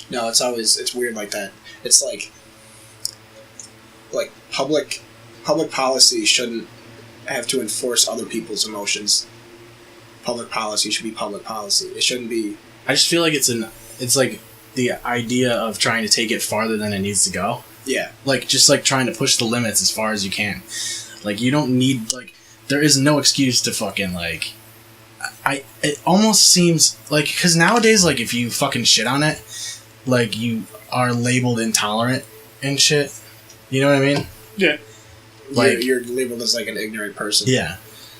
No, it's weird like that. It's like public policy shouldn't have to enforce other people's emotions. Public policy should be public policy. It shouldn't be. I just feel like it's like the idea of trying to take it farther than it needs to go. Yeah. Like, just like trying to push the limits as far as you can. Like, you don't need, like, there is no excuse to fucking, like, it almost seems, like, because nowadays, like, if you fucking shit on it, like, you are labeled intolerant and shit. You know what I mean? Yeah. Like, you're labeled as, like, an ignorant person. Yeah.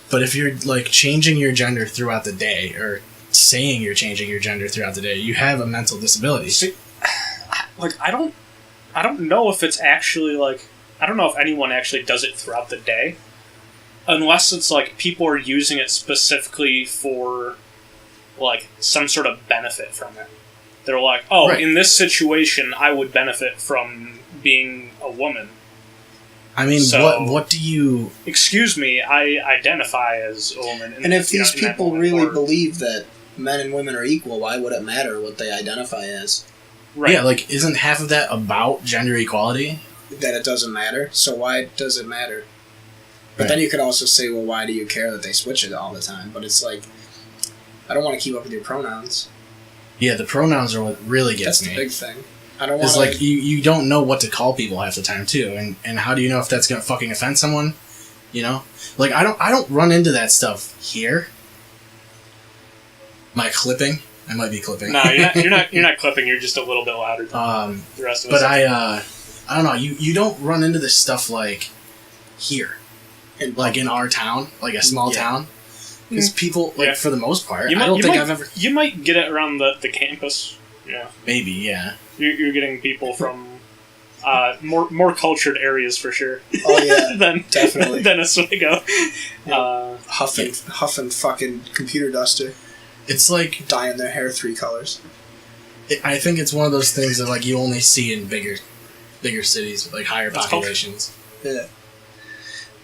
But if you're, like, changing your gender throughout the day, or saying you're changing your gender throughout the day, you have a mental disability. See, like, I don't know if it's actually, like, I don't know if anyone actually does it throughout the day. Unless it's, like, people are using it specifically for, like, some sort of benefit from it. They're like, oh, right. In this situation, I would benefit from being a woman. I mean, so, what do you... Excuse me, I identify as a woman. And if these people really believe that men and women are equal, why would it matter what they identify as? Right. Yeah, like, isn't half of that about gender equality? That it doesn't matter, so why does it matter? But then you could also say, well, why do you care that they switch it all the time? But it's like, I don't want to keep up with your pronouns. Yeah, the pronouns are what really gets me. That's the big thing. I don't want It's like, you don't know what to call people half the time, too. And how do you know if that's going to fucking offend someone? You know? Like, I don't run into that stuff here. Am I clipping? I might be clipping. No, you're not clipping. You're just a little bit louder than the rest of us. But I don't know. You don't run into this stuff like here, like in our town, like a small town, because people, like for the most part, You might get it around the campus. Yeah. Maybe, yeah. You're getting people from more cultured areas for sure. Oh yeah, definitely than Oswego. Yeah. Huffing fucking computer duster. It's like dyeing their hair 3 colors. I think it's one of those things that like you only see in bigger cities with like higher populations. Yeah.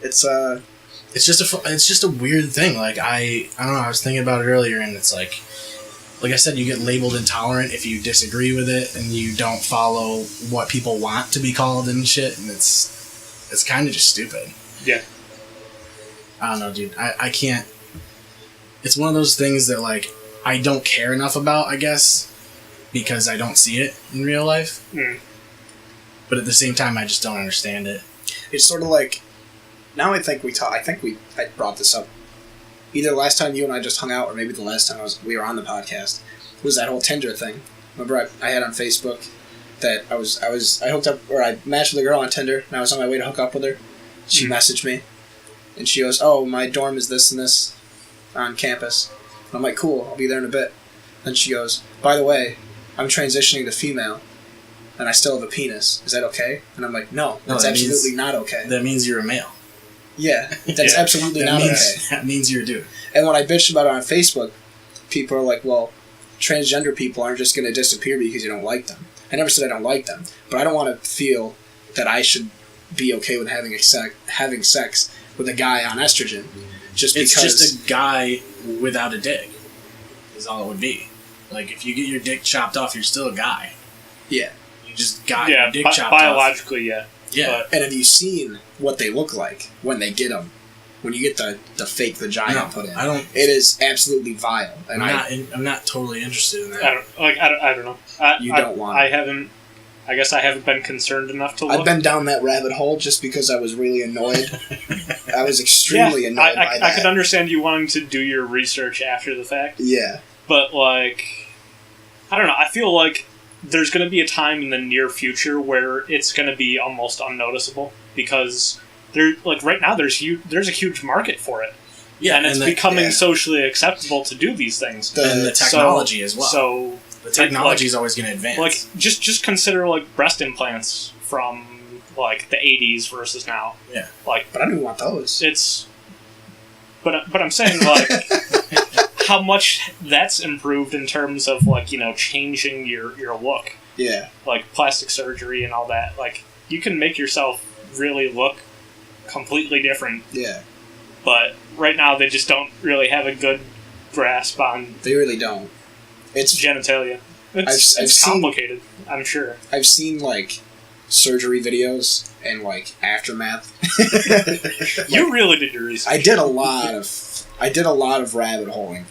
It's just a weird thing. Like I don't know. I was thinking about it earlier, and it's like I said, you get labeled intolerant if you disagree with it and you don't follow what people want to be called and shit. And it's kind of just stupid. Yeah. I don't know, dude. I can't. It's one of those things that like I don't care enough about, I guess, because I don't see it in real life. Mm. But at the same time, I just don't understand it. It's sort of like, now I think I brought this up either the last time you and I just hung out or maybe the last time we were on the podcast, was that whole Tinder thing. Remember I had on Facebook that I hooked up, or I matched with a girl on Tinder, and I was on my way to hook up with her. She messaged me, and she goes, oh, my dorm is this and this on campus. And I'm like, cool, I'll be there in a bit. Then she goes, by the way, I'm transitioning to female, and I still have a penis. Is that okay? And I'm like, no, that's absolutely not okay. That means you're a male. Yeah, that's absolutely not okay. That means you're a dude. And when I bitched about it on Facebook, people are like, well, transgender people aren't just going to disappear because you don't like them. I never said I don't like them, but I don't want to feel that I should be okay with having sex with a guy on estrogen. It's just a guy without a dick, is all it would be. Like, if you get your dick chopped off, you're still a guy. Yeah. You just got your dick chopped biologically, off. Yeah. And have you seen what they look like when they get them? When you get the fake vagina put in? It is absolutely vile. And I'm not totally interested in that. I don't know. You don't want it. I guess I haven't been concerned enough to look. I've been down that rabbit hole just because I was really annoyed. I was extremely annoyed by that. I could understand you wanting to do your research after the fact. Yeah. But, like, I don't know. I feel like there's going to be a time in the near future where it's going to be almost unnoticeable because right now there's a huge market for it. Yeah, and it's becoming socially acceptable to do these things. And the technology as well. So the technology is always going to advance. Like just consider like breast implants from like the 80s versus now. Yeah. Like, but I don't want those. But I'm saying like how much that's improved in terms of like, you know, changing your look. Yeah. Like plastic surgery and all that. Like you can make yourself really look completely different. Yeah. But right now they just don't really have a good grasp on. They really don't. It's genitalia. It's complicated, I'm sure. I've seen, like, surgery videos and, like, aftermath. You really did your research. I did a lot of rabbit holing.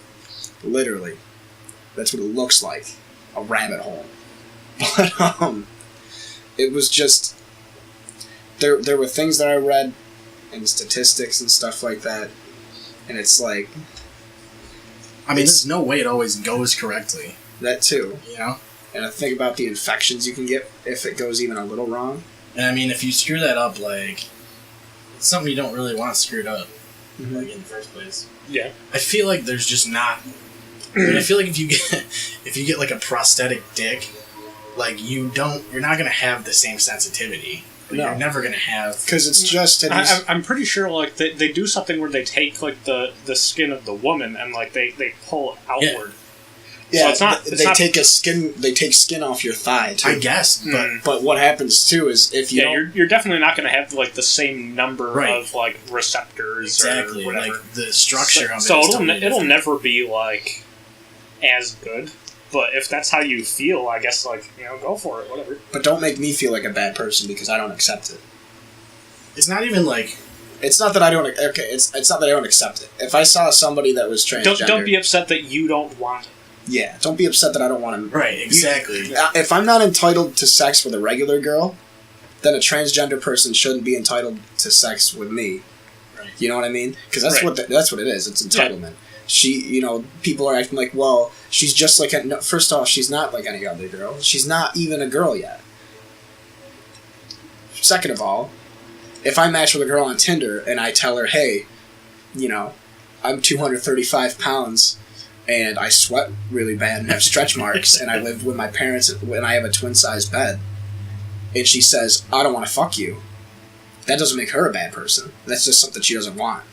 Literally. That's what it looks like. A rabbit hole. But, it was just... There were things that I read and statistics and stuff like that, and it's like... I mean, there's no way it always goes correctly. That too. You know? And I think about the infections you can get if it goes even a little wrong. And I mean, if you screw that up, like, it's something you don't really want to screw it up, like, in the first place. Yeah. I feel like there's just not... I mean, I feel like if you get like a prosthetic dick, like, you're not gonna have the same sensitivity. But No. You're never gonna have... Because it's just... I'm pretty sure, like, they do something where they take, like, the skin of the woman and, like, they pull it outward. Yeah, so they take skin off your thigh, too. I guess, But what happens, too, is if you you're definitely not going to have, like, the same number of, like, receptors exactly, or whatever. like, the structure of it So is totally it'll never be, like, as good. But if that's how you feel, I guess, like, you know, go for it, whatever. But don't make me feel like a bad person because I don't accept it. It's not even, like... It's not that I don't... Okay, it's not that I don't accept it. If I saw somebody that was transgender... Don't be upset that you don't want it. Yeah, don't be upset that I don't want to... Right, exactly. If I'm not entitled to sex with a regular girl, then a transgender person shouldn't be entitled to sex with me. Right. You know what I mean? Because that's that's what it is. It's entitlement. Yeah. People are acting like, well, she's just like... No, first off, she's not like any other girl. She's not even a girl yet. Second of all, if I match with a girl on Tinder and I tell her, hey, I'm 235 pounds and I sweat really bad and have stretch marks and I live with my parents and I have a twin-size bed, and she says, I don't want to fuck you, that doesn't make her a bad person. That's just something she doesn't want.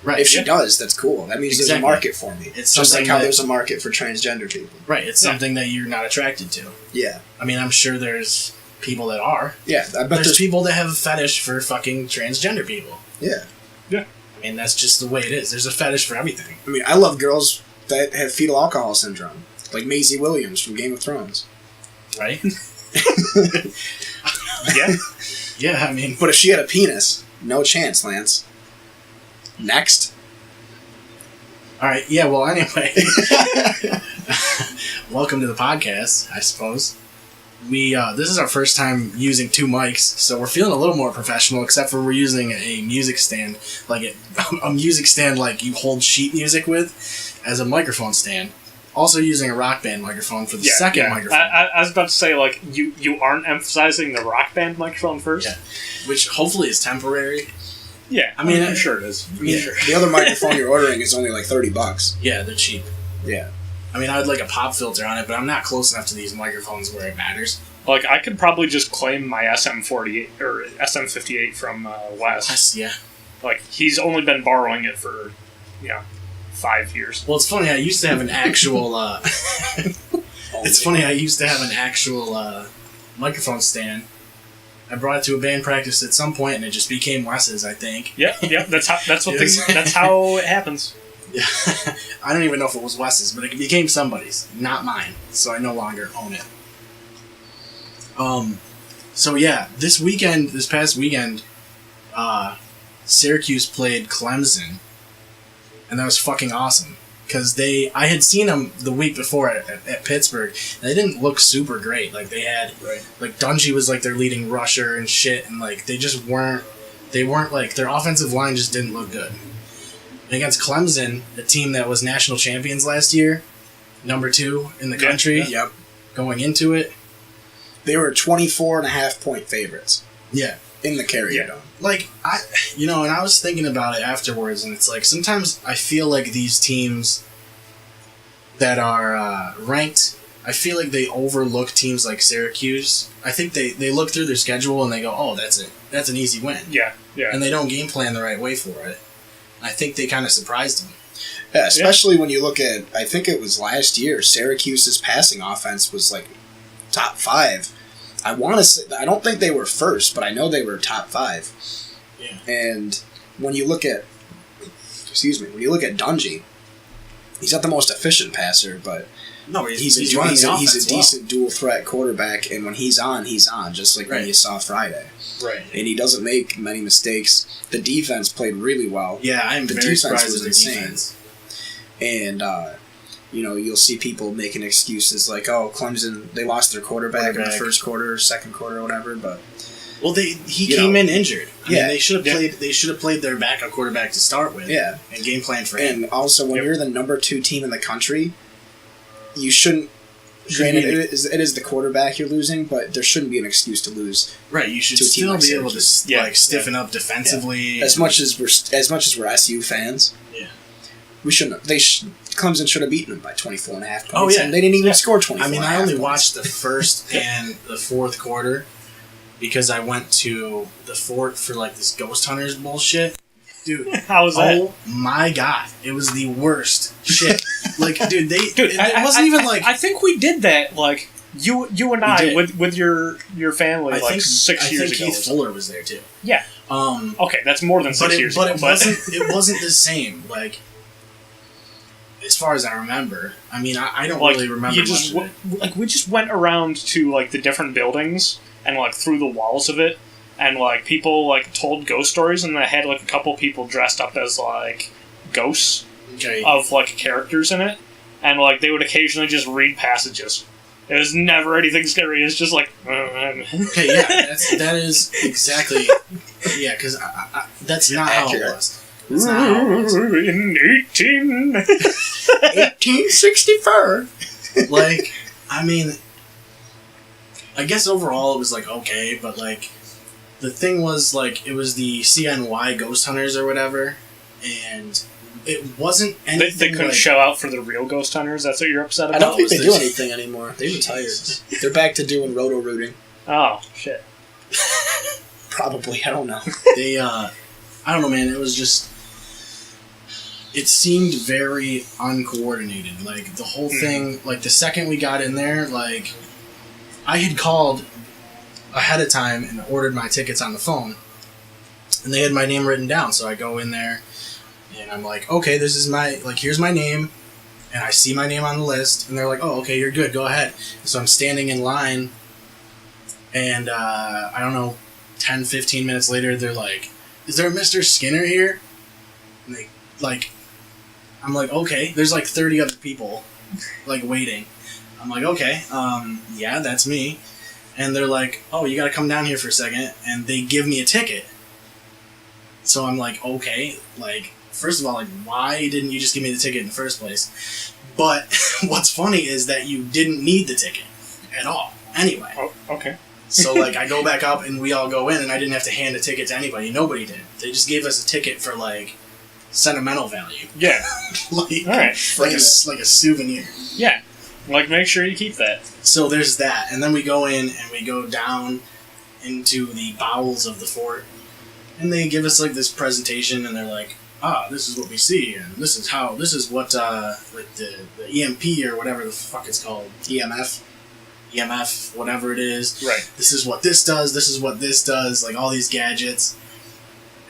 Right. If she does, that's cool. That means there's a market for me. It's just like how there's a market for transgender people. Right, it's something that you're not attracted to. Yeah. I mean, I'm sure there's people that are. Yeah, I bet there's people that have a fetish for fucking transgender people. Yeah. Yeah. I mean, that's just the way it is. There's a fetish for everything. I mean, I love girls that have fetal alcohol syndrome, like Maisie Williams from Game of Thrones. Right? Yeah. Yeah, I mean... But if she had a penis, no chance, Lance. Next. Alright, yeah, well, anyway. Welcome to the podcast, I suppose. This is our first time using two mics, so we're feeling a little more professional, except for we're using a music stand, a music stand like you hold sheet music with, as a microphone stand. Also using a Rock Band microphone for the second microphone. I was about to say, like, you aren't emphasizing the Rock Band microphone first? Yeah. Which hopefully is temporary. Yeah, I mean, I'm sure it is. The other microphone you're ordering is only like $30. Yeah, they're cheap. Yeah. I mean, I would like a pop filter on it, but I'm not close enough to these microphones where it matters. Like, I could probably just claim my SM48 or SM58 from Wes. Yes, yeah. Like, he's only been borrowing it for, 5 years. Well, it's funny. I used to have an actual. Microphone stand. I brought it to a band practice at some point, and it just became Wes's, I think. Yep. That's how it happens. Yeah. I don't even know if it was Wes's, but it became somebody's, not mine. So I no longer own it. So yeah, this past weekend, Syracuse played Clemson, and that was fucking awesome. Because I had seen them the week before at Pittsburgh, and they didn't look super great. Like, they had, like, Dungy was, like, their leading rusher and shit, and, like, they weren't, like, their offensive line just didn't look good. And against Clemson, a team that was national champions last year, number 2 in the country, going into it. They were 24.5-point favorites. Yeah. In the Carrier Dome. Like, and I was thinking about it afterwards, and it's like, sometimes I feel like these teams that are ranked, I feel like they overlook teams like Syracuse. I think they look through their schedule and they go, oh, that's it. That's an easy win. Yeah. And they don't game plan the right way for it. I think they kind of surprised them. Yeah, especially when you look at, I think it was last year, Syracuse's passing offense was like top 5. I want to say, I don't think they were first, but I know they were top 5. Yeah. And when you look at Dungy, he's not the most efficient passer, but No, he's a decent dual threat quarterback, and when he's on, just like when you saw Friday. Right. And he doesn't make many mistakes. The defense played really well. Yeah, I'm very surprised with the defense. And, you'll see people making excuses like, oh, Clemson, they lost their quarterback in the first quarter, second quarter, or whatever, but... Well, he came in injured. I mean, they should have played. Yeah. They should have played their backup quarterback to start with. Yeah, and game plan for him. And also, when you're the number 2 team in the country, you shouldn't. Granted, it is the quarterback you're losing, but there shouldn't be an excuse to lose. Right, you should still be able to stiffen up defensively. Yeah. As much as we're SU fans, we shouldn't. Clemson should have beaten them by 24.5 points. Oh yeah, and they didn't even score 24. I mean, I only watched the first and the fourth quarter. Because I went to the fort for like this ghost hunters bullshit, dude. How was that? Oh my god, it was the worst shit. Like, dude, it wasn't even like. I think we did that. Like you and I with your family 6 years ago. I think Keith Fuller was there too. Yeah. Okay, that's more than 6 years ago. But it wasn't the same. Like, as far as I remember, I mean, I don't really remember much of it. Like, we just went around to like the different buildings. And, like, through the walls of it, and, like, people, like, told ghost stories, and they had, like, a couple people dressed up as, like, ghosts of, like, characters in it, and, like, they would occasionally just read passages. It was never anything scary, it's just like... Okay, yeah, that is exactly... Yeah, because that's not how it was. That's not how it was. In 1864! Like, I mean... I guess overall it was like okay, but like the thing was like it was the CNY Ghost Hunters or whatever, and it wasn't anything. They couldn't show out for the real Ghost Hunters. That's what you're upset about. I don't think they do anything anymore. They retired. They're back to doing roto rooting. Oh shit. Probably, I don't know. They I don't know, man. It was just. It seemed very uncoordinated. Like the whole thing. Like the second we got in there, like. I had called ahead of time and ordered my tickets on the phone, and they had my name written down. So I go in there, and I'm like, okay, this is here's my name, and I see my name on the list, and they're like, oh, okay, you're good, go ahead. So I'm standing in line, and I don't know, 10, 15 minutes later, they're like, is there a Mr. Skinner here? And they, I'm like, okay, there's like 30 other people, like, waiting. I'm like, okay, yeah, that's me. And they're like, oh, you gotta come down here for a second. And they give me a ticket. So I'm like, okay, like, first of all, like, why didn't you just give me the ticket in the first place? But what's funny is that you didn't need the ticket at all. Anyway. Oh, okay. So, like, I go back up and we all go in, and I didn't have to hand a ticket to anybody. Nobody did. They just gave us a ticket for, like, sentimental value. Yeah. Like, all right. Like a souvenir. Yeah. Like, make sure you keep that. So there's that. And then we go in and we go down into the bowels of the fort. And they give us, like, this presentation, and they're like, this is what we see, and this is what, like, the EMP or whatever the fuck it's called. EMF, whatever it is. Right. This is what this does, this is what this does, like, all these gadgets.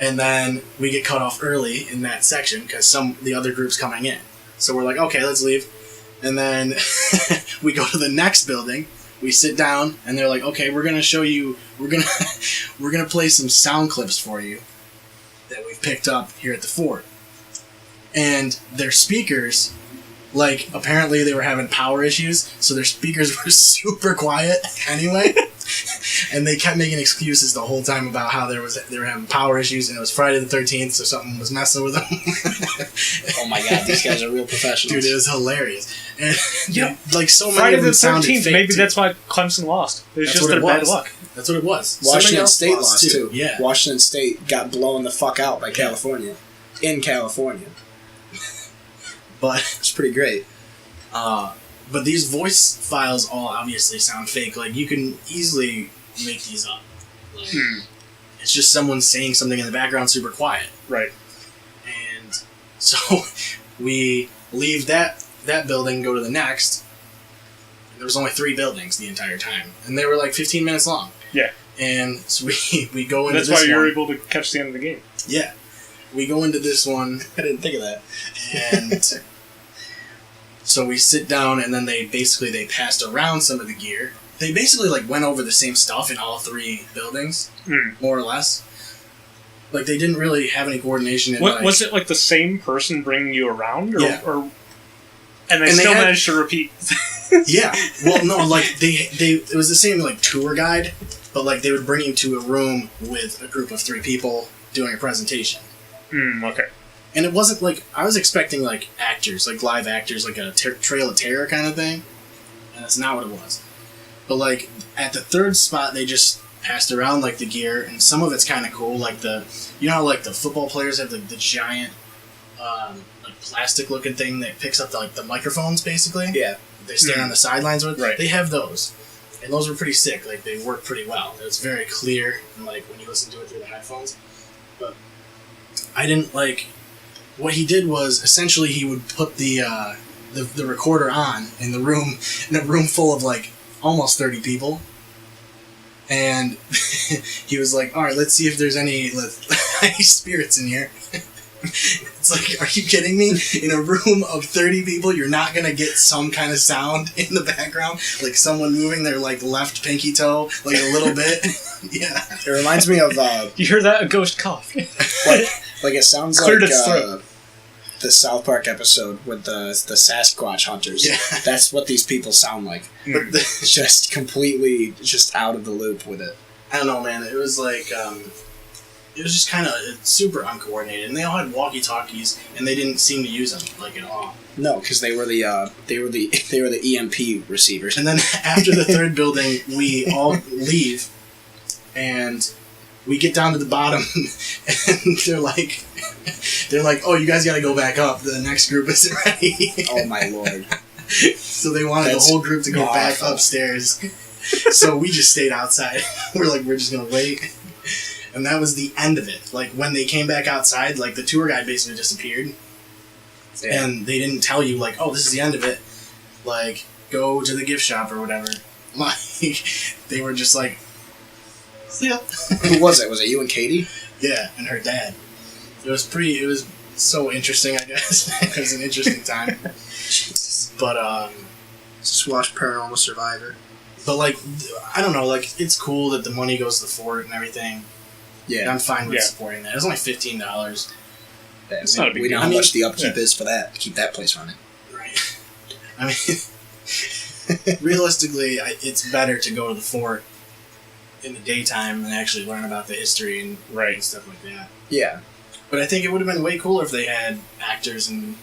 And then we get cut off early in that section because the other group's coming in. So we're like, okay, let's leave. And then we go to the next building. We sit down, and they're like, "Okay, we're gonna show you. We're gonna play some sound clips for you that we've picked up here at the fort." And their speakers, like, apparently they were having power issues, so their speakers were super quiet anyway. And they kept making excuses the whole time about how they were having power issues, and it was Friday the 13th, so something was messing with them. Oh my god, these guys are real professionals. Dude, it was hilarious. And like, so many Friday of them the sounded 13th, fake, maybe too. that's why Clemson lost. It was just their bad luck. That's what it was. Washington State lost too. Yeah. Washington State got blown the fuck out by California. In California. But it's pretty great. But these voice files all obviously sound fake. Like, you can easily make these up. Like, it's just someone saying something in the background super quiet. Right. And so we leave that building, go to the next. There was only 3 buildings the entire time. And they were like 15 minutes long. Yeah. And so we go into this one. That's why you were able to catch the end of the game. Yeah. We go into this one. I didn't think of that. And So we sit down, and then they passed around some of the gear. They basically like went over the same stuff in all 3 buildings, more or less. Like they didn't really have any coordination. Was it like the same person bringing you around, or and they still managed to repeat? Yeah. Well, no, like they it was the same like tour guide, but like they would bring you to a room with a group of 3 people doing a presentation. Okay. And it wasn't like I was expecting like actors, like live actors, like a Trail of Terror kind of thing, and that's not what it was. But like at the 3rd spot, they just passed around like the gear, and some of it's kind of cool. Like how like the football players have the giant like plastic looking thing that picks up the microphones basically. Yeah. They stand on the sidelines with. Right. They have those, and those were pretty sick. Like they work pretty well. It was very clear, and like when you listen to it through the headphones. But I didn't like. What he did was essentially he would put the recorder on in a room full of like almost 30 people, and he was like, "All right, let's see if there's any spirits in here." It's like, are you kidding me? In a room of 30 people, you're not gonna get some kind of sound in the background, like someone moving their like left pinky toe, like a little bit. Yeah, it reminds me of you hear that? A ghost cough. like it sounds Cleared like its throat. The South Park episode with the Sasquatch hunters. Yeah. That's what these people sound like. But just completely just out of the loop with it. I don't know, man. It was like it was just kind of super uncoordinated, and they all had walkie-talkies, and they didn't seem to use them like at all. No, because they were the EMP receivers. And then after the 3rd building, we all leave, and we get down to the bottom, and they're like, "Oh, you guys got to go back up. The next group isn't ready." Oh my lord! So they wanted the whole group to go back upstairs. So we just stayed outside. We're just gonna wait. And that was the end of it. Like, when they came back outside, like, the tour guide basically disappeared. Yeah. And they didn't tell you, like, oh, this is the end of it. Like, go to the gift shop or whatever. Like, they were just like, see ya. Who was it? Was it you and Katie? Yeah, and her dad. It was so interesting, I guess. It was an interesting time. Jesus. But, just watch Paranormal Survivor. But, like, I don't know, like, it's cool that the money goes to the fort and everything. Yeah, and I'm fine with supporting that. It was only $15. It's not a big deal. We know how much the upkeep is for that, to keep that place running. Right. I mean, realistically, it's better to go to the fort in the daytime and actually learn about the history and stuff like that. Yeah. But I think it would have been way cooler if they had actors and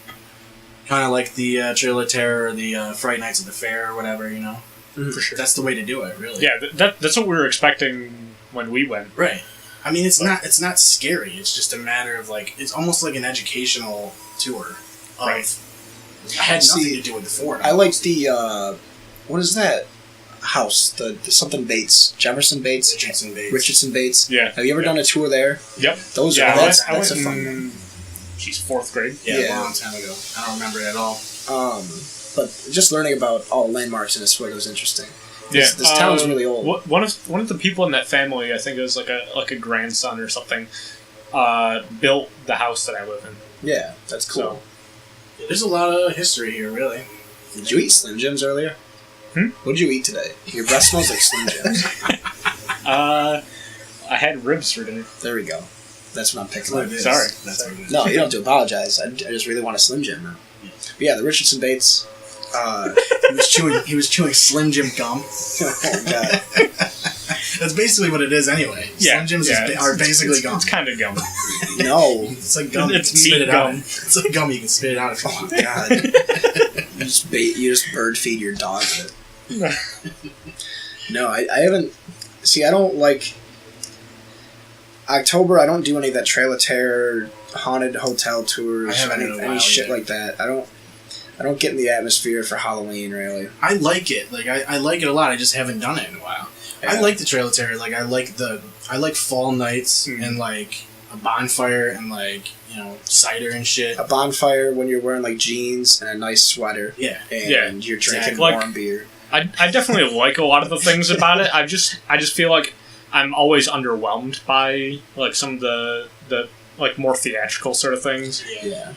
kind of like the Trail of Terror or the Fright Nights at the Fair or whatever, you know? Mm-hmm. For sure. That's the way to do it, really. Yeah, that's what we were expecting when we went. Right. I mean, it's not scary. It's just a matter of, like, it's almost like an educational tour. Right. It had nothing to do with the fort. I like the, what is that house? The something Bates. Jefferson Bates? Richardson Bates. Yeah. Have you ever done a tour there? Yep. Those are, that's a fun one. She's 4th grade. Yeah, a long time ago. I don't remember it at all. But just learning about all the landmarks in Oswego was interesting. This Yeah, town's really old. One of the people in that family, I think it was like a grandson or something, built the house that I live in. Yeah, that's cool. So, there's a lot of history here, really. Did you eat Slim Jims earlier? What did you eat today? Your breath smells like Slim Jims. I had ribs for dinner. There we go. That's what I'm picking up. Sorry. That's what it is. No, you don't have to apologize. I just really want a Slim Jim now. But yeah, the Richardson Bates. He was chewing Slim Jim gum. Oh god. That's basically what it is, anyway. Yeah, Slim Jims are basically gum. It's kind of gum. No, it's like gum. It's you can spit meat it gum. out. It's like gum. You can spit it out if you want. God. You just bird feed your dog with it. No, I haven't. See, I don't like October. I don't do any of that Trail of Terror, haunted hotel tours, I haven't in a while any shit either. like that. I don't get in the atmosphere for Halloween, really. I like it. Like I like it a lot. I just haven't done it in a while. Yeah. I like the Trail of Terror. Like I like fall nights and like a bonfire and like cider and shit. A bonfire when you're wearing like jeans and a nice sweater. Yeah. And you're drinking Like, warm beer. I definitely like a lot of the things about it. I just feel like I'm always underwhelmed by like some of the like more theatrical sort of things. Yeah.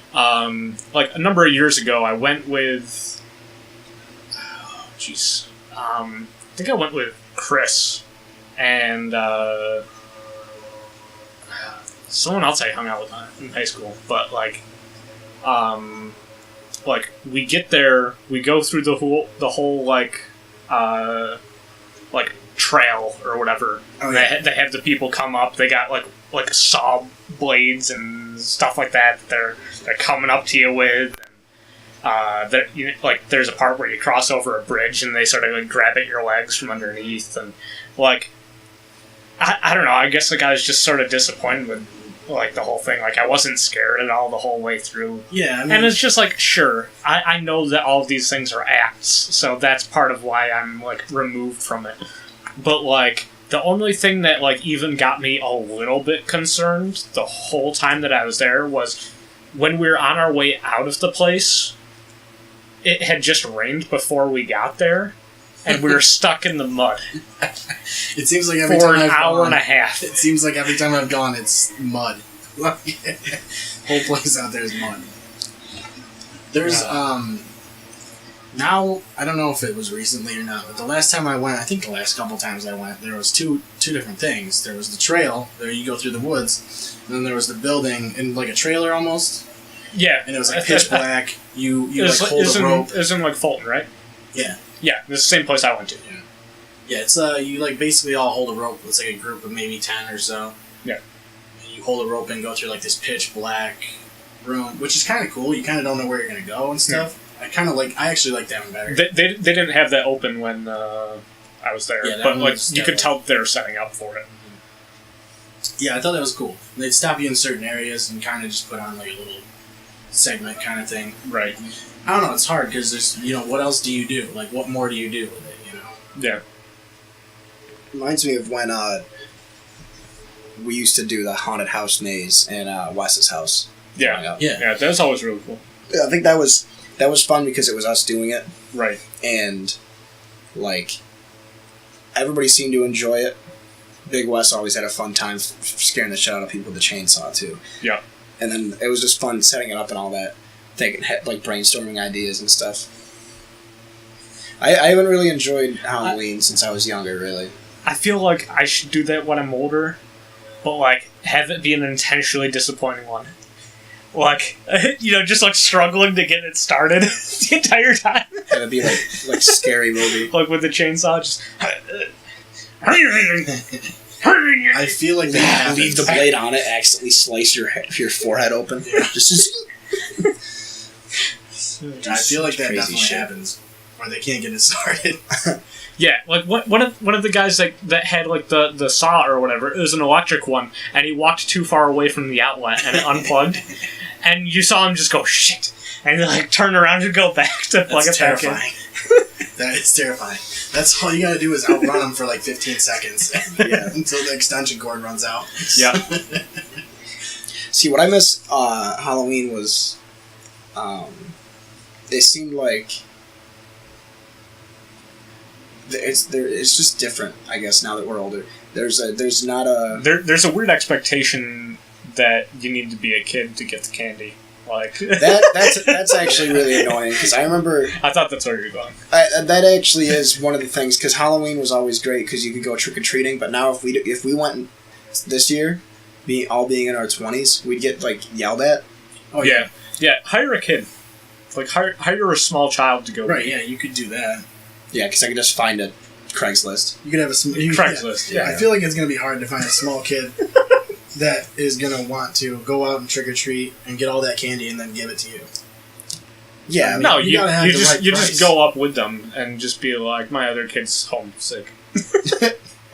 Like a number of years ago, I went with. I think I went with Chris and someone else I hung out with in high school. But like we get there, we go through the whole like trail or whatever. Oh, yeah. They have the people come up. They got like saw blades and stuff like that. They're coming up to you with. There's a part where you cross over a bridge and they sort of like grab at your legs from underneath, and like I don't know. I guess like I was just sort of disappointed with like the whole thing. Like I wasn't scared at all the whole way through. Yeah, I mean, and it's just like sure, I know that all of these things are acts, so that's part of why I'm like removed from it. But like the only thing that like even got me a little bit concerned the whole time that I was there was when we were on our way out of the place. It had just rained before we got there, and we were stuck in the mud. It seems like every for time an I've hour gone, and a half. It seems like every time I've gone, it's mud. Whole place out there is mud. There's now I don't know if it was recently or not, but the last time I went, I think the last couple times I went, there was two different things. There was the trail, there you go through the woods, and then there was the building in like a trailer almost. Yeah, and it was like pitch black. You like hold a rope. It was in like Fulton, right? Yeah. Yeah, it's the same place I went to. Yeah, it's you like basically all hold a rope. It's like a group of maybe 10 or so. Yeah. And you hold a rope and go through like this pitch black room, which is kind of cool. You kind of don't know where you're gonna go and stuff. Yeah. I actually like that one better. They didn't have that open when I was there, yeah, but like you could tell they were setting up for it. Yeah, I thought that was cool. They'd stop you in certain areas and kind of just put on like a little segment kind of thing. Right. I don't know, it's hard because there's, what else do you do? Like, what more do you do with it, Yeah. Reminds me of when we used to do the haunted house maze in Wes's house. Yeah. Yeah, that's always really cool. Yeah, I think that was fun because it was us doing it. Right. And, like, everybody seemed to enjoy it. Big Wes always had a fun time scaring the shit out of people with the chainsaw, too. Yeah. And then it was just fun setting it up and all that. Like brainstorming ideas and stuff. I haven't really enjoyed Halloween since I was younger, really. I feel like I should do that when I'm older, but like have it be an intentionally disappointing one. Like, just like struggling to get it started the entire time. Have it be like scary movie. Like with the chainsaw, just. I feel like that leave the blade on it, accidentally slice your forehead open. Yeah. Just I feel like that definitely happens, or they can't get it started. Yeah, like one of the guys that had like the saw or whatever, it was an electric one, and he walked too far away from the outlet and it unplugged, and you saw him just go shit, and he like turn around and go back to plug it back in. That is terrifying. That's all you gotta do is outrun them for like 15 seconds. Yeah, until the extension cord runs out. Yeah. See, what I miss Halloween was, it seemed like it's just different. I guess now that we're older, there's not a weird expectation that you need to be a kid to get the candy. Like that's actually really annoying because I remember. I thought that's where you're going. That actually is one of the things because Halloween was always great because you could go trick or treating, but now if we went this year, being in our 20s, we'd get like yelled at. Oh yeah. Hire a kid, like hire a small child to go. Right. Yeah, you could do that. Yeah, because I could just find a Craigslist. You could have a Craigslist. Yeah. I feel like it's gonna be hard to find a small kid that is going to want to go out and trick-or-treat and get all that candy and then give it to you. Yeah. I mean, no, you just go up with them and just be like, my other kid's homesick.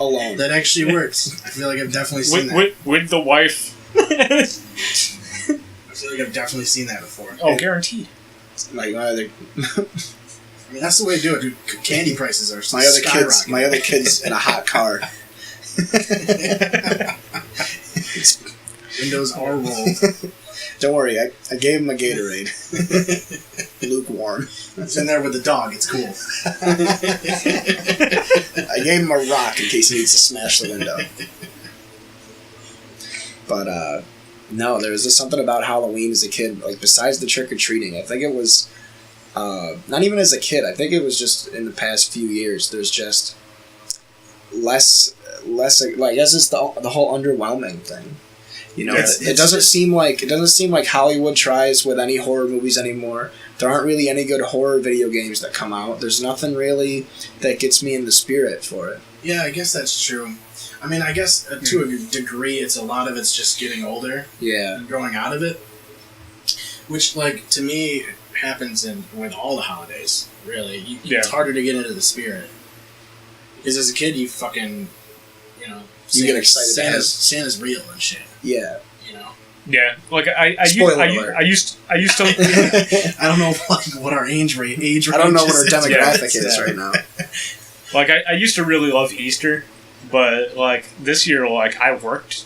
Alone. That actually works. I feel like I've definitely seen that. With the wife. I feel like I've definitely seen that before. Oh, guaranteed. Like my other... I mean, that's the way to do it, dude. Candy prices are skyrocketing. My other kid's in a hot car. Windows are rolled. Don't worry, I gave him a Gatorade. Lukewarm. It's in there with the dog, it's cool. I gave him a rock in case he needs to smash the window. But, No, there was just something about Halloween as a kid, like besides the trick or treating. I think it was not even as a kid. I think it was just in the past few years. There's just less like I guess it's the whole underwhelming thing. You know, it doesn't seem like Hollywood tries with any horror movies anymore. There aren't really any good horror video games that come out. There's nothing really that gets me in the spirit for it. Yeah, I guess that's true. I mean, I guess to a degree, a lot of it's just getting older. Yeah. And growing out of it. Which, like, to me, happens with all the holidays, really. It's harder to get into the spirit. Because as a kid, you fucking, you know... You get excited. Santa's real and shit. Yeah. You know? Yeah. Like, I used to... I don't know, like, what our age range I don't know what our demographic is right now. Like, I used to really love Easter, but, like, this year, like, I worked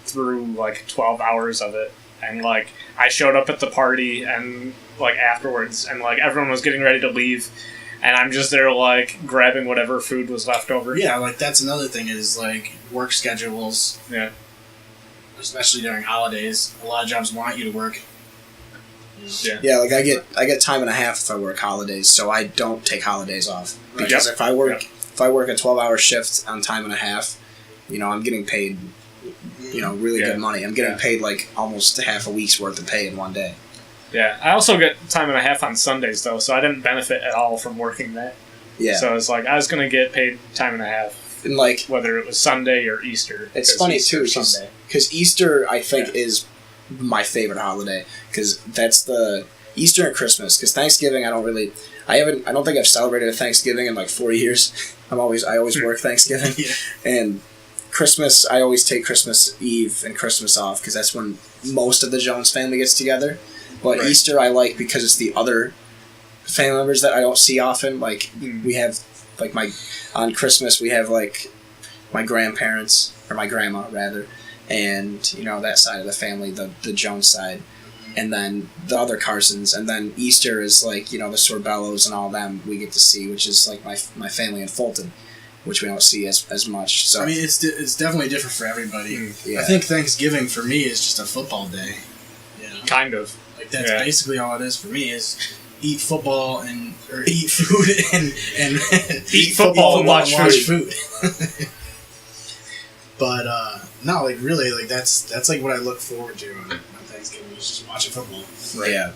through, like, 12 hours of it, and, like, I showed up at the party, and, like, afterwards, and, like, everyone was getting ready to leave, and I'm just there, like, grabbing whatever food was left over. Yeah, like, that's another thing is, like, work schedules. Yeah. Especially during holidays. A lot of jobs want you to work. Yeah, like, I get time and a half if I work holidays, so I don't take holidays off. Because if I work a 12-hour shift on time and a half, you know, I'm getting paid, you know, really good money. I'm getting paid, like, almost half a week's worth of pay in one day. Yeah, I also get time and a half on Sundays, though, so I didn't benefit at all from working that. Yeah. So it's like, I was going to get paid time and a half, and like whether it was Sunday or Easter. It's funny, too, because Easter, I think, is my favorite holiday, because that's the... Easter and Christmas, because Thanksgiving, I don't think I've celebrated a Thanksgiving in, like, 4 years. I always work Thanksgiving. And Christmas, I always take Christmas Eve and Christmas off, because that's when most of the Jones family gets together. But Easter I like because it's the other family members that I don't see often. Like, we have, like, on Christmas, we have, like, my grandparents, or my grandma, rather, and, you know, that side of the family, the Jones side, and then the other Carsons, and then Easter is, like, you know, the Sorbellos and all them we get to see, which is, like, my family in Fulton, which we don't see as much. So I mean, it's definitely different for everybody. I think Thanksgiving, for me, is just a football day. You know? Kind of. Like, that's basically all it is for me, is eat football or eat food and eat football and watch food. But no, like, really, like, that's like what I look forward to on Thanksgiving, is just watching football. Right. Yeah.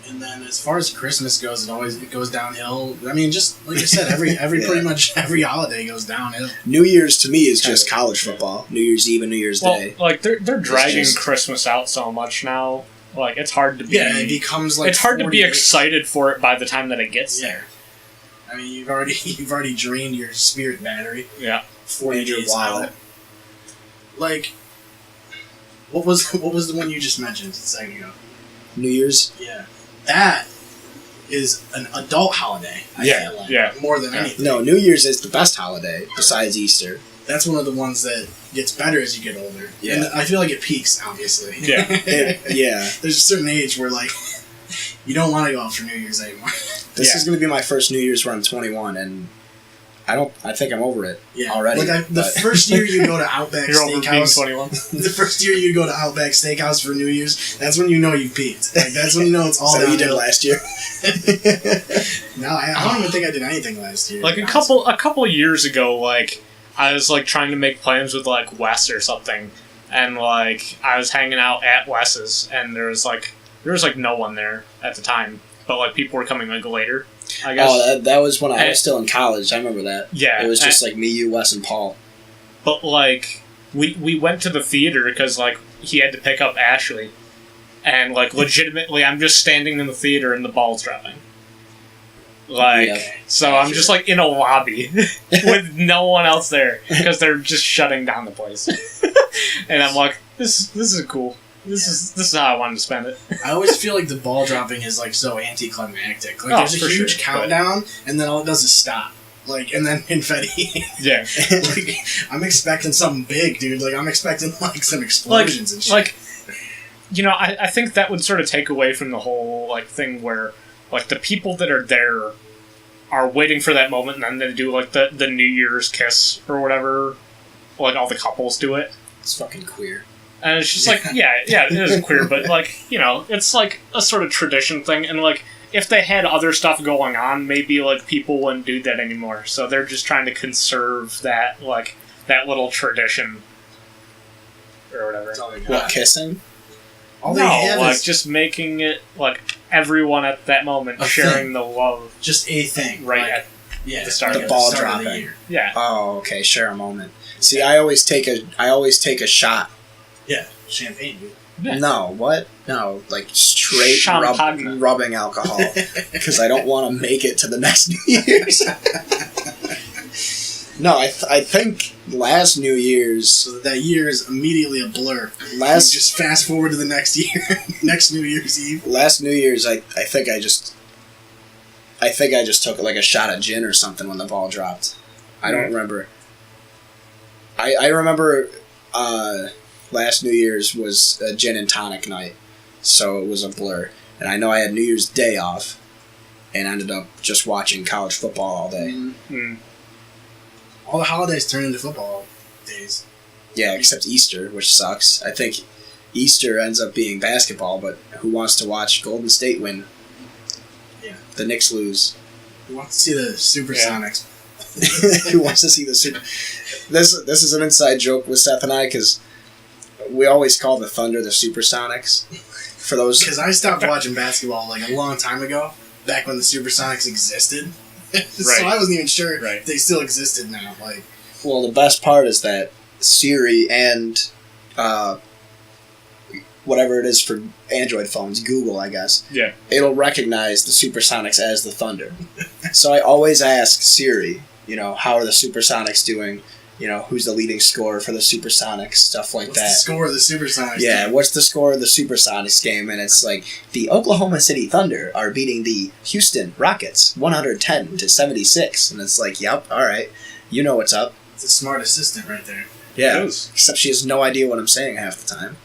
And then as far as Christmas goes, it goes downhill. I mean, just like you said, pretty much every holiday goes downhill. New Year's to me is just college football. New Year's Eve and New Year's Day. Like they're dragging Christmas out so much now. Like, it's hard to be. Yeah, it becomes like. It's hard to be excited for it by the time that it gets there. I mean, you've already drained your spirit battery. Yeah. 40 days out. Like, what was the one you just mentioned a second ago? New Year's? Yeah. That is an adult holiday, I feel like. More than anything. No, New Year's is the best holiday, besides Easter. That's one of the ones that gets better as you get older. Yeah. And I feel like it peaks, obviously. Yeah. There's a certain age where, like, you don't want to go out for New Year's anymore. This is going to be my first New Year's where I'm 21, and I think I'm over it already. Like, the first year you go to Outback Steakhouse. 21. The first year you go to Outback Steakhouse for New Year's, that's when you know you've peaked. Like, that's when you know it's all downhill. You did last year? No, I don't even think I did anything last year. Like, a couple years ago, like, I was, like, trying to make plans with, like, Wes or something, and, like, I was hanging out at Wes's, and there was no one there at the time, but, like, people were coming, like, later, I guess. Oh, that was when I was still in college. I remember that. Yeah. It was just, like, me, you, Wes, and Paul. But, like, we went to the theater because, like, he had to pick up Ashley, and, like, legitimately, I'm just standing in the theater and the ball's dropping. Like, so I'm just, like, in a lobby with no one else there because they're just shutting down the place. And I'm like, this is cool. This is how I wanted to spend it. I always feel like the ball dropping is, like, so anticlimactic. Like, there's a huge countdown, and then all it does is stop. Like, and then confetti. Yeah. Like, I'm expecting something big, dude. Like, I'm expecting, like, some explosions and shit. Like, you know, I think that would sort of take away from the whole, like, thing where, like, the people that are there are waiting for that moment, and then they do, like, the New Year's kiss or whatever. Like, all the couples do it. It's fucking queer. And it's just like, yeah, it is queer, but, like, you know, it's, like, a sort of tradition thing, and, like, if they had other stuff going on, maybe, like, people wouldn't do that anymore. So they're just trying to conserve that, like, that little tradition. Or whatever. That's all they got. What, kissing? All they No, have like, is just making it, like, everyone at that moment a sharing thing. the love just a thing. right like, at yeah, the start The of ball start of the dropping. year. Yeah. Oh, okay. Share a moment. See, I always take a shot. Yeah, champagne, dude. Yeah. No, what? No, like straight Champagne. rubbing alcohol because I don't want to make it to the next New Year's. No, I think last New Year's. So that year is immediately a blur. Last You just fast forward to the next year, next New Year's Eve. last New Year's, I think I just took like a shot of gin or something when the ball dropped. I don't remember. I remember last New Year's was a gin and tonic night, so it was a blur. And I know I had New Year's Day off, and ended up just watching college football all day. Mm. All the holidays turn into football days. Yeah, except Easter, which sucks. I think Easter ends up being basketball, but who wants to watch Golden State win? Yeah. The Knicks lose. We want to see the Supersonics. Who wants to see the Super? This is an inside joke with Seth and I because we always call the Thunder the Supersonics. For those, Because I stopped watching basketball like a long time ago, back when the Supersonics existed. So Right. I wasn't even sure Right. if they still existed now. Like, well, the best part is that Siri and whatever it is for Android phones, Google, I guess, Yeah. it'll recognize the Supersonics as the Thunder. So I always ask Siri, how are the Supersonics doing? Who's the leading scorer for the Supersonics, stuff like what's that. the score of the Supersonics? Yeah, team? what's the score of the Supersonics game? And it's like, the Oklahoma City Thunder are beating the Houston Rockets 110-76. And it's like, yep, all right. You know what's up. It's a smart assistant right there. Yeah, It is. except she has no idea what I'm saying half the time.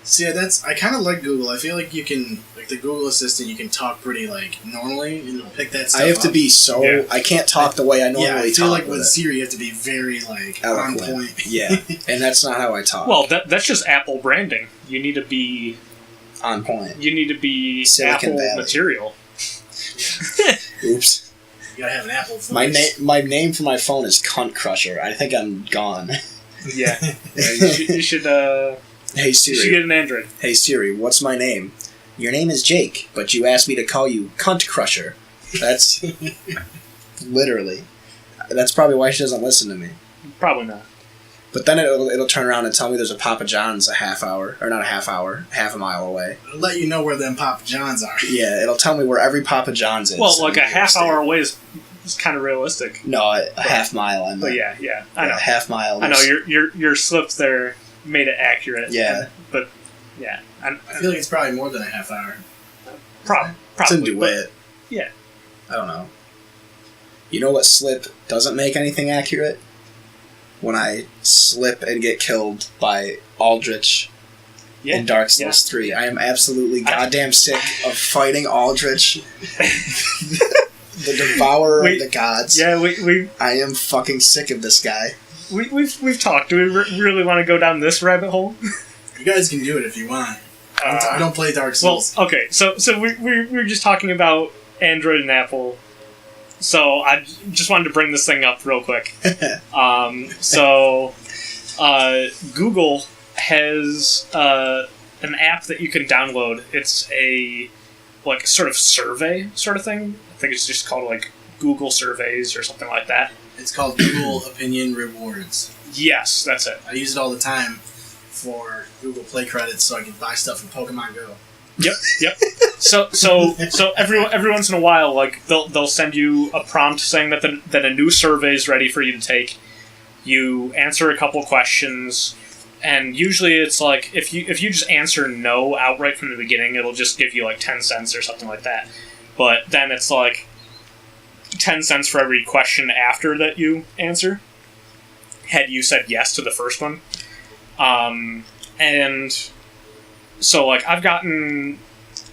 See, I kind of like Google. I feel like you can, like the Google Assistant, you can talk pretty like normally and it'll pick that stuff I have to up. be so... Yeah. I can't talk the way I normally Yeah, I talk feel like with with it. Siri, you have to be very like Eloquent. on point. Yeah, and that's not how I talk. Well, that's just Apple branding. You need to be on point. Silicon Apple Valley. material. Oops. You gotta have an Apple voice. My name for my phone is Cunt Crusher. I think I'm gone. Yeah. You should Hey Siri. you should get an Android. Hey Siri, what's my name? Your name is Jake, but you asked me to call you Cunt Crusher. That's literally. That's probably why she doesn't listen to me. Probably not. But then it'll turn around and tell me there's a Papa John's half a mile away. It'll let you know where them Papa Johns are. Yeah, it'll tell me where every Papa John's is. Well, like in a New York half State. hour away is kind of realistic. No, a half mile. I But meant. yeah, I know. A half mile. I know your slips there made it accurate. Yeah. But yeah, I feel like it's probably more than a half hour. probably. It's in DeWitt. Yeah. I don't know. You know what slip doesn't make anything accurate? When I slip and get killed by Aldrich Yeah. in Dark Souls 3. I am absolutely goddamn sick of fighting Aldrich, the devourer of the gods. Yeah, we I am fucking sick of this guy. we've talked. Do we really want to go down this rabbit hole? You guys can do it if you want. I don't play Dark Well, Souls. okay, so we were just talking about Android and Apple. So I just wanted to bring this thing up real quick. Google has an app that you can download. It's a like sort of survey sort of thing. I think it's just called like Google Surveys or something like that. It's called Google Opinion Rewards. Yes, that's it. I use it all the time for Google Play credits so I can buy stuff in Pokemon Go. Yep. So every once in a while, like they'll send you a prompt saying that a new survey is ready for you to take. You answer a couple questions, and usually it's like if you just answer no outright from the beginning, it'll just give you like 10 cents or something like that. But then it's like 10 cents for every question after that you answer. Had you said yes to the first one, and so like I've gotten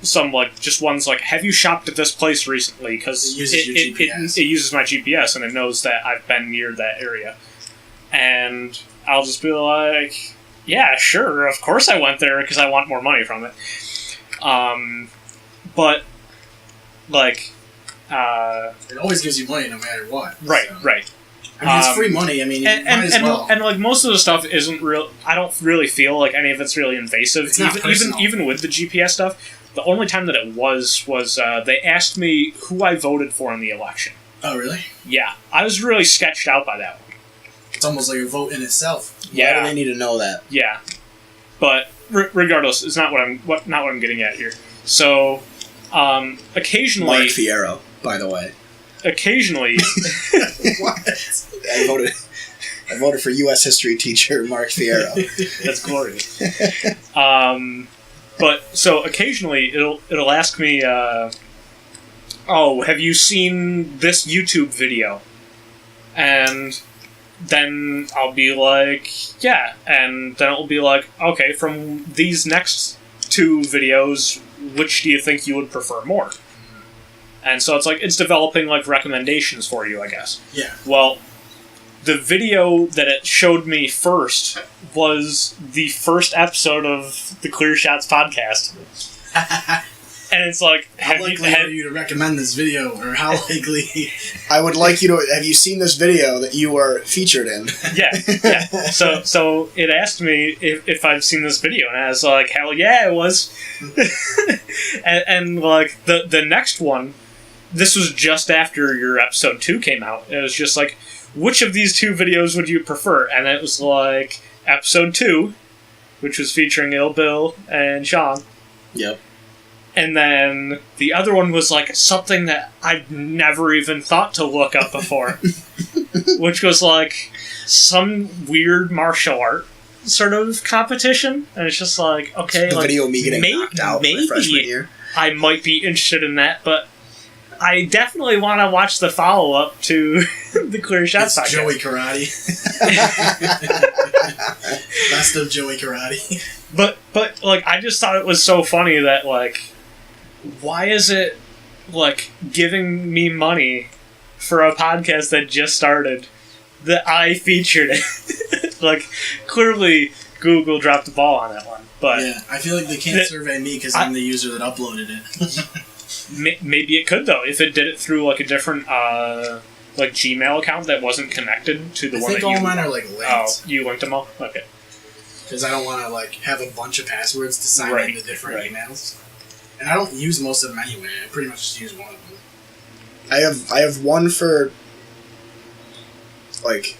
some like just ones like, have you shopped at this place recently? Because It uses your GPS. It uses my GPS and it knows that I've been near that area. and I'll just be like, yeah, sure, of course I went there because I want more money from it. But, like... it always gives you money no matter what. Right, so. right. I mean, it's free money. I mean, might as well. And like most of the stuff isn't real. I don't really feel like any of it's really invasive. It's not even with the GPS stuff. The only time that it was they asked me who I voted for in the election. Oh, really? Yeah, I was really sketched out by that one. It's almost like a vote in itself. Yeah, why do they need to know that? Yeah, but regardless, it's not what I'm getting at here. So, occasionally, Mark Fierro, by the way. Occasionally, What? I voted for U.S. history teacher Mark Fierro. That's glorious. But so occasionally it'll ask me, "Oh, have you seen this YouTube video?" And then I'll be like, "Yeah," and then it'll be like, "Okay, from these next 2 videos, which do you think you would prefer more?" And so it's developing like recommendations for you, I guess. Yeah. Well, the video that it showed me first was the first episode of the Clear Shots podcast. And it's like, how likely are you to recommend this video, or how likely? I would like you to. Have you seen this video that you were featured in? Yeah. So it asked me if I've seen this video, and I was like, hell yeah, it was. and like the next one, this was just after your episode 2 came out. It was just like, which of these 2 videos would you prefer? And it was like episode 2, which was featuring Il Bill and Sean. Yep. And then the other one was like something that I'd never even thought to look up before, which was like some weird martial art sort of competition. And it's just like, okay, the like, video of me getting knocked out my freshman year. I might be interested in that, but I definitely want to watch the follow-up to the Clear Shots podcast. Joey Karate. Best of Joey Karate. But like, I just thought it was so funny that, like, why is it, like, giving me money for a podcast that just started that I featured it? Like, clearly Google dropped the ball on that one. But yeah, I feel like they can't survey me because I'm the user that uploaded it. Maybe it could, though, if it did it through, like, a different, like, Gmail account that wasn't connected to the one that you... I think all mine are, like, linked. Oh, you linked them all? Okay. Because I don't want to, like, have a bunch of passwords to sign into different emails. And I don't use most of them anyway. I pretty much just use one of them. I have one for, like,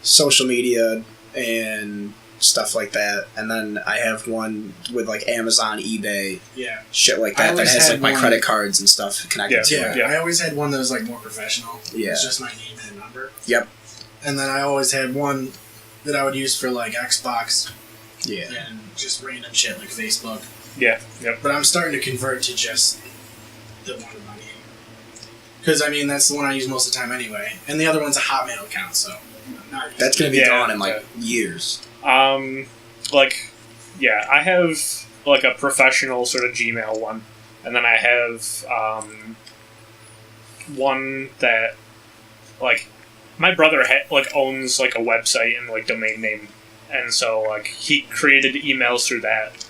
social media and stuff like that, and then I have one with, like, Amazon, eBay, shit like that has, like, my credit cards and stuff connected to it. Yeah, I always had one that was, like, more professional. Yeah. It's just my name and number. Yep. And then I always had one that I would use for, like, Xbox. Yeah. And just random shit like Facebook. Yeah, yep. But I'm starting to convert to just the one with my name. Because, I mean, that's the one I use most of the time anyway. And the other one's a Hotmail account, so... That's going to be gone in, like, years. Like, yeah, I have, like, a professional sort of Gmail one. And then I have, one that, like, my brother, owns, like, a website and, like, domain name. And so, like, he created emails through that.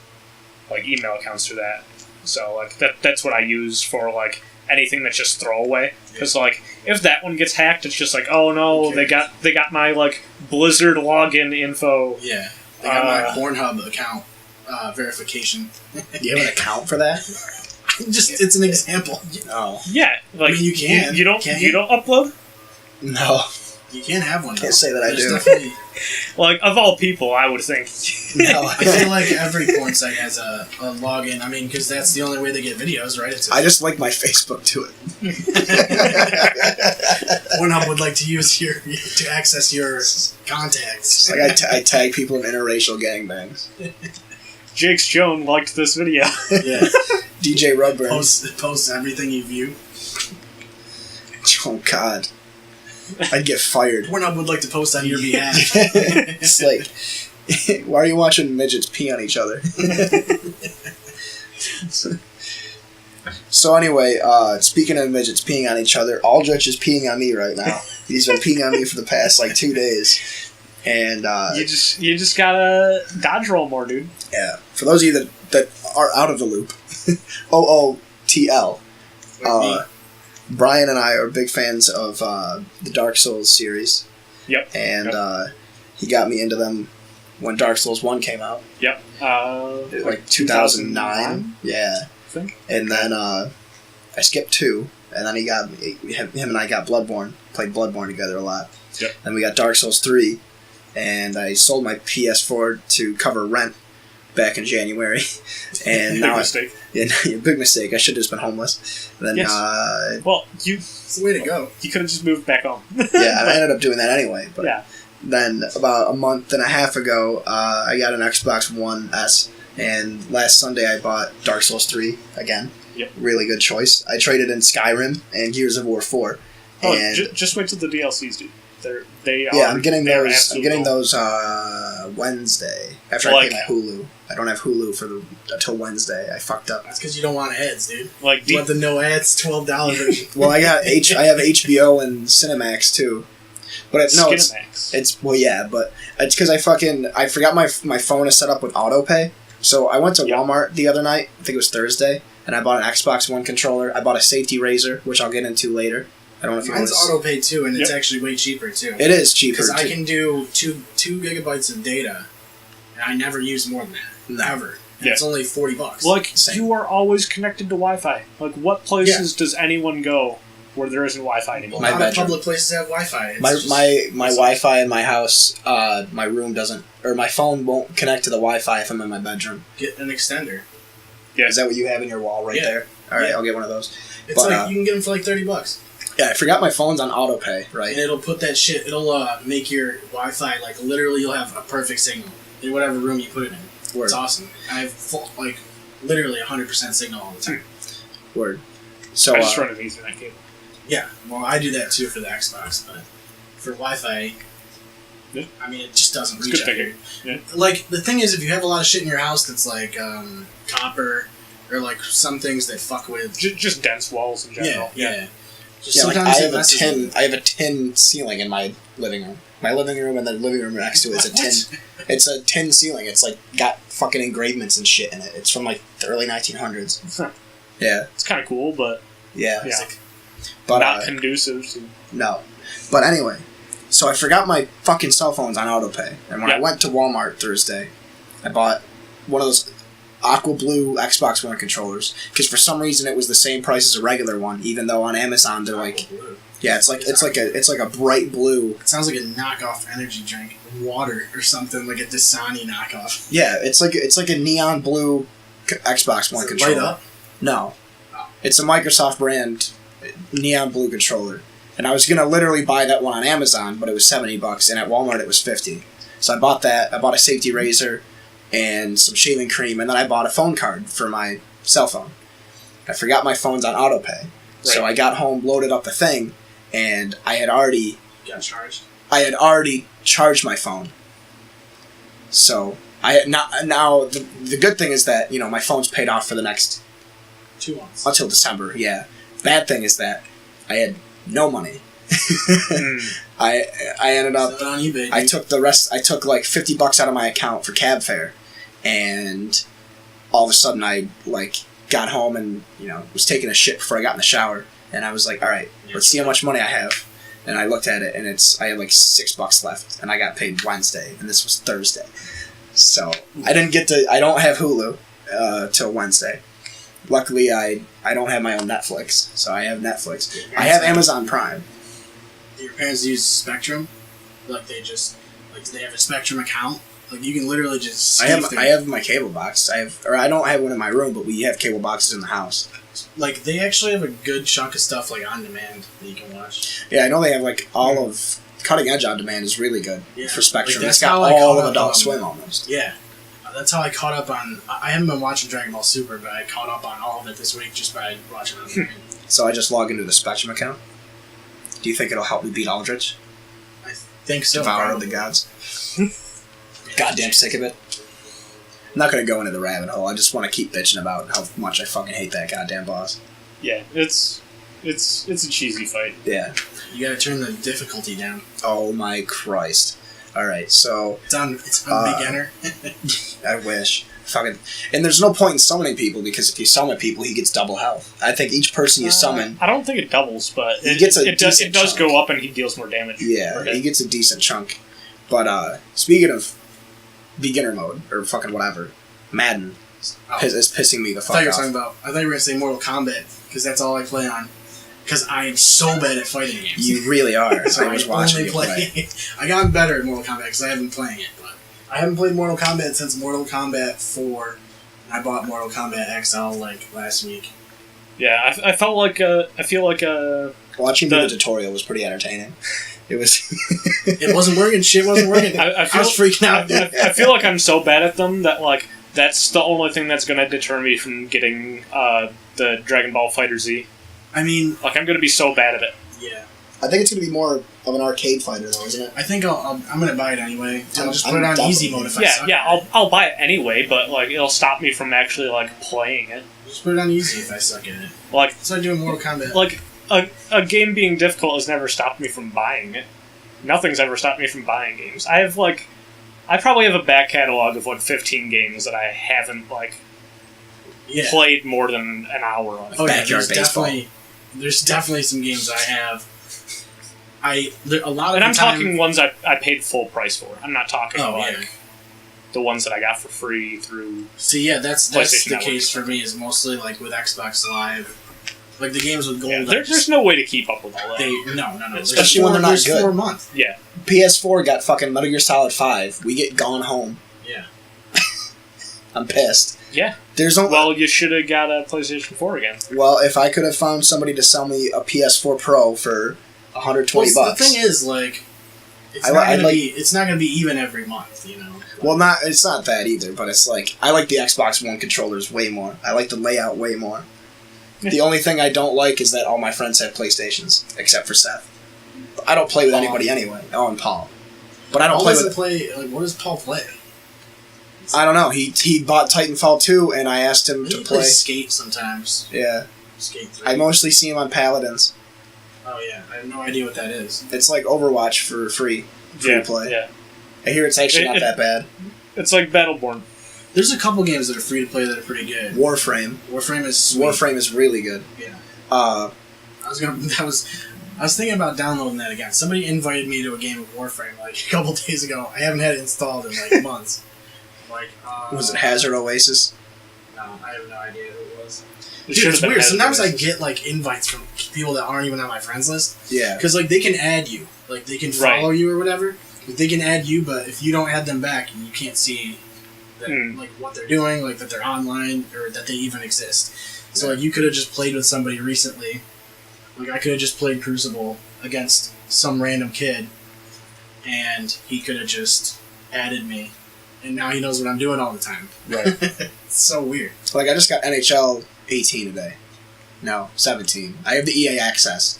Like, email accounts through that. So, like, that's what I use for, like, anything that's just throwaway. Because, like, if that one gets hacked, it's just like, oh no, they got my, like, Blizzard login info. Yeah. They got my Pornhub account verification. Do you have an account for that? It's an example. Oh. Yeah. Like, I mean, you can. You don't upload? No. You can't have one. Can't say that I do. Definitely... Like, of all people, I would think. No. I feel like every porn site has a login. I mean, because that's the only way they get videos, right? I just like my Facebook to it. Pornhub would like to use to access your contacts. Like I tag people in interracial gangbangs. Jake's Joan liked this video. Yeah. DJ Rubber. Post everything you view. Oh, God. I'd get fired. Pornhub would like to post on your behalf. It's like, why are you watching midgets pee on each other? So anyway, speaking of midgets peeing on each other, Aldrich is peeing on me right now. He's been peeing on me for the past like 2 days, and you just gotta dodge roll more, dude. yeah. For those of you that are out of the loop, OOTL. Brian and I are big fans of the Dark Souls series. Yep. And he got me into them when Dark Souls 1 came out. Yep. Like 2009. Yeah. I think. And then I skipped 2, and then him and I got Bloodborne. Played Bloodborne together a lot. Yep. Then we got Dark Souls 3, and I sold my PS4 to cover rent back in January. And big mistake. Big mistake. I should have just been homeless. And then, yes. Well, it's the way to go. You could have just moved back home. Yeah, I ended up doing that anyway. But yeah. Then about a month and a half ago, I got an Xbox One S, and last Sunday I bought Dark Souls 3 again. Yep. Really good choice. I traded in Skyrim and Gears of War 4. Oh, and just wait till the DLCs, dude. I'm getting those Wednesday after I pay my Hulu. I don't have Hulu until Wednesday. I fucked up. That's because you don't want ads, dude. Like, you want the no ads $12 version. Well, I have HBO and Cinemax too. But it's because I forgot my phone is set up with autopay. So I went to Walmart the other night. I think it was Thursday, and I bought an Xbox One controller. I bought a safety razor, which I'll get into later. I don't know if you want to. Mine's autopay too, and it's actually way cheaper too. It is cheaper because I can do 2 gigabytes of data, and I never use more than that. Never. And it's only $40. Like, you are always connected to Wi-Fi. Like, what places does anyone go where there isn't Wi-Fi anymore? A lot of public places have Wi-Fi. My Wi-Fi in my house, my room doesn't, or my phone won't connect to the Wi-Fi if I'm in my bedroom. Get an extender. Yeah. Is that what you have in your wall right there? All right, I'll get one of those. It's you can get them for like $30. Yeah, I forgot my phone's on autopay, right? And it'll put that shit. It'll make your Wi-Fi like literally. You'll have a perfect signal in whatever room you put it in. Word. It's awesome. I have literally 100% signal all the time. Word. So I just run an Ethernet cable. Yeah, well, I do that too for the Xbox, but for Wi-Fi, I mean, it just doesn't reach out here. Yeah. Like, the thing is, if you have a lot of shit in your house that's like copper, or like some things that fuck with... Just dense walls in general. Yeah. I have a tin ceiling in my living room. My living room and the living room next to it is a tin. It's a tin ceiling. It's like got fucking engravements and shit in it. It's from like the early 1900s. Huh. Yeah. It's kind of cool, but but not conducive to... No. But anyway, so I forgot my fucking cell phones on autopay, and when I went to Walmart Thursday, I bought one of those aqua blue Xbox One controllers because for some reason it was the same price as a regular one, even though on Amazon they're like, it's like a bright blue. It sounds like a knockoff energy drink, water or something, like a Dasani knockoff. Yeah, it's like a neon blue Xbox One controller. Light up? No, it's a Microsoft brand neon blue controller, and I was gonna literally buy that one on Amazon, but it was $70, and at Walmart it was $50. So I bought that. I bought a safety razor and some shaving cream, and then I bought a phone card for my cell phone. I forgot my phone's on autopay, so I got home, loaded up the thing, and I had already charged my phone. So I had now the good thing is that my phone's paid off for the next 2 months until December. Yeah. Bad thing is that I had no money. I ended up on eBay, I took the rest. I took like $50 out of my account for cab fare, and all of a sudden I got home and was taking a shit before I got in the shower, and I was like, all right, let's see how much money I have. And I looked at it, and I had like $6 left, and I got paid Wednesday, and this was Thursday, so I don't have Hulu till Wednesday. Luckily, I don't have my own Netflix, so I have Netflix. I have Amazon Prime. Do your parents use Spectrum? Like do they have a Spectrum account? Like you can literally just. I have my cable box. I don't have one in my room, but we have cable boxes in the house. Like they actually have a good chunk of stuff like on demand that you can watch. Yeah, I know they have like all of Cutting Edge on demand is really good for Spectrum. Like, it's got all of Adult Swim almost. Yeah. That's how I caught up on... I haven't been watching Dragon Ball Super, but I caught up on all of it this week just by watching it. So I just log into the Spectrum account? Do you think it'll help me beat Aldrich? I think so. Devourer of the Gods? Goddamn sick of it. I'm not going to go into the rabbit hole. I just want to keep bitching about how much I fucking hate that goddamn boss. Yeah, it's a cheesy fight. Yeah. You gotta turn the difficulty down. Oh my Christ! All right, so it's on beginner. I wish. Fucking, and there's no point in summoning people because if you summon people, he gets double health. I think each person you summon, I don't think it doubles, but he gets a it does go up and he deals more damage. Yeah, he gets a decent chunk. But speaking of beginner mode or fucking whatever, Madden is pissing me the fuck off. I thought you were gonna say Mortal Kombat because that's all I play on. Because I am so bad at fighting games. You really are. So I was watching you play. I got better at Mortal Kombat because I haven't been playing it. But I haven't played Mortal Kombat since Mortal Kombat 4. I bought Mortal Kombat XL last week. Yeah, I feel like watching the tutorial was pretty entertaining. It was. It wasn't working. Shit wasn't working. I was freaking out. I feel like I'm so bad at them that that's the only thing that's going to deter me from getting the Dragon Ball Fighter Z. I mean, I'm going to be so bad at it. Yeah. I think it's going to be more of an arcade fighter, though, isn't it? I think I'm going to buy it anyway. I'll just put it on easy mode if I suck. Yeah, I'll buy it anyway, but it'll stop me from actually playing it. Just put it on easy if I suck at it. So I do Mortal Kombat. A game being difficult has never stopped me from buying it. Nothing's ever stopped me from buying games. I probably have a back catalog of 15 games that I haven't played more than an hour on. Oh yeah, there's definitely some games I have. I'm talking ones I paid full price for. I'm not talking the ones that I got for free through. See, yeah, that's the case for me. Is mostly with Xbox Live, the games with gold. Yeah, there's no way to keep up with all that. No. Especially when they're not good. 4 months. Yeah. PS4 got fucking Metal Gear Solid 5. We get Gone Home. Yeah. I'm pissed. Yeah. Well, you should have got a PlayStation 4 again. Well, if I could have found somebody to sell me a PS4 Pro for $120. The thing is, it's not gonna be even every month, you know. Well, it's not that either, but it's I like the Xbox One controllers way more. I like the layout way more. The only thing I don't like is that all my friends have PlayStations, except for Seth. I don't play with anybody anyway. Oh, and Paul. But I don't play with... what does Paul play? I don't know. He bought Titanfall 2, and I asked him to play... Skate sometimes. Yeah. Skate 3. I mostly see him on Paladins. Oh, yeah. I have no idea what that is. It's like Overwatch for free to play. Yeah. I hear it's actually not that bad. It's like Battleborn. There's a couple games that are free to play that are pretty good. Warframe. Warframe is sweet. Warframe is really good. Yeah. I was thinking about downloading that again. Somebody invited me to a game of Warframe a couple days ago. I haven't had it installed in months. Was it Hazard Oasis? No, I have no idea who it was. Dude, it's weird. Sometimes I get invites from people that aren't even on my friends list. Yeah. Because they can add you, they can follow you or whatever. They can add you, but if you don't add them back, you can't see that, what they're doing, that they're online or that they even exist. So you could have just played with somebody recently. I could have just played Crucible against some random kid, and he could have just added me, and now he knows what I'm doing all the time. Right. It's so weird. I just got NHL 18 today. No, 17. I have the EA access,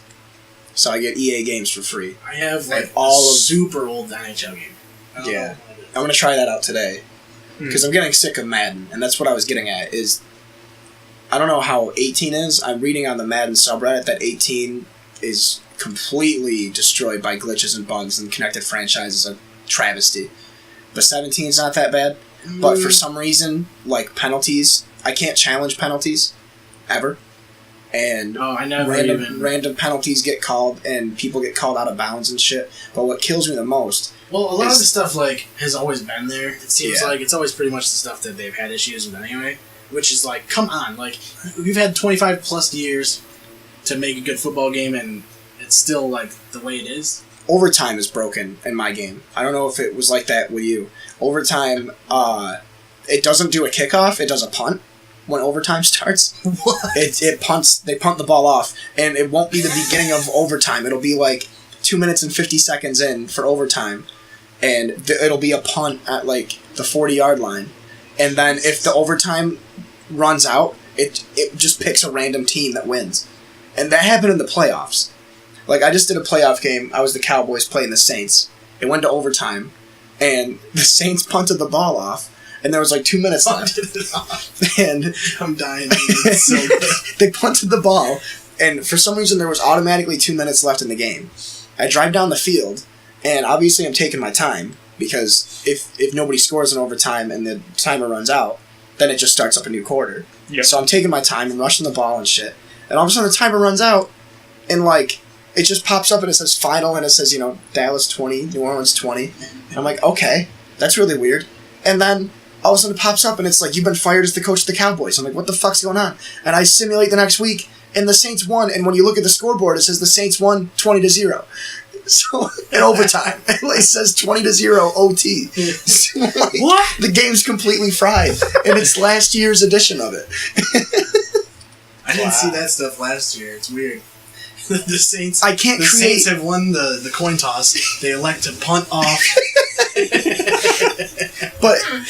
so I get EA games for free. I have all of super old NHL game. Yeah, I'm gonna try that out today because I'm getting sick of Madden, and that's what I was getting at. Is I don't know how 18 is. I'm reading on the Madden subreddit that 18 is completely destroyed by glitches and bugs, and connected franchise is a travesty. But 17 is not that bad. But for some reason, penalties, I can't challenge penalties ever. And random penalties get called, and people get called out of bounds and shit. But what kills me the most... Well, a lot of the stuff, has always been there. It seems like it's always pretty much the stuff that they've had issues with anyway. Which is come on. We've had 25 plus years to make a good football game, and it's still, the way it is. Overtime is broken in my game. I don't know if it was like that with you. Overtime, it doesn't do a kickoff, it does a punt. When overtime starts, it punts. They punt the ball off, and it won't be the beginning of overtime. It'll be 2 minutes and 50 seconds in for overtime, and it'll be a punt at the 40-yard line, and then if the overtime runs out, it just picks a random team that wins, and that happened in the playoffs. I just did a playoff game. I was the Cowboys playing the Saints. It went to overtime, and the Saints punted the ball off. And there was 2 minutes left. And I'm dying. It's so good. They punted the ball, and for some reason there was automatically 2 minutes left in the game. I drive down the field, and obviously I'm taking my time, because if nobody scores in overtime and the timer runs out, then it just starts up a new quarter. Yep. So I'm taking my time and rushing the ball and shit. And all of a sudden the timer runs out, and like it just pops up and it says final, and it says, Dallas 20, New Orleans 20. And I'm like, okay, that's really weird. And then all of a sudden it pops up and it's like, you've been fired as the coach of the Cowboys. I'm like, what the fuck's going on? And I simulate the next week, and the Saints won, and when you look at the scoreboard, it says the Saints won 20-0. So, in overtime, it says 20-0 OT. So, like, What? The game's completely fried, and it's last year's edition of it. I didn't see that stuff last year. It's weird. The Saints. Saints have won the coin toss. They elect to punt off.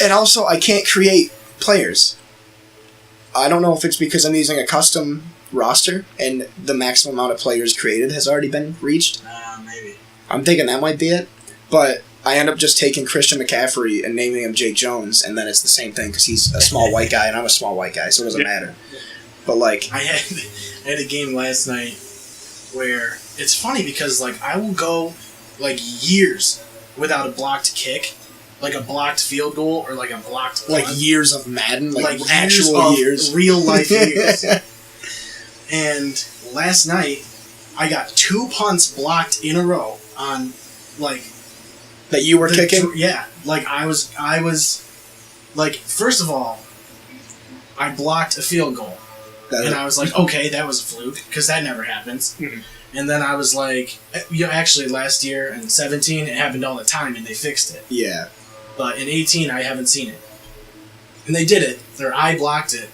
And also, I can't create players. I don't know if it's because I'm using a custom roster, and the maximum amount of players created has already been reached. Maybe. I'm thinking that might be it. But I end up just taking Christian McCaffrey and naming him Jake Jones, and then it's the same thing, because he's a small white guy, and I'm a small white guy, so it doesn't matter. But, like... I had a game last night where it's funny because, like, I will go, like, years without a blocked kick, like a blocked field goal or, like, a blocked punt. Like years of Madden? Like actual years? Real-life years. And last night, I got 2 punts blocked in a row on, like... That you were kicking? Yeah. Like, I was... Like, first of all, I blocked a field goal. And I was like, okay, that was a fluke, because that never happens. Mm-hmm. And then I was like, actually, last year in 17, it happened all the time, and they fixed it. Yeah. But in 18, I haven't seen it. And they did it. Their eye blocked it.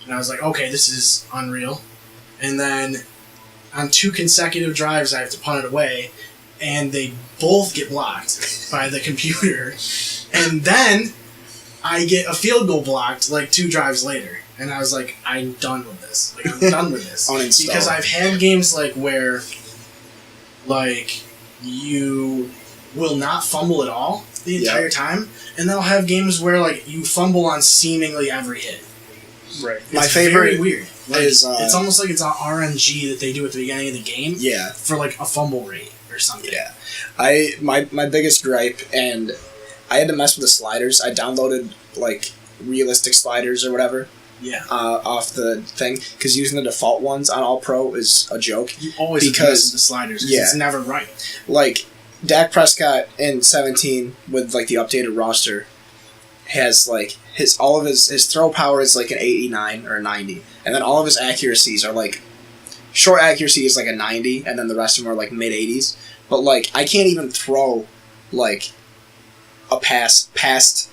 And I was like, okay, this is unreal. And then on 2 consecutive drives, I have to punt it away, and they both get blocked by the computer. And then I get a field goal blocked, like, 2 drives later. And I was like, I'm done with this. Like, I'm done with this. Because I've had games, like, where, like, you will not fumble at all the entire time. And then I'll have games where, like, you fumble on seemingly every hit. Right. My favorite very weird. Like, is... it's almost like it's an RNG that they do at the beginning of the game. Yeah. For, like, a fumble rate or something. Yeah. My biggest gripe, and I had to mess with the sliders. I downloaded, like, realistic sliders or whatever. Yeah. Off the thing, because using the default ones on All Pro is a joke. You always have to mess with the sliders, because it's never right. Like, Dak Prescott in 17 with, like, the updated roster has, like, his throw power is like an 89 or a 90, and then all of his accuracies are like, short accuracy is like a 90, and then the rest of them are like mid 80s. But, like, I can't even throw, like, a pass past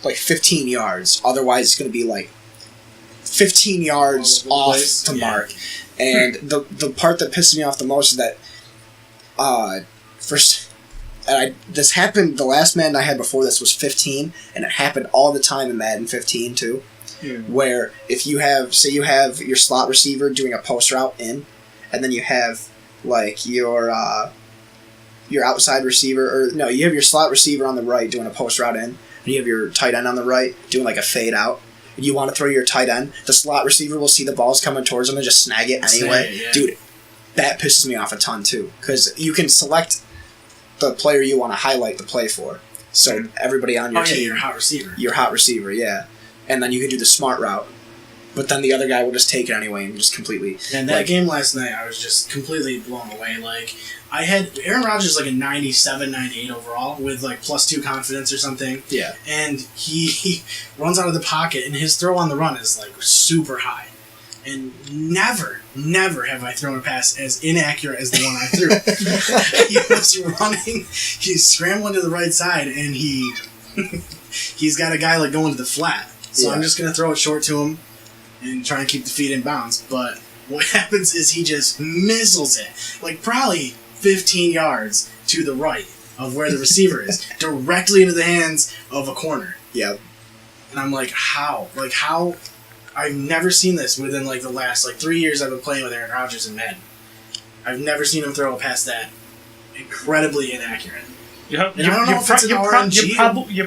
like 15 yards, otherwise it's going to be like 15 yards off the mark. And the part that pisses me off the most is that this happened, the last Madden I had before this was 15, and it happened all the time in Madden 15 too, where if you have, say you have your slot receiver doing a post route in, and then you have like your outside receiver, or no, you have your slot receiver on the right doing a post route in, and you have your tight end on the right doing like a fade out. You want to throw your tight end, the slot receiver will see the balls coming towards him and just snag it anyway. Dude, that pisses me off a ton too, because you can select the player you want to highlight the play for. So everybody on your team, your hot receiver. Your hot receiver, yeah. And then you can do the smart route. But then the other guy will just take it anyway and just completely... And that game last night, I was just completely blown away. Like, I had Aaron Rodgers like a 97, 98 overall with like +2 confidence or something. Yeah. And he runs out of the pocket, and his throw on the run is like super high. And never have I thrown a pass as inaccurate as the one I threw. He was running, he's scrambling to the right side, and he's got a guy like going to the flat. So I'm just going to throw it short to him and try and keep the feet in bounds. But what happens is he just missiles it, like probably 15 yards to the right of where the receiver is, directly into the hands of a corner. Yep. And I'm like, how? Like, how? I've never seen this within like the last 3 years I've been playing with Aaron Rodgers in Madden. I've never seen him throw a pass that incredibly inaccurate. You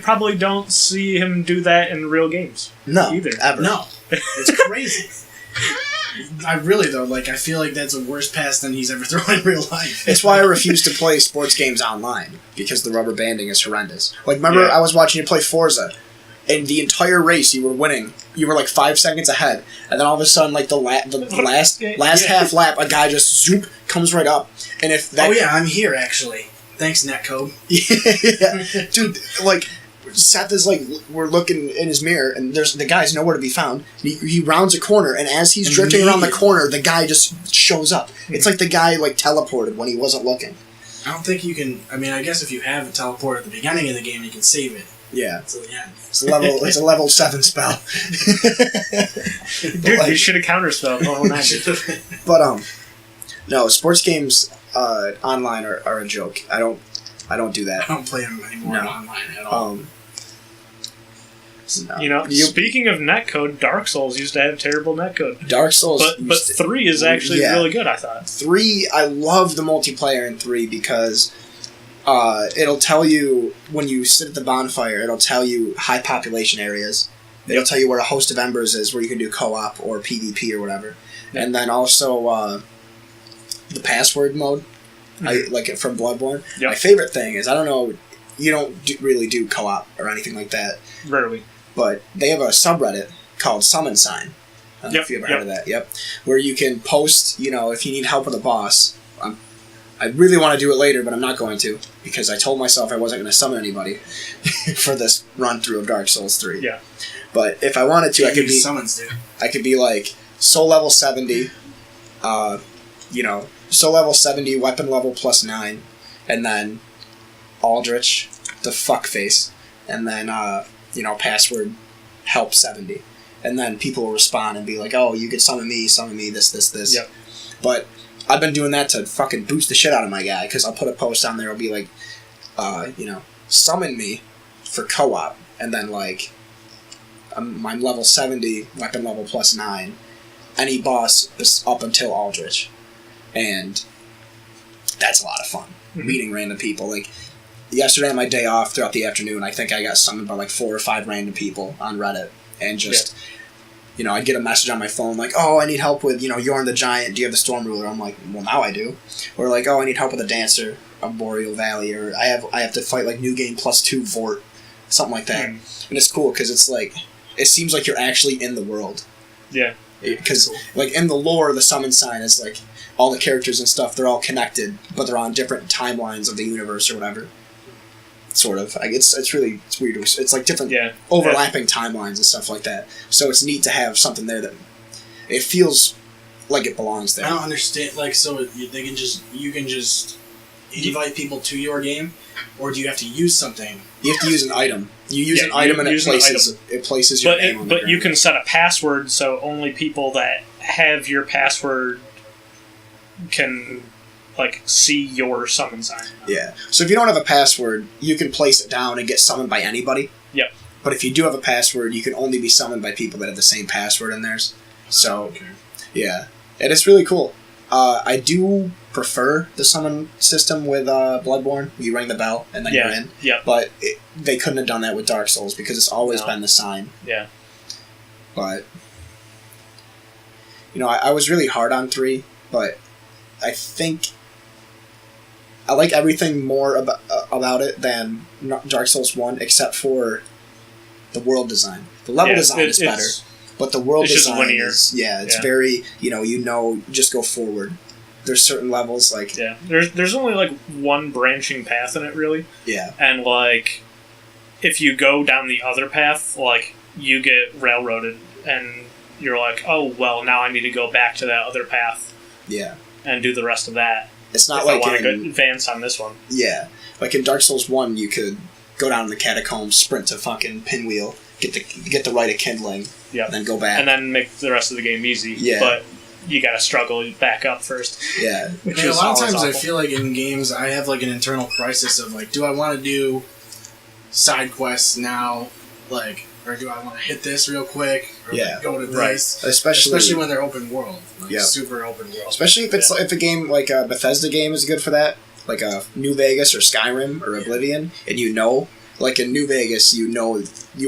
probably don't see him do that in real games. No, either. Ever. No, it's crazy. I really though, like I feel like that's a worse pass than he's ever thrown in real life. It's why I refuse to play sports games online, because the rubber banding is horrendous. Like, remember I was watching you play Forza, and the entire race you were winning. You were like 5 seconds ahead, and then all of a sudden, like the last half lap, a guy just zoop comes right up, and if that I'm here actually. Thanks, netcode. yeah, dude, like. Seth is like, we're looking in his mirror, and there's the guy's nowhere to be found. He rounds a corner, and as he's drifting around the corner, the guy just shows up. It's like the guy like teleported when he wasn't looking. I don't think you can. I mean, I guess if you have a teleport at the beginning of the game, you can save it. Yeah, So yeah, it's a level 7 spell. Dude, you should have counterspelled. Oh, nice. But no, sports games online are a joke. I don't do that. I don't play them anymore online at all. No. Speaking of netcode, Dark Souls used to have terrible netcode. Dark Souls, but 3 is actually really good. I thought 3. I love the multiplayer in 3 because it'll tell you when you sit at the bonfire. It'll tell you high population areas. It'll tell you where a host of embers is, where you can do co-op or PvP or whatever. Yep. And then also the password mode, like it from Bloodborne. Yep. My favorite thing is, I don't know, you don't really do co-op or anything like that. Rarely. But they have a subreddit called Summon Sign. I don't know if you ever heard of that. Yep. Where you can post, if you need help with a boss. I really want to do it later, but I'm not going to, because I told myself I wasn't going to summon anybody for this run through of Dark Souls 3. Yeah. But if I wanted to, I could be summons, dude. I could be like soul level 70, soul level 70, weapon level plus 9, and then Aldrich, the fuckface, and then password help 70, and then people will respond and be like, oh, you could summon me, this. Yep. But I've been doing that to fucking boost the shit out of my guy, because I'll put a post on there, it'll be like, summon me for co-op, and then like, I'm level 70, weapon level plus 9, any boss is up until Aldrich, and that's a lot of fun, meeting random people. Like, yesterday on my day off throughout the afternoon, I think I got summoned by like 4 or 5 random people on Reddit, and just, I'd get a message on my phone like, oh, I need help with, Yorn the Giant, do you have the Storm Ruler? I'm like, well, now I do. Or like, oh, I need help with a Dancer of Boreal Valley, or I have to fight like New Game plus 2 Vort, something like that. And it's cool, because it's like, it seems like you're actually in the world. Yeah. Because, like, in the lore, the Summon Sign is like, all the characters and stuff, they're all connected, but they're on different timelines of the universe or whatever. Sort of. Like, it's weird. It's like different overlapping timelines and stuff like that. So it's neat to have something there that it feels like it belongs there. I don't understand. Like, so you can just invite people to your game, or do you have to use something? You have to use an item. You use an item, and it places your name on the But ground. you can set a password, so only people that have your password can see your summon sign. Yeah. So if you don't have a password, you can place it down and get summoned by anybody. Yep. But if you do have a password, you can only be summoned by people that have the same password in theirs. So, yeah. And it's really cool. I do prefer the summon system with Bloodborne. You ring the bell, and then you're in. Yep. But they couldn't have done that with Dark Souls, because it's always been the sign. Yeah. But, I was really hard on 3, but I think I like everything more about it than Dark Souls 1, except for the world design. The level design is better, but the world design is very, just go forward. There's certain levels like... Yeah, there's only one branching path in it, really. Yeah. And if you go down the other path, you get railroaded, and you're like, oh, well, now I need to go back to that other path. Yeah. And do the rest of that. It's not if like I want to advance on this one. Yeah. Like in Dark Souls 1, you could go down in the catacombs, sprint to fucking Pinwheel, get the right of kindling, and then go back. And then make the rest of the game easy. Yeah. But you gotta struggle back up first. Yeah. Which is a lot of times awful. I feel like in games I have an internal crisis of do I want to do side quests now, or do I want to hit this real quick, or go to this? Especially when they're open world, super open world. Especially if it's if a game like a Bethesda game is good for that, like a New Vegas or Skyrim or Oblivion, and like in New Vegas, you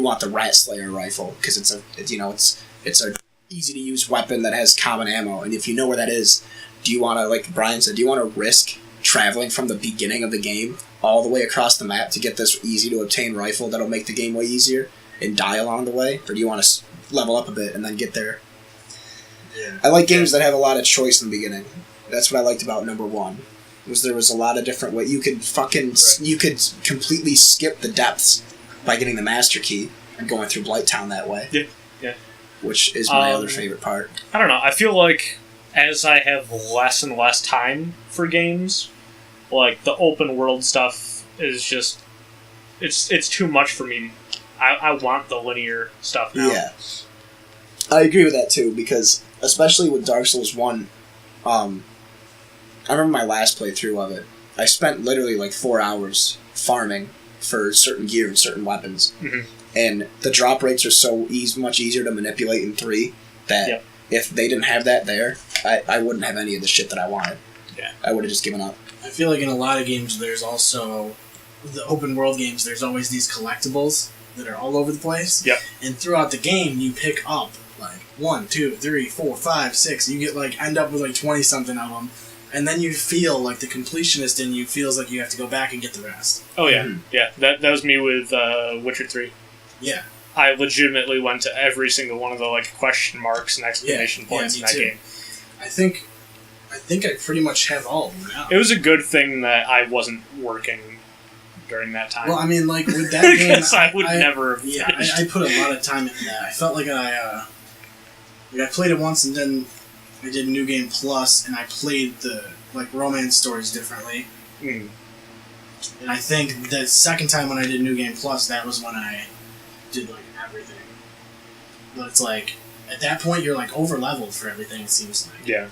want the Rat Slayer rifle because it's a easy to use weapon that has common ammo, and if you know where that is, do you want to, like Brian said, do you want to risk traveling from the beginning of the game all the way across the map to get this easy to obtain rifle that'll make the game way easier and die along the way, or do you want to level up a bit and then get there? Yeah. I like games that have a lot of choice in the beginning. That's what I liked about number 1. Was there was a lot of different ways you could you could completely skip the depths by getting the master key and going through Blighttown that way. Yeah. Which is my other favorite part. I don't know. I feel like as I have less and less time for games, like the open world stuff is just it's too much for me. I want the linear stuff now. Yeah. I agree with that too, because especially with Dark Souls 1, I remember my last playthrough of it. I spent literally like 4 hours farming for certain gear and certain weapons. Mm-hmm. And the drop rates are much easier to manipulate in 3 that if they didn't have that there, I wouldn't have any of the shit that I wanted. Yeah. I would have just given up. I feel like in a lot of games, there's also the open world games. There's always these collectibles that are all over the place. Yep. And throughout the game, you pick up like 1, 2, 3, 4, 5, 6. You get like end up with like 20 something of them, and then you feel like the completionist in you feels like you have to go back and get the rest. Oh yeah, yeah. That was me with Witcher 3. Yeah. I legitimately went to every single one of the like question marks and exclamation points in that game. I think I pretty much have all of them now. It was a good thing that I wasn't working during that time. Well, I mean, like with that game, because I would never. Have yeah, I put a lot of time into that. I felt like I played it once and then I did New Game Plus and I played the like romance stories differently. Mm. And I think the second time when I did New Game Plus, that was when I did like everything. But it's like at that point you're like over leveled for everything. It seems like. Yeah.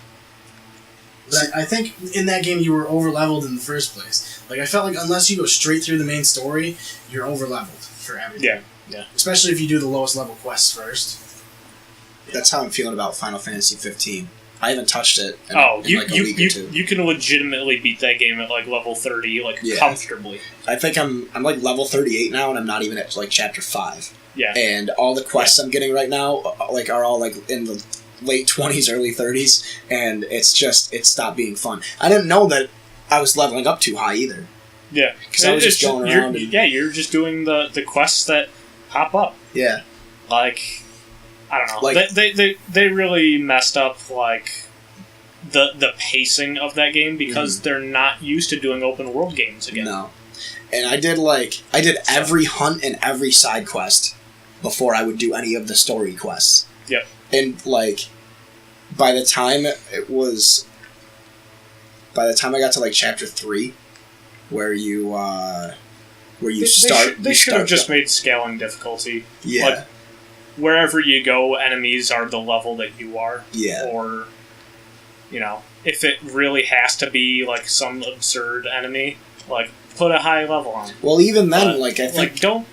But I think in that game you were over leveled in the first place. Like I felt like unless you go straight through the main story, you're over leveled for everything. Yeah. Especially if you do the lowest level quests first. That's how I'm feeling about Final Fantasy 15. I haven't touched it in like a week or 2. You can legitimately beat that game at like level 30 comfortably. I think I'm like level 38 now, and I'm not even at like chapter 5. Yeah. And all the quests I'm getting right now like are all like in the late 20s, early 30s, and it stopped being fun. I didn't know that I was leveling up too high either. Yeah. Because I was just going around. You're just doing the quests that pop up. Yeah. Like, I don't know. Like, they really messed up like the pacing of that game because they're not used to doing open world games again. No. And I did every hunt and every side quest before I would do any of the story quests. Yep. And like by the time I got to like chapter 3 where you they should have just made scaling difficulty. Yeah. Like, wherever you go, enemies are the level that you are. Yeah. Or, if it really has to be like some absurd enemy, like put a high level on. Well, even then, but, like I think don't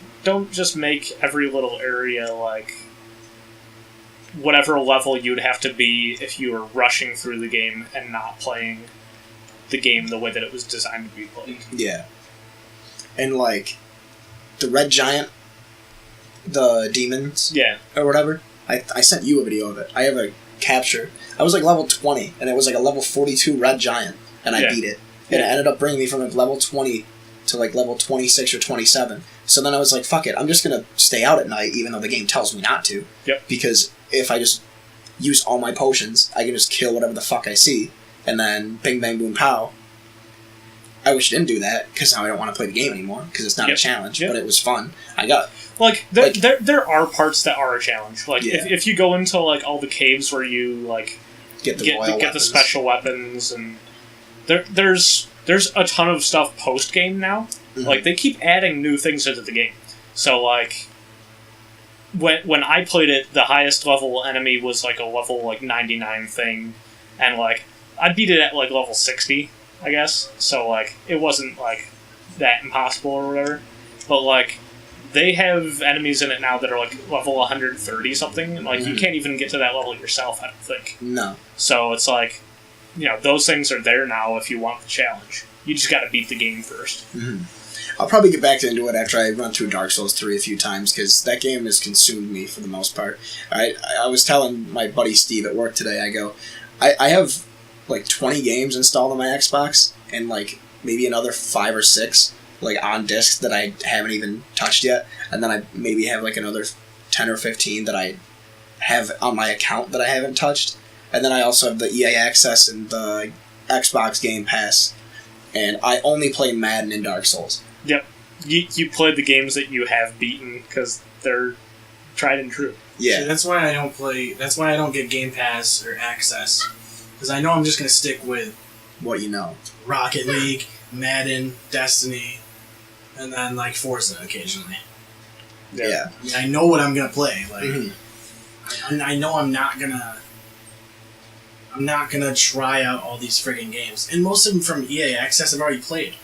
just make every little area like whatever level you'd have to be if you were rushing through the game and not playing the game the way that it was designed to be played. Yeah. And like the red giant, the demons, or whatever. I sent you a video of it. I have a capture. I was like level 20, and it was like a level 42 red giant, and I beat it. And it ended up bringing me from like level 20 to like level 26 or 27. So then I was like, fuck it, I'm just gonna stay out at night, even though the game tells me not to. Yep. Because if I just use all my potions, I can just kill whatever the fuck I see, and then bing bang boom pow. I wish I didn't do that, because now I don't want to play the game anymore, because it's not a challenge, but it was fun. There are parts that are a challenge. Like, if you go into, like, all the caves where you, like, get the special weapons, and there's a ton of stuff post-game now. Mm-hmm. Like, they keep adding new things into the game. So, like, when I played it, the highest level enemy was, like, a level, like, 99 thing, and, like, I beat it at, like, level 60, I guess. So, like, it wasn't, like, that impossible or whatever. But, like, they have enemies in it now that are, like, level 130 something, and, like, you can't even get to that level yourself, I don't think. No. So it's like, those things are there now if you want the challenge. You just got to beat the game first. Mm-hmm. I'll probably get back into it after I run through Dark Souls 3 a few times, because that game has consumed me for the most part. I was telling my buddy Steve at work today, I have like 20 games installed on my Xbox, and like maybe another 5 or 6 like on disc that I haven't even touched yet, and then I maybe have like another 10 or 15 that I have on my account that I haven't touched, and then I also have the EA Access and the Xbox Game Pass, and I only play Madden and Dark Souls. Yep. You played the games that you have beaten because they're tried and true. Yeah. See, that's why I don't play. That's why I don't get Game Pass or Access, because I know I'm just gonna stick with what you know. Rocket League, Madden, Destiny, and then like Forza occasionally. Yeah. I mean, I know what I'm gonna play. Like, Mm-hmm. I know I'm not gonna try out all these friggin' games, and most of them from EA Access I've already played.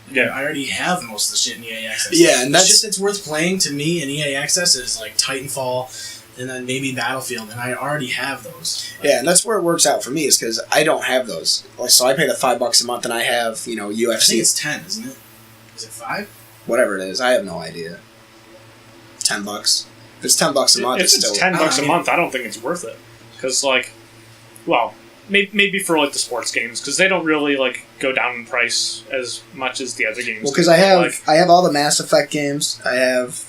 Yeah, I already have most of the shit in EA Access. Yeah, and the that's shit that's worth playing to me in EA Access is like Titanfall, and then maybe Battlefield, and I already have those. Like, yeah, and that's where it works out for me, is because I don't have those. So I pay the $5 a month, and I have UFC. I think it's 10, isn't it? Is it 5? Whatever it is, I have no idea. $10. If it's $10 a month, if it's it's still $10 a month, I don't think it's worth it. Because maybe for like the sports games, because they don't really like go down in price as much as the other games. Well, because I have all the Mass Effect games. I have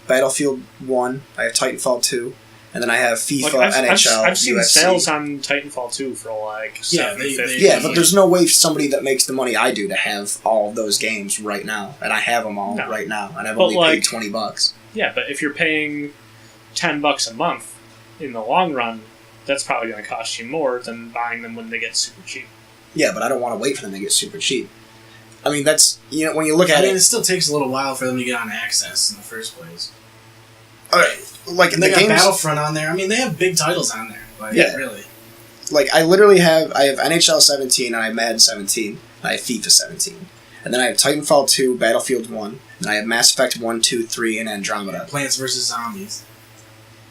Battlefield 1. I have Titanfall 2, and then I have FIFA, NHL, I've seen UFC. sales on Titanfall 2 for like $7.50. Yeah, but there's no way for somebody that makes the money I do to have all of those games right now, and I have them all right now, and I've only paid $20. Yeah, but if you're paying $10 a month in the long run, that's probably going to cost you more than buying them when they get super cheap. Yeah, but I don't want to wait for them to get super cheap. I mean, that's when you look at it still takes a little while for them to get on Access in the first place. Like and the they got games, Battlefront on there. I mean, they have big titles on there. Like, yeah, really. Like I literally have NHL 17, and I have Madden 17, and I have FIFA 17, and then I have Titanfall 2, Battlefield 1, and I have Mass Effect 1, 2, 3, and Andromeda. Plants vs Zombies.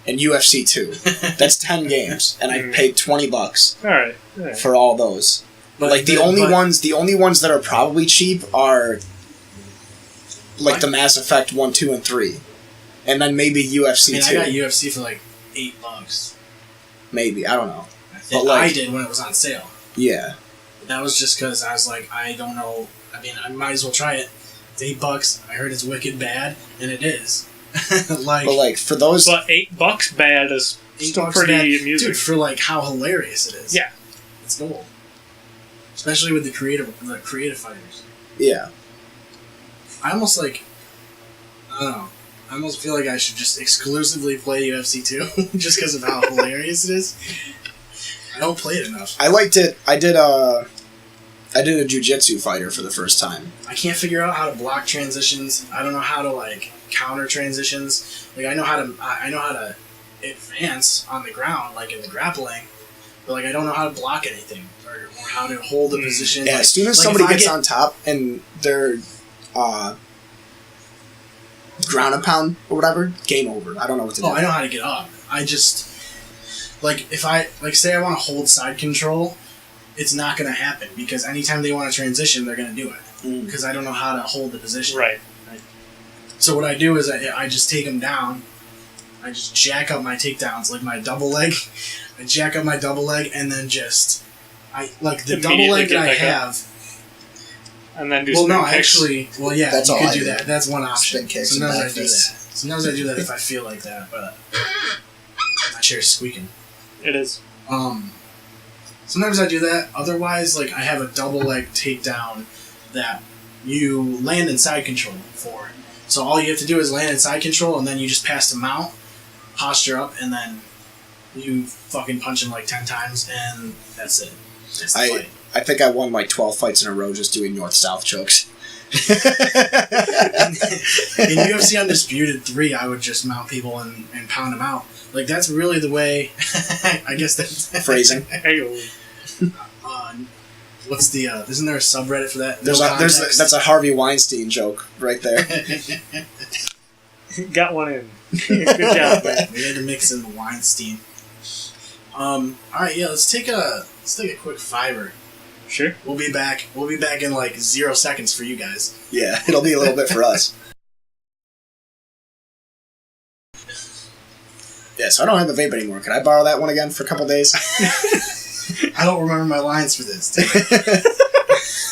And UFC 2. That's 10 games, and I paid $20 All right. for all those. But like the only ones that are probably cheap are like the Mass Effect 1, 2, and 3, and then maybe UFC 2. I got UFC for like $8. Maybe, I don't know. I did when it was on sale. Yeah. That was just because I was like, I don't know. I mean, I might as well try it. It's $8. I heard it's wicked bad, and it is. But like for those, but $8 bad is still pretty amusing, dude. For like how hilarious it is. Yeah, it's gold. Especially with the creative fighters. Yeah. I almost I don't know. I almost feel like I should just exclusively play UFC 2 just because of how hilarious it is. I don't play it enough. I liked it. I did a jiu-jitsu fighter for the first time. I can't figure out how to block transitions. I don't know how to counter transitions. Like I know how to advance on the ground, like in the grappling, but I don't know how to block anything or how to hold a position. Yeah, as soon as somebody gets on top and they're ground and pound or whatever, game over. I don't know what to do. Oh, I know how to get up. I just if I say I want to hold side control, it's not going to happen because anytime they want to transition, they're going to do it because I don't know how to hold the position. Right. So what I do is I just take them down. I just jack up my takedowns, like my double leg. I jack up my double leg and then the double leg that I have. And then do well, spin no, kicks. actually, well, yeah, that's you all could I do that. That's one option. Spin kicks. Sometimes I do that. Sometimes I do that if I feel like that, but my chair's squeaking. It is. Sometimes I do that. Otherwise, I have a double leg takedown that you land in side control for. So all you have to do is land in side control, and then you just pass the mount, posture up, and then you fucking punch him 10 times, and that's it. That's the fight. I think I won 12 fights in a row just doing north-south chokes. In UFC Undisputed 3, I would just mount people and pound them out. That's really the way. I guess that's phrasing. What's the? Isn't there a subreddit for that? That's a Harvey Weinstein joke right there. Got one in. Good job, man. We had to mix in the Weinstein. All right, yeah. Let's take a quick fiver, Sure. We'll be back. We'll be back in like 0 seconds for you guys. Yeah, it'll be a little bit for us. Yeah, so I don't have a vape anymore. Can I borrow that one again for a couple days? I don't remember my lines for this.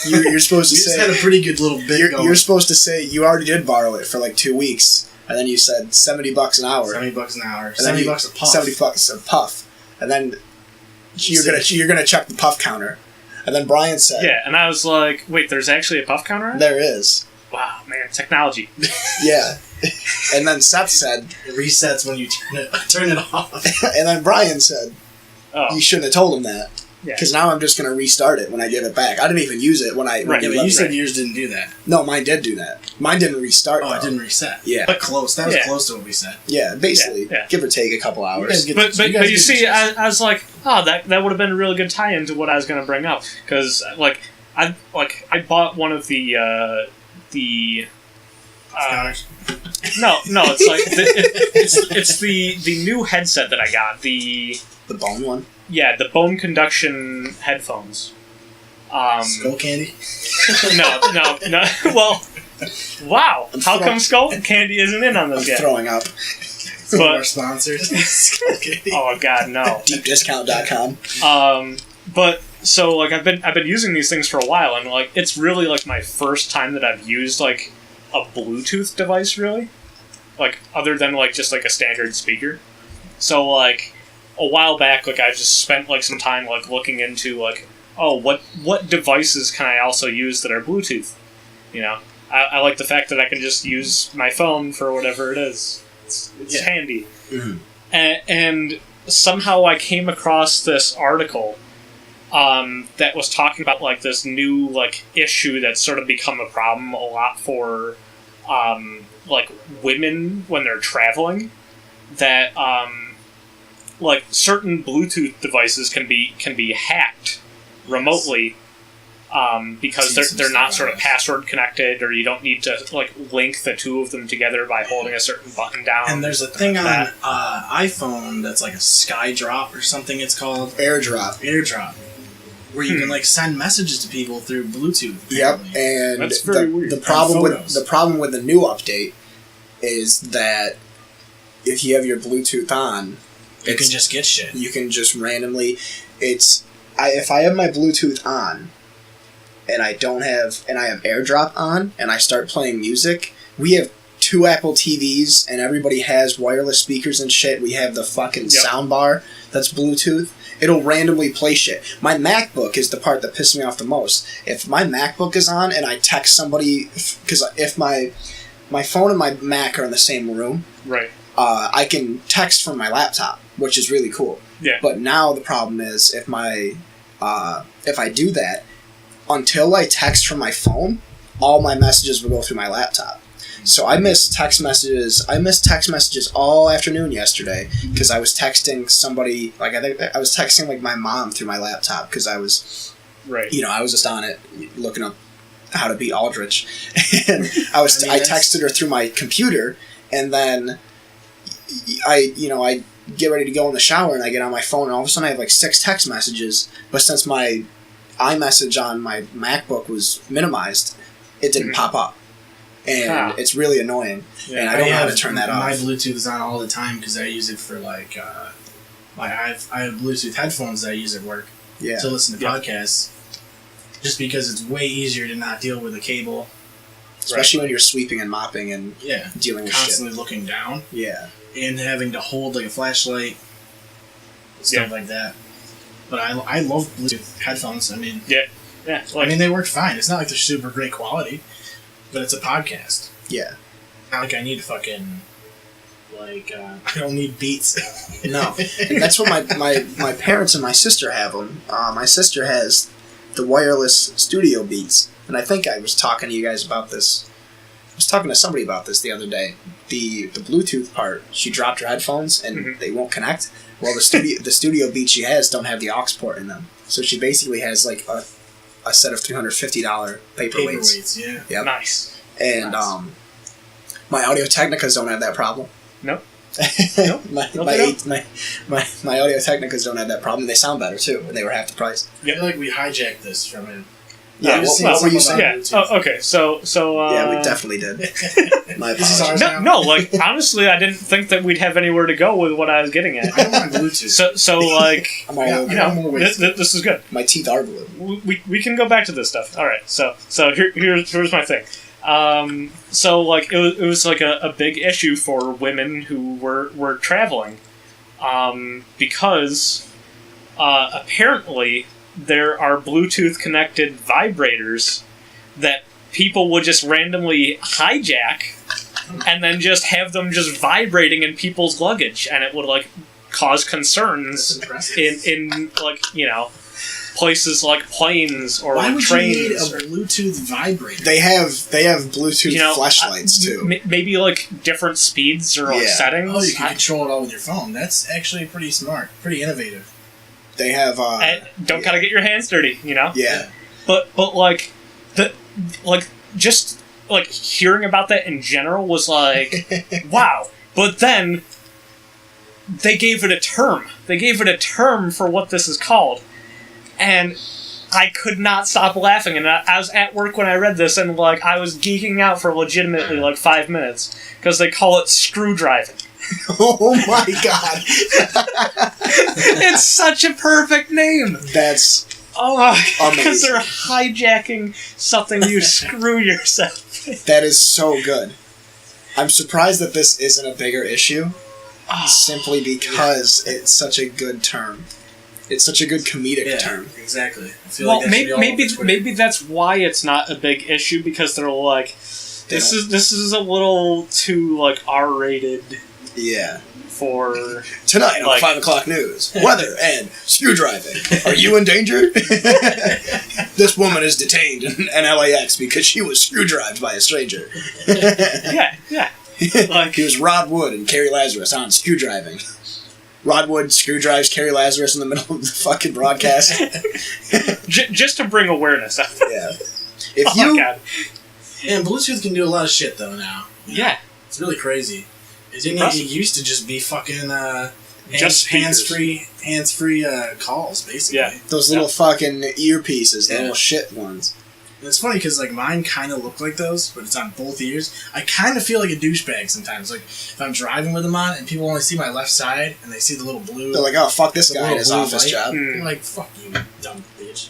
You're supposed to say... You just had a pretty good little bit going. You're supposed to say you already did borrow it for like 2 weeks, and then you said $70 an hour. $70 an hour. And then $70 a puff. $70 a puff. And then you're gonna check the puff counter. And then Brian said... Yeah, and I was like, wait, there's actually a puff counter on it? There is. Wow, man, technology. Yeah. And then Seth said... It resets when you turn it off. And then Brian said... Oh. You shouldn't have told him that. Yeah. Because now I'm just going to restart it when I give it back. I didn't even use it when I... Right, Yeah, but you said yours didn't do that. No, mine did do that. Mine didn't restart. Oh, it didn't reset. Yeah. But close. That was close to what we said. Yeah, basically. Yeah. Give or take a couple hours. But you see, I was like, oh, that would have been a really good tie-in to what I was going to bring up. Because, I bought one of the Counters? No, it's like it's the new headset that I got. The bone one? Yeah, the bone conduction headphones. Skull candy? No. Well, wow. How come Skull Candy isn't in on this yet? Throwing up. Some of our sponsors. Skull candy. Oh God, no. Deepdiscount.com. But so like I've been using these things for a while, and like it's really like my first time that I've used like a Bluetooth device, really, like other than like just like a standard speaker. So like a while back, like I just spent like some time like looking into like, oh, what devices can I also use that are Bluetooth? You know, I like the fact that I can just use my phone for whatever it is. It's handy. Mm-hmm. And somehow I came across this article that was talking about like this new like issue that's sort of become a problem a lot for like women when they're traveling, that like certain Bluetooth devices can be hacked remotely because they're not sort of password connected, or you don't need to like link the two of them together by holding a certain button down. And there's a thing on iPhone that's like a SkyDrop or something. It's called AirDrop, where you can like send messages to people through Bluetooth. Apparently. Yep, and that's very weird. The problem with the new update is that if you have your Bluetooth on, you can just get shit. You can just randomly. If I have my Bluetooth on, and I have AirDrop on, and I start playing music, we have 2 Apple TVs, and everybody has wireless speakers and shit. We have the fucking soundbar that's Bluetooth. It'll randomly play shit. My MacBook is the part that pisses me off the most. If my MacBook is on and I text somebody, because if my phone and my Mac are in the same room, right? I can text from my laptop, which is really cool. Yeah. But now the problem is if I do that, until I text from my phone, all my messages will go through my laptop. So I missed text messages. I missed text messages all afternoon yesterday because I was texting somebody. Like I think I was texting like my mom through my laptop because I was, I was just on it looking up how to beat Aldrich, and I texted her through my computer, and then I get ready to go in the shower and I get on my phone and all of a sudden I have like 6 text messages, but since my iMessage on my MacBook was minimized, it didn't pop up. And it's really annoying. Yeah, and I don't know how to turn that off. My Bluetooth is on all the time because I use it for like I have Bluetooth headphones that I use at work to listen to podcasts. Just because it's way easier to not deal with a cable, especially when you're sweeping and mopping and dealing with constantly looking down. Yeah, and having to hold like a flashlight, stuff like that. But I love Bluetooth headphones. I mean, they work fine. It's not like they're super great quality. But it's a podcast. Yeah. Not like I need fucking, I don't need Beats. No. And that's what my parents and my sister have them. My sister has the wireless studio Beats. And I think I was talking to you guys about this. I was talking to somebody about this the other day. The Bluetooth part, she dropped her headphones and they won't connect. Well, the studio Beats she has don't have the aux port in them. So she basically has like a set of $350 paperweights. Yeah. Yep. Nice. And my Audio Technicas don't have that problem. Nope. my Audio Technicas don't have that problem. They sound better too, and they were half the price. I feel like we hijacked this from him. Yeah, what were you saying? Yeah. Oh, okay. So. Yeah, we definitely did. My apologies. No, like honestly, I didn't think that we'd have anywhere to go with what I was getting at. I don't want Bluetooth. So like, this is good. My teeth are blue. We can go back to this stuff. All right. So here's my thing. So like it was like a big issue for women who were traveling, because apparently there are Bluetooth connected vibrators that people would just randomly hijack and then just have them just vibrating in people's luggage, and it would like cause concerns in like, you know, places like planes or why would trains. You need a Bluetooth vibrator? They have Bluetooth flashlights too. Maybe like different speeds or like settings. Oh, you can control it all with your phone. That's actually pretty smart, pretty innovative. They have don't gotta get your hands dirty, you know. Yeah, but like just like hearing about that in general was like wow. But then they gave it a term. They gave it a term for what this is called. And I could not stop laughing, and I was at work when I read this, and like I was geeking out for legitimately like 5 minutes because they call it screw driving. Oh my god! It's such a perfect name. That's because they're hijacking something you screw yourself. That is so good. I'm surprised that this isn't a bigger issue, simply because it's such a good term. It's such a good comedic term. Exactly. I feel like maybe that's why it's not a big issue, because they're like, this is a little too like R-rated. Yeah. For tonight on like, 5 o'clock news, weather and screw driving. Are you in danger? This woman is detained in LAX because she was screw drived by a stranger. Yeah. Like he was Rod Wood and Carrie Lazarus on screw driving. Rod Wood screw drives Carrie Lazarus in the middle of the fucking broadcast. Just to bring awareness up. Yeah. God. And Bluetooth can do a lot of shit though now. Yeah. It's really crazy. It used to just be fucking just hands-free calls, basically. Yeah. Those little fucking earpieces, the little shit ones. And it's funny because like mine kind of look like those, but it's on both ears. I kind of feel like a douchebag sometimes. Like if I'm driving with them on and people only see my left side and they see the little blue. They're like, "Oh fuck this guy in his office job." They're like, "Fuck you, dumb bitch."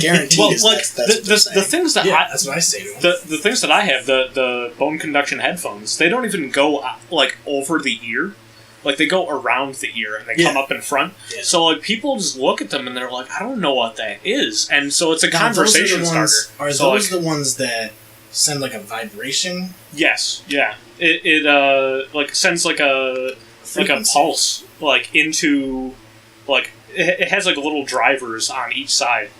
Guaranteed. Well, like the things that that's what I say to them. The things that I have, the bone conduction headphones, they don't even go like over the ear. Like they go around the ear and they come up in front. Yeah. So like people just look at them and they're like, I don't know what that is, and so it's a conversation starter. Are those the ones that send like a vibration? Yes. Yeah. It like sends like a pulse like into like it has like little drivers on each side,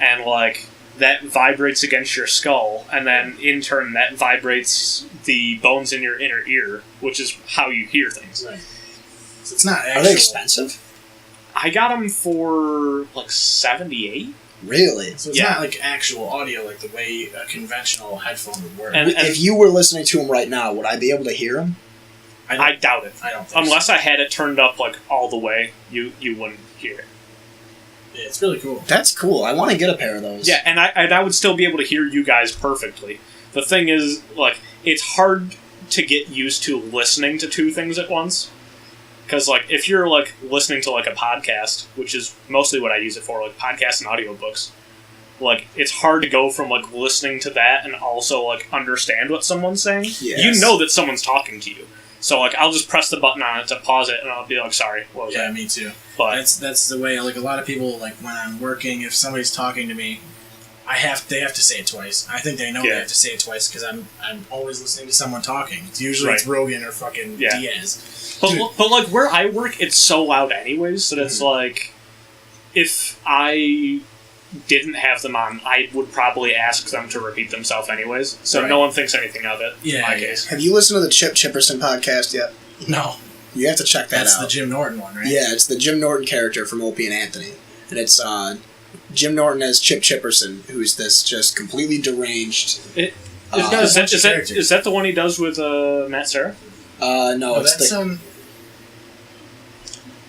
and like that vibrates against your skull, and then in turn that vibrates the bones in your inner ear, which is how you hear things. Right. So it's not actual. Are they expensive? I got them for like $78. Really? So it's not like actual audio, like the way a conventional headphone would work. And if you were listening to them right now, would I be able to hear them? I doubt it. I don't think Unless so. I had it turned up like all the way, you wouldn't hear it. Yeah, it's really cool. That's cool. I want to get a pair of those. Yeah, and I would still be able to hear you guys perfectly. The thing is, like, it's hard to get used to listening to two things at once. Because, like, if you're, like, listening to, like, a podcast, which is mostly what I use it for, like, podcasts and audiobooks, like, it's hard to go from, like, listening to that and also, like, understand what someone's saying. Yes. You know that someone's talking to you. So, like, I'll just press the button on it to pause it, and I'll be like, sorry, what was that? Yeah, me too. But that's the way, like, a lot of people, like, when I'm working, if somebody's talking to me, they have to say it twice. I think they know they have to say it twice, because I'm always listening to someone talking. Usually it's Rogan or fucking Diaz. But like, where I work, it's so loud anyways, that it's like, if I didn't have them on, I would probably ask them to repeat themselves anyways, so no one thinks anything of it in my case. Have you listened to the Chip Chipperson podcast yet? No. You have to check that out. That's the Jim Norton one, right? Yeah, it's the Jim Norton character from Opie and Anthony. And it's Jim Norton as Chip Chipperson, who's this just completely deranged... Is that the one he does with Matt Serra? No, Oh, it's that's the...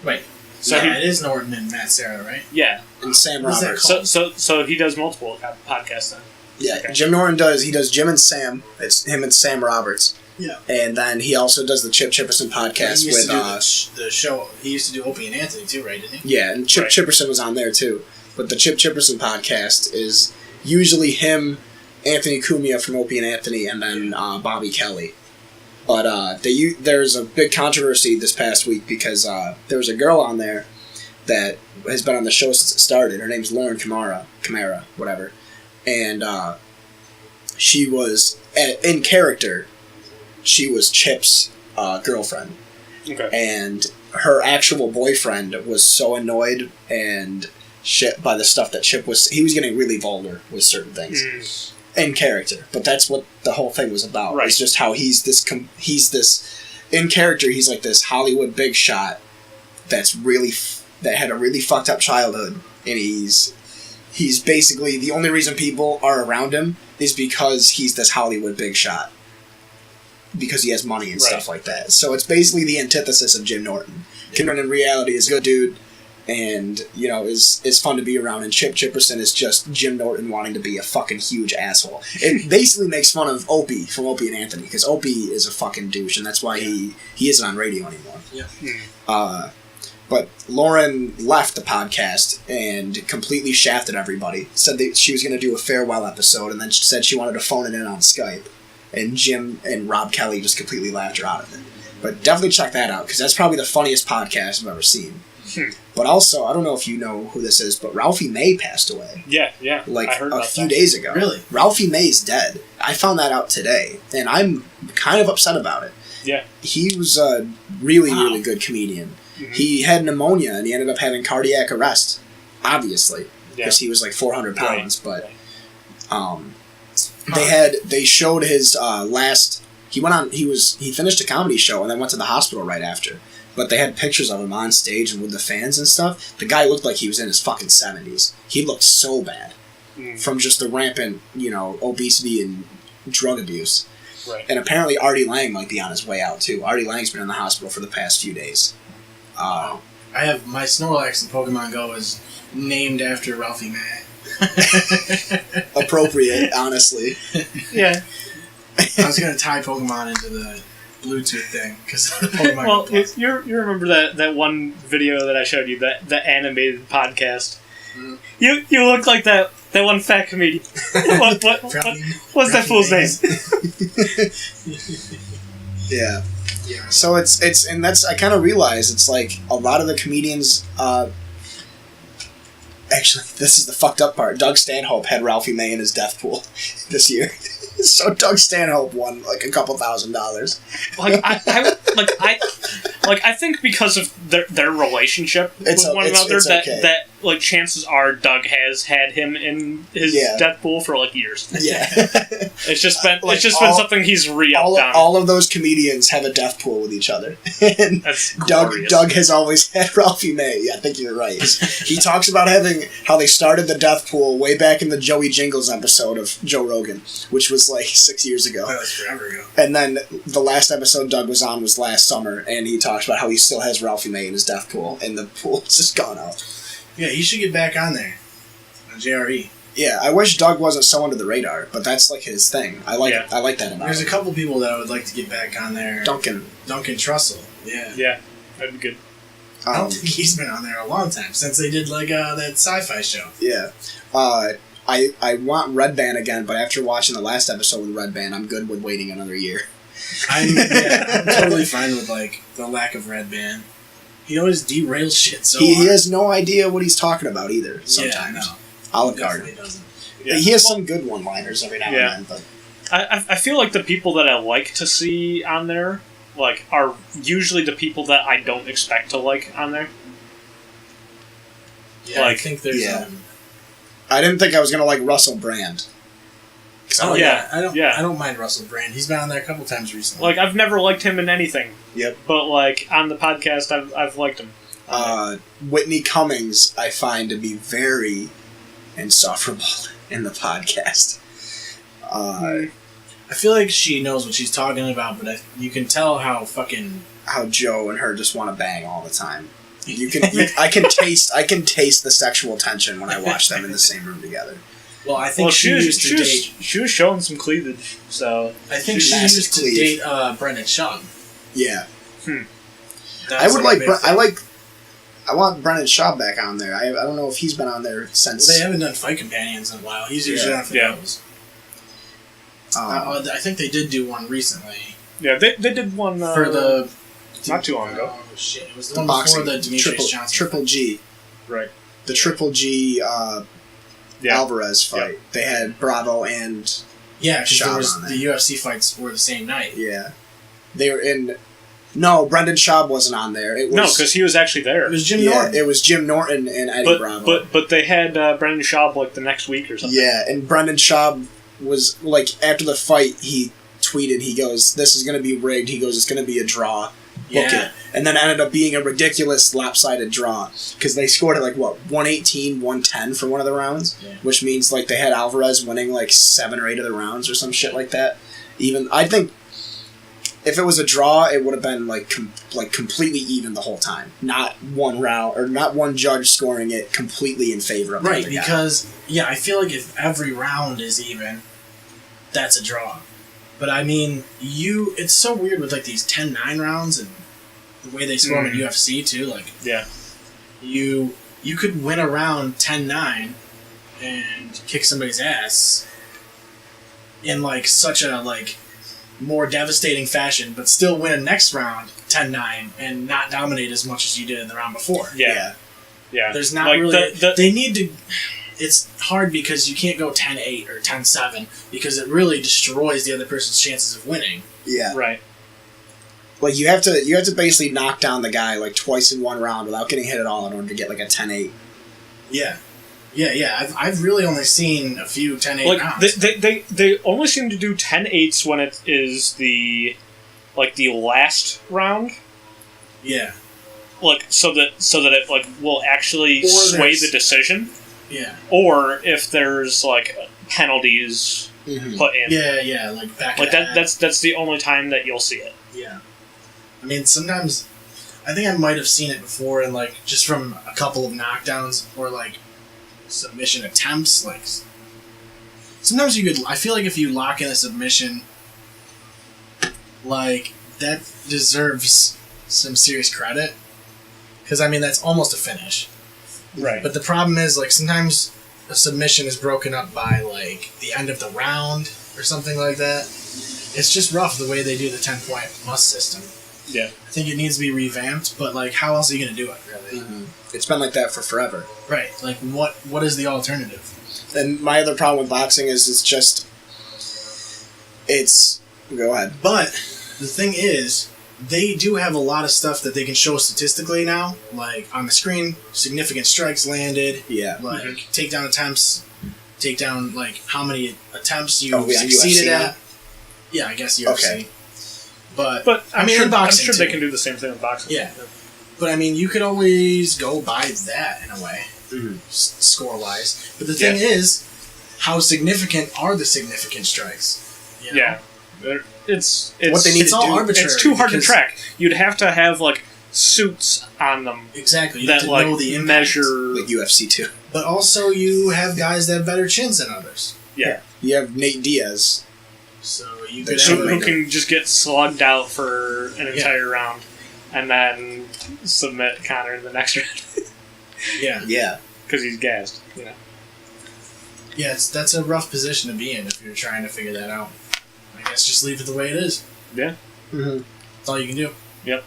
Wait. So Yeah, he- it is Norton and Matt Serra, right? Yeah. and Sam What's that Roberts. called? So he does multiple podcasts then. Yeah, Okay. Jim Norton he does Jim and Sam. It's him and Sam Roberts. Yeah. And then he also does the Chip Chipperson podcast He used with... to do the show. He used to do Opie and Anthony, too, right? Didn't he? Yeah, and Chip Right. Chipperson was on there too. But the Chip Chipperson podcast is usually him, Anthony Cumia from Opie and Anthony, and then Bobby Kelly. But there's a big controversy this past week because there was a girl on there that has been on the show since it started. Her name's Lauren Camara, whatever. And she was, in character, she was Chip's girlfriend. Okay. And her actual boyfriend was so annoyed and shit by the stuff that Chip was... He was getting really vulgar with certain things. In character. But that's what the whole thing was about. Right. It's just how he's this... In character, he's like this Hollywood big shot that's really... that had a really fucked up childhood. And he's basically... The only reason people are around him is because he's this Hollywood big shot. Because he has money and stuff like that. So it's basically the antithesis of Jim Norton. Jim Norton in reality is a good dude, and, you know, is fun to be around, and Chip Chipperson is just Jim Norton wanting to be a fucking huge asshole. It basically makes fun of Opie from Opie and Anthony, because Opie is a fucking douche, and that's why he isn't on radio anymore. Yeah. But Lauren left the podcast and completely shafted everybody. Said that she was going to do a farewell episode, and then she said she wanted to phone it in on Skype. And Jim and Rob Kelly just completely laughed her out of it. But definitely check that out, because that's probably the funniest podcast I've ever seen. But also, I don't know if you know who this is, but Ralphie May passed away. Yeah. Like I heard a about few that. days ago. Really? Ralphie May's dead. I found that out today, and I'm kind of upset about it. Yeah. He was a really good comedian. Mm-hmm. He had pneumonia, and he ended up having cardiac arrest, obviously, because he was like 400 pounds. Right. But they showed his last... He finished a comedy show and then went to the hospital right after. But they had pictures of him on stage and with the fans and stuff. The guy looked like he was in his fucking 70s. He looked so bad from just the rampant, obesity and drug abuse. Right. And apparently Artie Lang might be on his way out too. Artie Lang's been in the hospital for the past few days. I have my Snorlax in Pokemon Go is named after Ralphie May. Appropriate, honestly. Yeah. I was going to tie Pokemon into the Bluetooth thing because Pokemon Well, Go Plus. you remember that one video that I showed you, the animated podcast? Mm. You look like that one fat comedian. What's that fool's name? Yeah. Yeah. So it's and that's I kind of realized it's like a lot of the comedians. Actually, this is the fucked up part. Doug Stanhope had Ralphie May in his death pool this year. So Doug Stanhope won like a couple $1,000s. I think because of their relationship with one another, okay. that like chances are Doug has had him in his death pool for like years. Yeah, it's just been like been something he's re-upped on. All of those comedians have a death pool with each other. And That's glorious. Doug has always had Ralphie May. Yeah, I think you're right. He talks about how they started the death pool way back in the Joey Jingles episode of Joe Rogan, which was like 6 years ago. That was forever ago. And then the last episode Doug was on was last summer, and he talks about how he still has Ralphie May in his death pool, and the pool's just gone out. Yeah, he should get back on there. On JRE. Yeah, I wish Doug wasn't so under the radar, but that's like his thing. I like that about There's him. a couple people that I would like to get back on there. Duncan Trussell. Yeah. Yeah, that'd be good. I don't think he's been on there a long time, since they did like that sci-fi show. Yeah. I want Red Band again, but after watching the last episode with Red Band, I'm good with waiting another year. I'm totally fine with like the lack of Red Band. He always derails shit so He hard. has no idea what he's talking about either, sometimes. Yeah, no. Olive Garden. Definitely doesn't. Yeah. He has some good one-liners every now and then, but... I feel like the people that I like to see on there like are usually the people that I don't expect to like on there. Yeah, I think there's I didn't think I was gonna like Russell Brand. Oh yeah, yeah. I don't mind Russell Brand. He's been on there a couple times recently. Like I've never liked him in anything. Yep. But like on the podcast, I've liked him. Whitney Cummings, I find to be very insufferable in the podcast. I feel like she knows what she's talking about, but you can tell how Joe and her just want to bang all the time. I can taste the sexual tension when I watch them in the same room together. Well, I think she was showing some cleavage, so I think she used to date Brendan Schaub. Yeah. I want Brendan Schaub back on there. I don't know if he's been on there since. Well, they haven't done Fight Companions in a while. He's usually on for those. I think they did do one recently. Yeah, they did one for the not too long ago. Oh shit! It was the one before the Demetrius Johnson Triple G. Right. The Triple G Alvarez fight. Yep. They had Bravo and because the UFC fights were the same night. Yeah, they were in. No, Brendan Schaub wasn't on there. No, because he was actually there. It was Jim Norton. It was Jim Norton and Eddie Bravo. But they had Brendan Schaub like the next week or something. Yeah, and Brendan Schaub was like after the fight, he tweeted, he goes, "This is going to be rigged." He goes, "It's going to be a draw." Book it. And then it ended up being a ridiculous lopsided draw because they scored at 118, 110 for one of the rounds, which means they had Alvarez winning 7 or 8 of the rounds or some shit like that. Even I think if it was a draw, it would have been completely even the whole time, not one round or not one judge scoring it completely in favor of the other guy. Because I feel like if every round is even, that's a draw. But I mean, it's so weird with these 10-9 rounds and the way they score in UFC too. You could win a round 10-9 and kick somebody's ass in such a more devastating fashion, but still win a next round 10-9 and not dominate as much as you did in the round before. Yeah. There's not really. They need to. It's hard because you can't go 10-8 or 10-7 because it really destroys the other person's chances of winning. Yeah. Right. You have to basically knock down the guy twice in one round without getting hit at all in order to get a 10-8. Yeah. I've really only seen a few 10-8 rounds. They only seem to do 10-8s when it is the last round. Yeah. So that it will actually sway the decision. Yeah. Or if there's penalties put in. Yeah, back that's the only time that you'll see it. Yeah. I mean, sometimes I think I might have seen it before in just from a couple of knockdowns or submission attempts. Sometimes you could. I feel if you lock in a submission, that deserves some serious credit because I mean that's almost a finish. Right. But the problem is, sometimes a submission is broken up by, the end of the round or something like that. It's just rough the way they do the 10-point must system. Yeah. I think it needs to be revamped, but, how else are you going to do it, really? Mm-hmm. It's been like that for forever. Right. What is the alternative? And my other problem with boxing is Go ahead. But the thing is, they do have a lot of stuff that they can show statistically now, on the screen, significant strikes landed, takedown attempts, how many attempts you succeeded at. Yeah, I guess UFC. Okay. But I'm sure they can do the same thing with boxing. Yeah. But I mean, you could always go by that in a way, score-wise. But the thing is, how significant are the significant strikes? You know? Yeah. It's what they need it's to all do. Arbitrary it's too hard to track. You'd have to have suits on them. Exactly. You that have to know the measure UFC too. But also you have guys that have better chins than others. Yeah. You have Nate Diaz. So you could who can just get slugged out for an entire round and then submit Connor in the next round. Yeah. Because he's gassed, Yeah, that's a rough position to be in if you're trying to figure that out. I guess just leave it the way it is. Yeah. Mm-hmm. That's all you can do. Yep.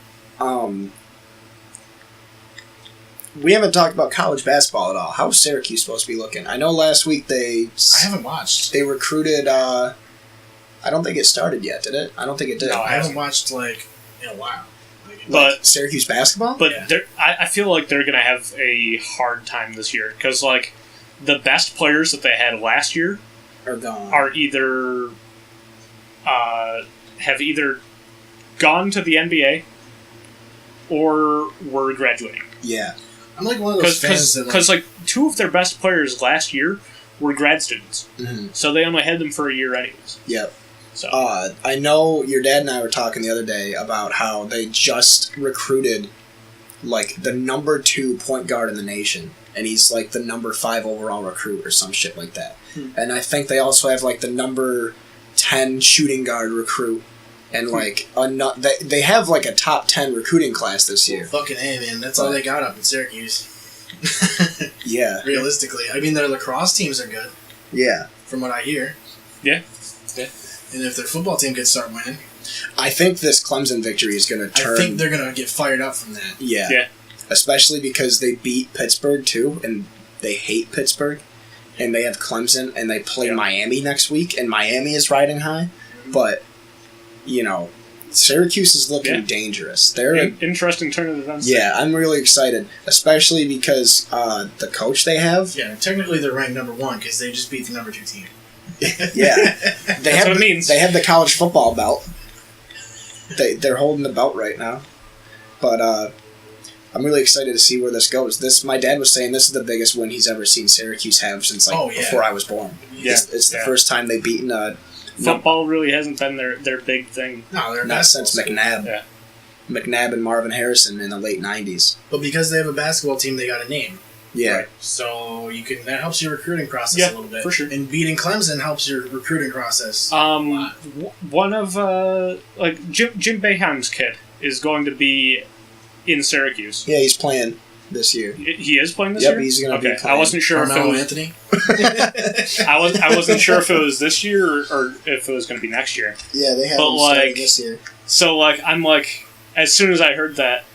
We haven't talked about college basketball at all. How's Syracuse supposed to be looking? I know last week I haven't watched. They recruited, I don't think it started yet, did it? I don't think it did. No, I haven't watched, in a while. But Syracuse basketball? But I feel like they're going to have a hard time this year. Because, the best players that they had last year are gone. Are either... have either gone to the NBA or were graduating. Yeah. I'm one of those fans that... Because, 2 of their best players last year were grad students. Mm-hmm. So they only had them for a year anyways. Yep. So I know your dad and I were talking the other day about how they just recruited like the number 2 point guard in the nation, and he's like the number 5 overall recruit or some shit like that. And I think they also have like the number 10 shooting guard recruit, and like they have like a top 10 recruiting class this year. Fucking A, man. That's all they got up in Syracuse. Yeah. Realistically. I mean, their lacrosse teams are good. Yeah. From what I hear. yeah. And if their football team could start winning, I think this Clemson victory is going to turn... I think they're going to get fired up from that. Yeah. Yeah. Especially because they beat Pittsburgh, too, and they hate Pittsburgh. And they have Clemson, and they play Miami next week, and Miami is riding high. But, you know, Syracuse is looking dangerous. They're interesting turn of events. Yeah, I'm really excited, especially because the coach they have... Yeah, technically they're ranked number 1 because they just beat the number 2 team. Yeah. That's what it means. They have the college football belt. They're holding the belt right now. But I'm really excited to see where this goes. My dad was saying this is the biggest win he's ever seen Syracuse have since before I was born. Yeah. It's the first time they've beaten a... Football really hasn't been their big thing. No, they're not since McNabb. Yeah. McNabb and Marvin Harrison in the late 90s. But because they have a basketball team, they got a name. Yeah. Right. So that helps your recruiting process a little bit. For sure. And beating Clemson helps your recruiting process. One of like Jim Boeheim's kid is going to be in Syracuse. Yeah, he's playing this year. He is playing this year? year? Yep, he's going to be playing. I wasn't sure Carmelo if it was... Anthony? I wasn't sure if it was this year or if it was going to be next year. Yeah, they have him starting this year. So, like, I'm like, as soon as I heard that,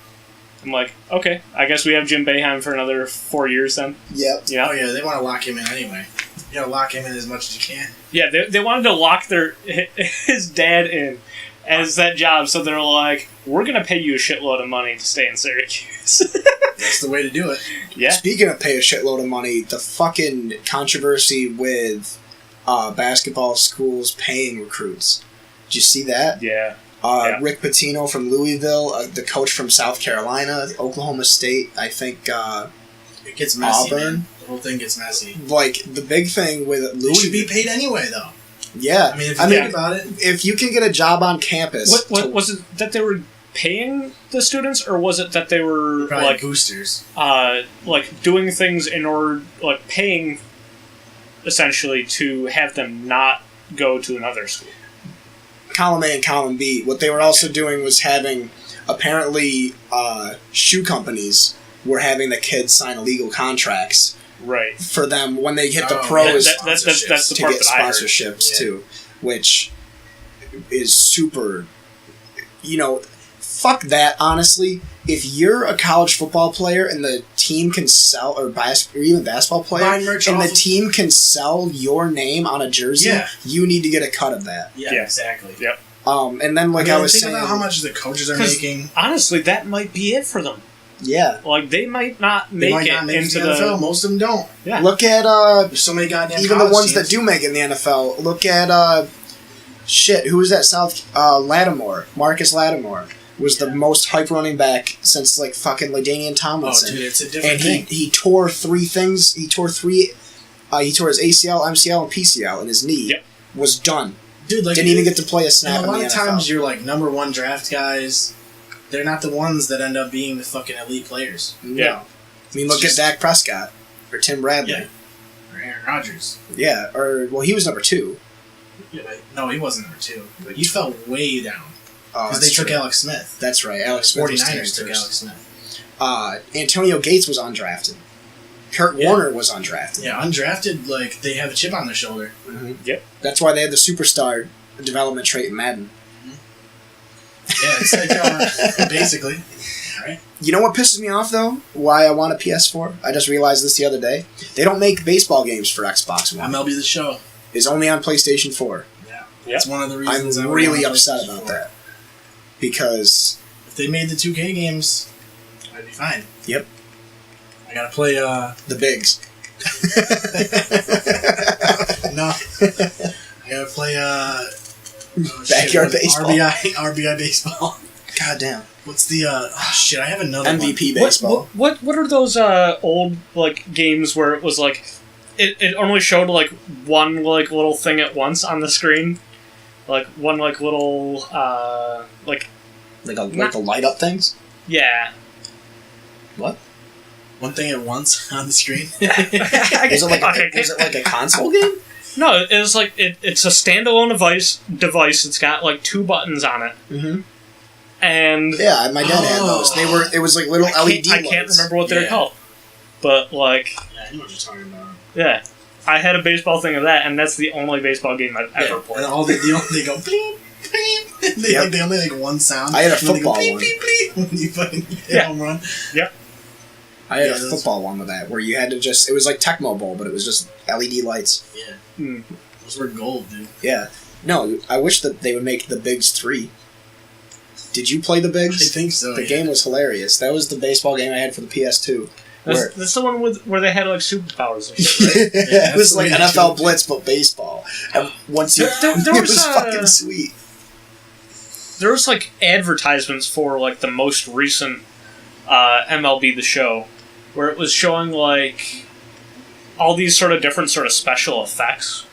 I'm like, okay, I guess we have Jim Boeheim for another 4 years then. Yep. Yeah. Oh, yeah, they want to lock him in anyway. You got to lock him in as much as you can. Yeah, they wanted to lock his dad in as that job, so they're like, we're going to pay you a shitload of money to stay in Syracuse. That's the way to do it. Yeah. Speaking of pay a shitload of money, the fucking controversy with basketball schools paying recruits. Did you see that? Yeah. Rick Pitino from Louisville, the coach from South Carolina, Oklahoma State, I think it gets messy, Auburn. Man. The whole thing gets messy. Like, the big thing with Louisville... They should be paid anyway, though. Yeah. I mean, if you think about it... If you can get a job on campus... Was it that they were paying the students, or was it that they were, probably like... boosters. Like, doing things in order... Like, paying, essentially, to have them not go to another school? Column A and column B. What they were also doing was having... Apparently, shoe companies were having the kids sign illegal contracts... Right. For them when they hit the pros, that's the to part get that I heard. sponsorships too, which is super. You know, fuck that. Honestly, if you're a college football player and the team can sell, or even basketball player, and the team can sell your name on a jersey, you need to get a cut of that. Yeah, exactly. Yep. And then I was think saying, about how much the coaches are making. Honestly, that might be it for them. Yeah. Like, they might not make it into the NFL. Most of them don't. Yeah. Look at there's so many goddamn even the ones teams. that do make it in the NFL. Look at who was that Lattimore? Marcus Lattimore was the most hype running back since like fucking LaDainian Tomlinson. Oh, dude, it's a different thing. He tore 3 things. He tore his ACL, MCL, and PCL, and his knee was done. Dude, like, didn't even get to play a snap. A lot in the of NFL. times, you're like number 1 draft guys. They're not the ones that end up being the fucking elite players. Yeah. I mean, look at Dak Prescott or Tim Bradley. Yeah. Or Aaron Rodgers. Yeah, he was number 2. Yeah, no, he wasn't number 2. But he fell way down. Oh, because they took Alex Smith. That's right. Alex Smith. 49ers took Alex Smith. Antonio Gates was undrafted. Kurt Warner was undrafted. Yeah, undrafted, like, they have a chip on their shoulder. Mm-hmm. Yep. That's why they had the superstar development trait in Madden. Yeah, it's like, basically. Right. You know what pisses me off, though? Why I want a PS4? I just realized this the other day. They don't make baseball games for Xbox One. MLB The Show. It's only on PlayStation 4. Yeah. That's one of the reasons I'm really upset about that. Because... if they made the 2K games, I'd be fine. Yep. I gotta play, the bigs. No. I gotta play, Backyard baseball. RBI baseball. God damn. What's the I have another MVP one. baseball. What are those old like games where it was like it only showed like one like little thing at once on the screen? like one like little like the light up things. Yeah. What? One thing at once on the screen. Was it like a console game? No, it was like it's a standalone device. It's got like 2 buttons on it. Mm-hmm. And yeah, my dad had those. It was like little LED lights. I can't remember what they're called, but like yeah, I know what you're talking about. Yeah, I had a baseball thing of that, and that's the only baseball game I've ever played. And all they go bleep bleep. They only like one sound. I had a football bleep, one. Bleep, bleep, when you fucking hit home run. Yep. I had a football one with that, where you had to it was like Tecmo Bowl, but it was just LED lights. Yeah. Mm. Those were gold, dude. Yeah. No, I wish that they would make the Bigs 3. Did you play the Bigs? I think so. The game was hilarious. That was the baseball game I had for the PS2. That's the one where they had like superpowers and shit, right? Yeah, it was like NFL Blitz, but baseball. And once you... There it was was fucking sweet. There was like advertisements for like the most recent MLB The Show, where it was showing like all these sort of different sort of special effects,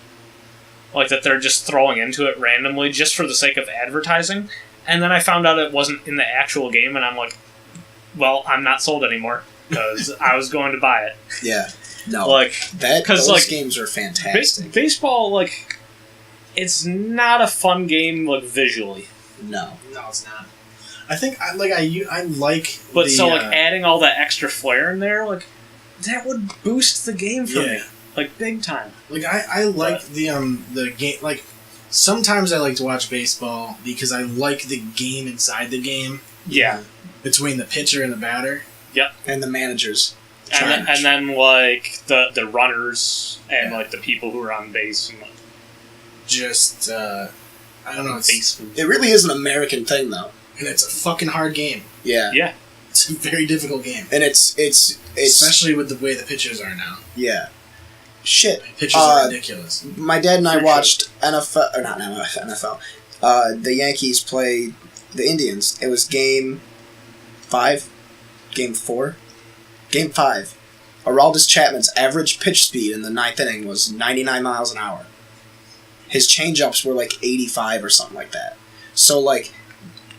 like that they're just throwing into it randomly just for the sake of advertising. And then I found out it wasn't in the actual game, and I'm like, well, I'm not sold anymore because I was going to buy it. Yeah, no, like those like, games are fantastic. Baseball, like, it's not a fun game like visually. No, it's not. I think I like, but like adding all that extra flair in there, like that would boost the game for me, like big time. Like I like the game. Like sometimes I like to watch baseball because I like the game inside the game. Yeah, between the pitcher and the batter. Yep, and the managers, and then like the runners and like the people who are on base and like, just I don't know. It really is an American thing though. And it's a fucking hard game. Yeah. Yeah. It's a very difficult game. And it's especially with the way the pitchers are now. Yeah. Shit. Pitchers are ridiculous. My dad and I watched NFL, or not NFL. The Yankees play the Indians. It was game 5, game 4, game 5. Aroldis Chapman's average pitch speed in the 9th inning was 99 miles an hour. His changeups were like 85 or something like that. So like,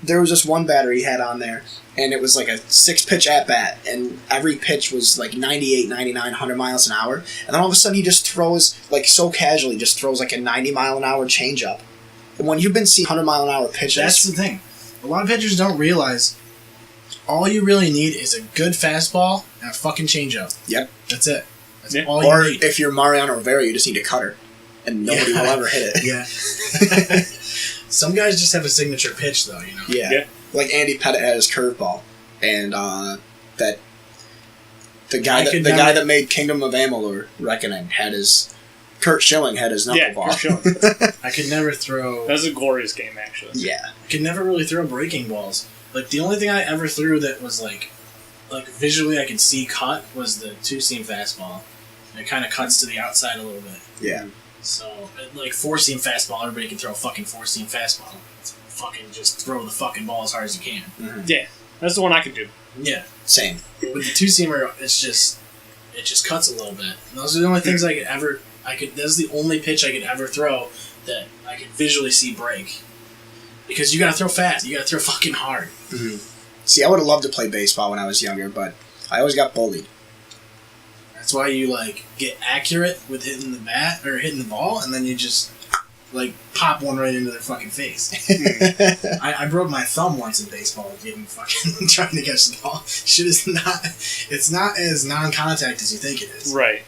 there was just one batter he had on there, and it was like a 6-pitch at-bat, and every pitch was like 98, 99, 100 miles an hour, and then all of a sudden he just throws, like so casually, just throws like a 90-mile-an-hour changeup. And when you've been seeing 100-mile-an-hour pitches... That's the thing. A lot of pitchers don't realize all you really need is a good fastball and a fucking changeup. Yep. That's it. That's all you need. Or if you're Mariano Rivera, you just need a cutter, and nobody will ever hit it. Yeah. Some guys just have a signature pitch, though, you know? Yeah. Like Andy Pettit had his curveball, and that the guy that made Kingdom of Amalur Reckoning had his... Kurt Schilling had his knuckleball. Kurt Schilling. I could never throw... That was a glorious game, actually. Yeah. I could never really throw breaking balls. Like, the only thing I ever threw that was, like visually I could see cut was the 2-seam fastball. And it kind of cuts to the outside a little bit. Yeah. So, like, 4-seam fastball, everybody can throw a fucking 4-seam fastball. It's fucking just throw the fucking ball as hard as you can. Mm-hmm. Yeah. That's the one I could do. Yeah. Same. With the 2-seamer, it just cuts a little bit. And those are the only things that's the only pitch I could ever throw that I could visually see break. Because you gotta throw fast. You gotta throw fucking hard. Mm-hmm. See, I would have loved to play baseball when I was younger, but I always got bullied. That's why you, like, get accurate with hitting the bat, or hitting the ball, and then you just, like, pop one right into their fucking face. I broke my thumb once in baseball trying to catch the ball. Shit is it's not as non-contact as you think it is. Right.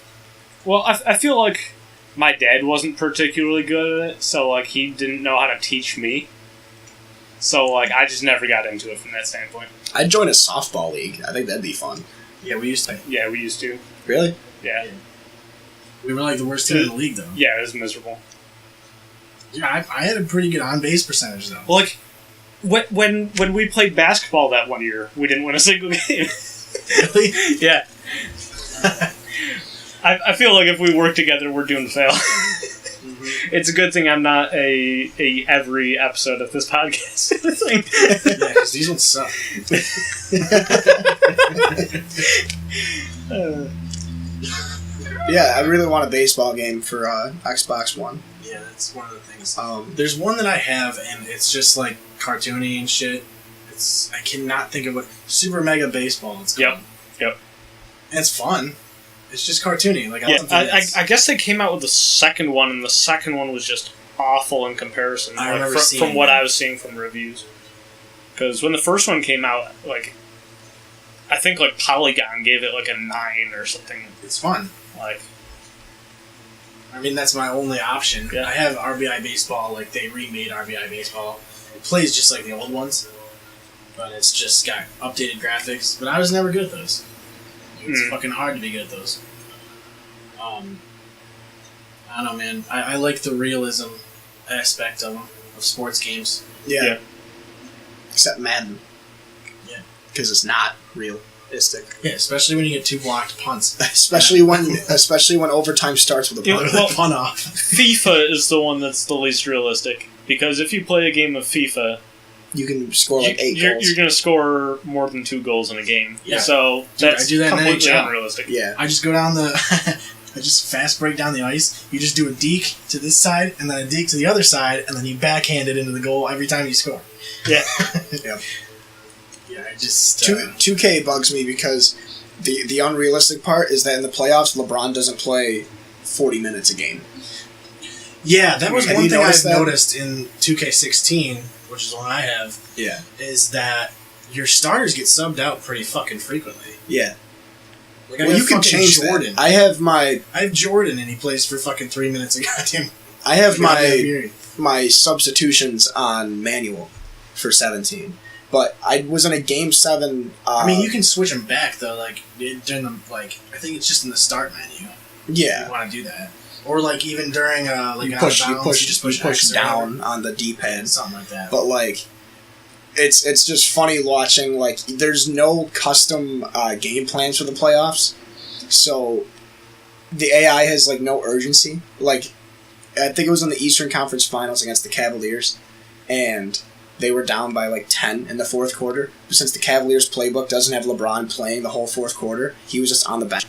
Well, I feel like my dad wasn't particularly good at it, so, like, he didn't know how to teach me. So, like, I just never got into it from that standpoint. I'd join a softball league. I think that'd be fun. Yeah, we used to. Yeah, we used to. Really? Yeah. We were, like, the worst team in the league, though. Yeah, it was miserable. Yeah, I had a pretty good on-base percentage, though. Well, like, when we played basketball that one year, we didn't win a single game. Really? Yeah. I feel like if we work together, we're doomed to fail. Mm-hmm. It's a good thing I'm not a every episode of this podcast thing. Yeah, because these ones suck. Yeah, I really want a baseball game for Xbox One. Yeah, that's one of the things. There's one that I have, and it's just like cartoony and shit. I cannot think of what Super Mega Baseball. It's called. Yep. And it's fun. It's just cartoony. Like I guess they came out with the second one, and the second one was just awful in comparison. I remember from what I was seeing from reviews. Because when the first one came out, like, I think like Polygon gave it like a 9 or something. It's fun. Like, I mean, that's my only option. Yeah. I have RBI Baseball. Like, they remade RBI Baseball. It plays just like the old ones, but it's just got updated graphics. But I was never good at those. It's fucking hard to be good at those. I don't know, man. I like the realism aspect of them, of sports games. Yeah. Except Madden. Yeah. Because it's not realistic. Yeah, especially when you get 2 blocked punts. Especially when overtime starts with a punt. Well, punt off. FIFA is the one that's the least realistic. Because if you play a game of FIFA, you can score like 8 goals. You're going to score more than 2 goals in a game. Yeah. So that's I do that completely in NHL. unrealistic. Yeah. I just go down I just fast break down the ice. You just do a deke to this side, and then a deke to the other side, and then you backhand it into the goal every time you score. Yeah. Yep. Yeah, I just... 2K bugs me because the unrealistic part is that in the playoffs, LeBron doesn't play 40 minutes a game. Yeah, that was Have one you thing I've noticed that? noticed in 2K16, which is the one I have, Yeah. is that your starters get subbed out pretty fucking frequently. Yeah. Like, Well, you can change Jordan. that. I have Jordan, and he plays for fucking 3 minutes a goddamn... I have period. my substitutions on manual for 17. But I was in a game 7... I mean, you can switch them back, though, like, during the, like, I think it's just in the start menu. Yeah. You want to do that. Or, like, even during, like, you push push X down on the D-pad. Something like that. But, like, it's just funny watching, like, there's no custom game plans for the playoffs. So, the AI has, like, no urgency. Like, I think it was in the Eastern Conference Finals against the Cavaliers. And they were down by, like, 10 in the fourth quarter. But since the Cavaliers playbook doesn't have LeBron playing the whole fourth quarter, he was just on the bench,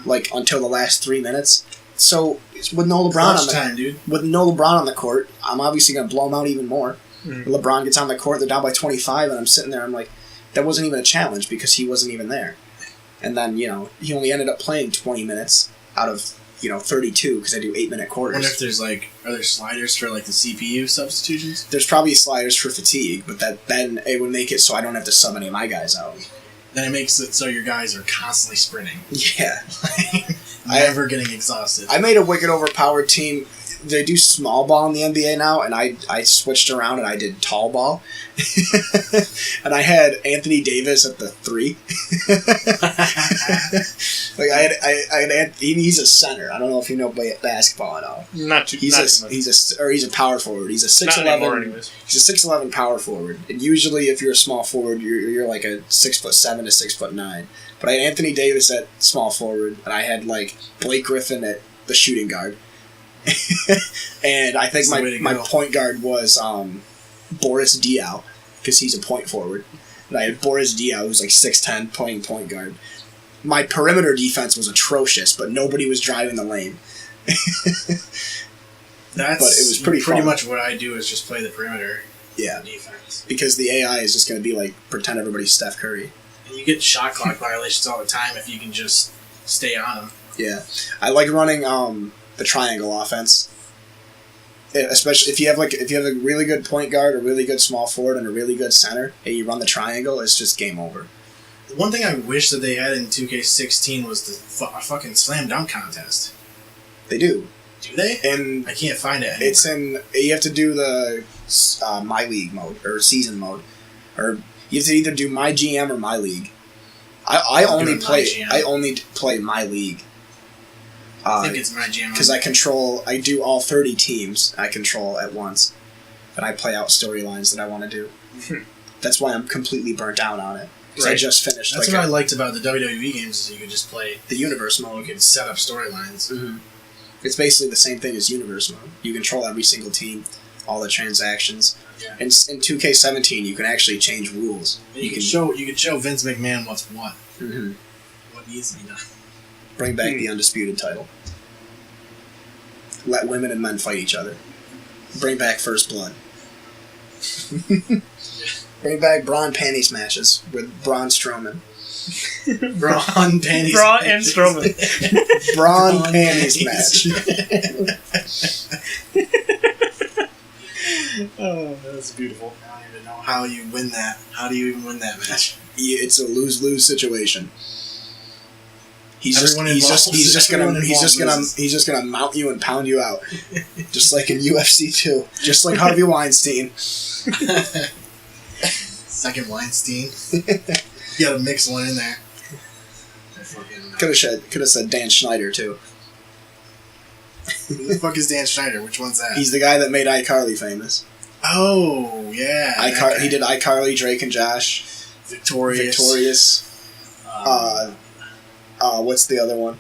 like, until the last 3 minutes. So, with no LeBron on the time, dude. With no LeBron on the court, I'm obviously going to blow him out even more. LeBron gets on the court, they're down by 25, and I'm sitting there, I'm like, that wasn't even a challenge because he wasn't even there. And then, you know, he only ended up playing 20 minutes out of, 32 because I do 8-minute quarters. I wonder if there's, like, are there sliders for, like, the CPU substitutions? There's probably sliders for fatigue, but then it would make it so I don't have to sub any of my guys out. Then it makes it so your guys are constantly sprinting. Yeah. Never getting exhausted. I made a wicked overpowered team. They do small ball in the NBA now, and I switched around and I did tall ball. And I had Anthony Davis at the 3. Like I had he's a center. I don't know if you know basketball at all. He's a power forward. He's a 6'11". He's a 6'11" power forward. And usually, if you're a small forward, you're like a 6'7" to 6'9". But I had Anthony Davis at small forward, and I had like Blake Griffin at the shooting guard. And I think my point guard was Boris Diaw, because he's a point forward. And I had Boris Diaw, who's like 6'10", playing point guard. My perimeter defense was atrocious, but nobody was driving the lane. But it was pretty much what I do is just play the perimeter defense. Because the AI is just going to be like, pretend everybody's Steph Curry. And you get shot clock violations all the time if you can just stay on them. Yeah. I like running the triangle offense. Especially if you have a really good point guard, a really good small forward, and a really good center, and you run the triangle, it's just game over. The one thing I wish that they had in 2K16 was the fucking slam dunk contest. They do. Do they? And I can't find it anymore. You have to do the My League mode, or season mode. Or you have to either do My GM or My League. I only play My League. I think it's My GM. Because I do all 30 teams I control at once. And I play out storylines that I want to do. That's why I'm completely burnt out on it. Because I just finished. That's what I liked about the WWE games, is you could just play the universe mode. You could set up storylines. Mm-hmm. It's basically the same thing as universe mode. You control every single team, all the transactions. Yeah. And in 2K17, you can actually change rules. You can show Vince McMahon what's what. Mm-hmm. What needs to be done. Bring back the undisputed title. Let women and men fight each other. Bring back First Blood. Bring back Braun panties matches with Braun Strowman. Braun panties. Braun and Strowman. Braun panties match. Oh, that's beautiful. I don't even know how you win that. How do you even win that match? It's a lose-lose situation. He's just gonna mount you and pound you out, just like in UFC 2, just like Harvey Weinstein. Second Weinstein. You gotta mix one in there. Could have said Dan Schneider too. Who the fuck is Dan Schneider? Which one's that? He's the guy that made iCarly famous. Oh yeah, He did iCarly, Drake and Josh, Victorious. What's the other one?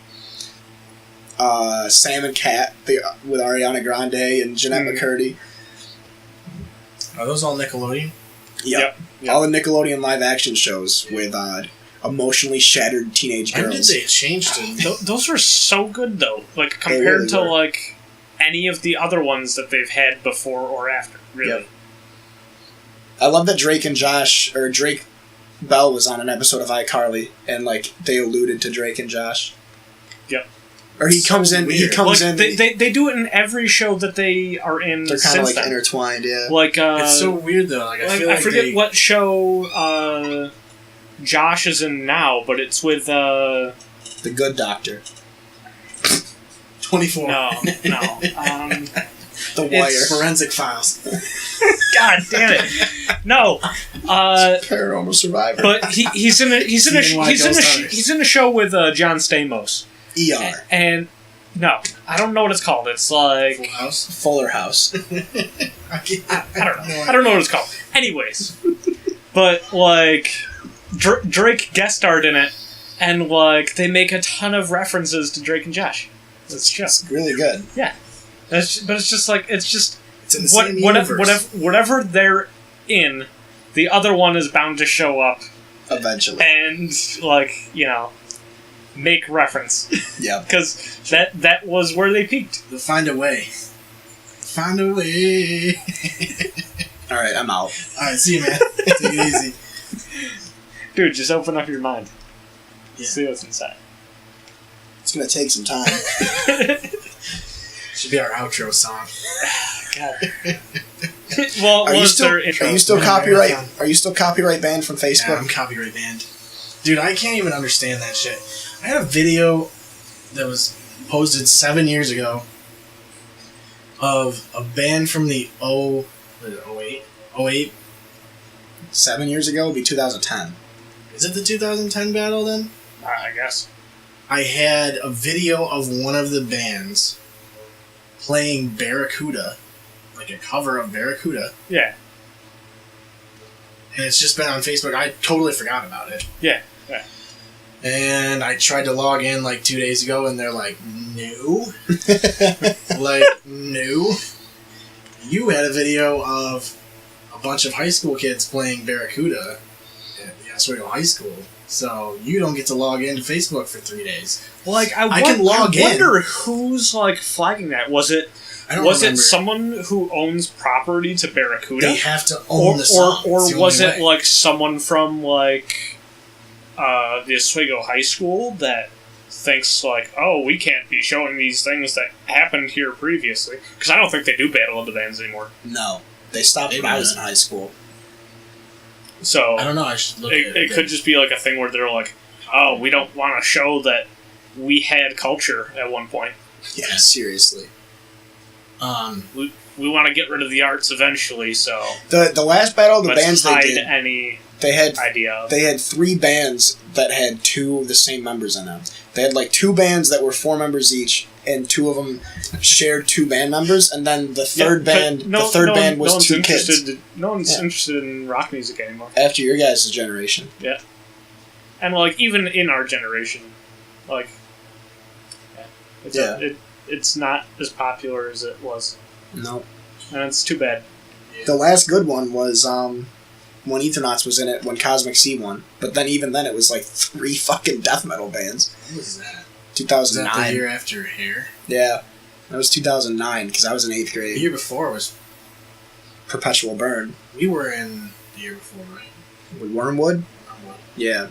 Sam and Cat with Ariana Grande and Jeanette McCurdy. Are those all Nickelodeon? Yep. All the Nickelodeon live action shows with emotionally shattered teenage girls. When did they change to? Those are so good though. Like compared to like any of the other ones that they've had before or after. Really. Yep. I love that Drake Bell was on an episode of iCarly, and like they alluded to Drake and Josh. Yep. Or he comes in. He comes in. They do it in every show that they are in. They're kind of like intertwined, yeah. Like it's so weird though. Like I forget what show Josh is in now, but it's with The Good Doctor. 24. No. The Wire. Forensic Files. God damn it! No. Paranormal Survivor. But he's in a show with John Stamos. ER. And no, I don't know what it's called. It's like Fuller House. I don't know. I don't know what it's called. Anyways, but like Drake guest starred in it, and like they make a ton of references to Drake and Josh. It's just really good. Yeah, but it's just like it's in the same universe. Whatever they're in, the other one is bound to show up eventually, and like make reference. Yeah, because that was where they peaked. They'll find a way. Find a way. All right, I'm out. All right, see you, man. Take it easy, dude. Just open up your mind. Yeah. See what's inside. It's gonna take some time. Should be our outro song. God. Well, are you still copyright? Are you still copyright banned from Facebook? Yeah, I'm copyright banned. Dude, I can't even understand that shit. I had a video that was posted 7 years ago of a band from the 08? 7 years ago would be 2010. Is it the 2010 battle then? I guess. I had a video of one of the bands playing Barracuda, like a cover of Barracuda. Yeah. And it's just been on Facebook. I totally forgot about it. Yeah. And I tried to log in like 2 days ago, and they're like, no. No. You had a video of a bunch of high school kids playing Barracuda at the Oswego High School. So you don't get to log into Facebook for 3 days. Well, like I can log in. I wonder who's like flagging that. Was it someone who owns property to Barracuda? They have to own the song. Or was it like someone from like the Oswego High School that thinks like, oh, we can't be showing these things that happened here previously? Because I don't think they do Battle of the Bands anymore. No, they stopped when I was in high school. So I don't know. I should look. It could just be like a thing where they're like, oh, we don't want to show that we had culture at one point. Yeah, seriously. We want to get rid of the arts eventually. So the last Battle of the Bands they did. They had 3 bands that had 2 of the same members in them. They had like 2 bands that were 4 members each, and 2 of them shared 2 band members, and then the third band was 2 kids. No one's interested in rock music anymore. After your guys' generation. Yeah. And like even in our generation, like it's not as popular as it was. No. And it's too bad. The last good one was when Ethernauts was in it, when Cosmic Sea won. But then even then it was like 3 fucking death metal bands. What was that? Was that 2009. the year after Hair? Yeah, that was 2009 because I was in 8th The grade. year before was... Perpetual Burn We were in the year before, right? with Wormwood. Or Yeah,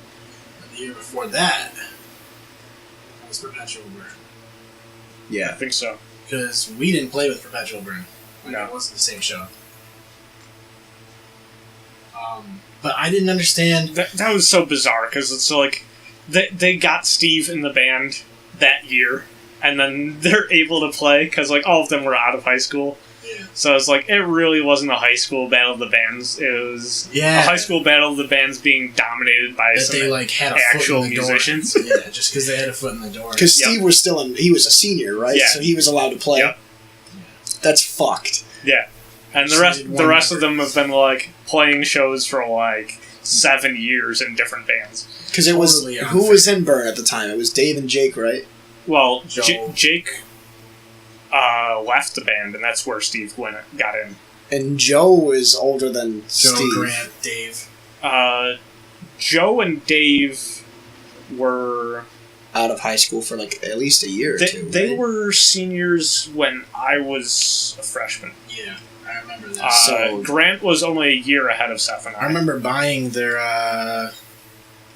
the year before that was Perpetual Burn. I yeah. think so. Because we didn't play with Perpetual Burn. No. It wasn't the same show. But I didn't understand... That was so bizarre because it's like they got Steve in the band that year, and then they're able to play because like all of them were out of high school. Yeah. So it's like it really wasn't a high school battle of the bands. It was a high school battle of the bands being dominated by That some they like had a actual foot in the musicians. Door. Yeah, just because they had a foot in the door. Because Steve was still in. He was a senior, right? Yeah. So he was allowed to play. Yep. That's fucked. Yeah, and the Just rest needed the one rest of member. them have been like playing shows for like 7 years in different bands. Because it was Totally who unfair. was in Burn at the time? It was Dave and Jake, right? Well, Joel. Jake left the band, and that's where Steve got in. And Joe is older than Joe, Steve. Grant, Dave. Joe and Dave were Out of high school for like at least a year or two. they right? were seniors when I was a freshman. Yeah, I remember that. So- Grant was only a year ahead of Seth and I. I remember buying their...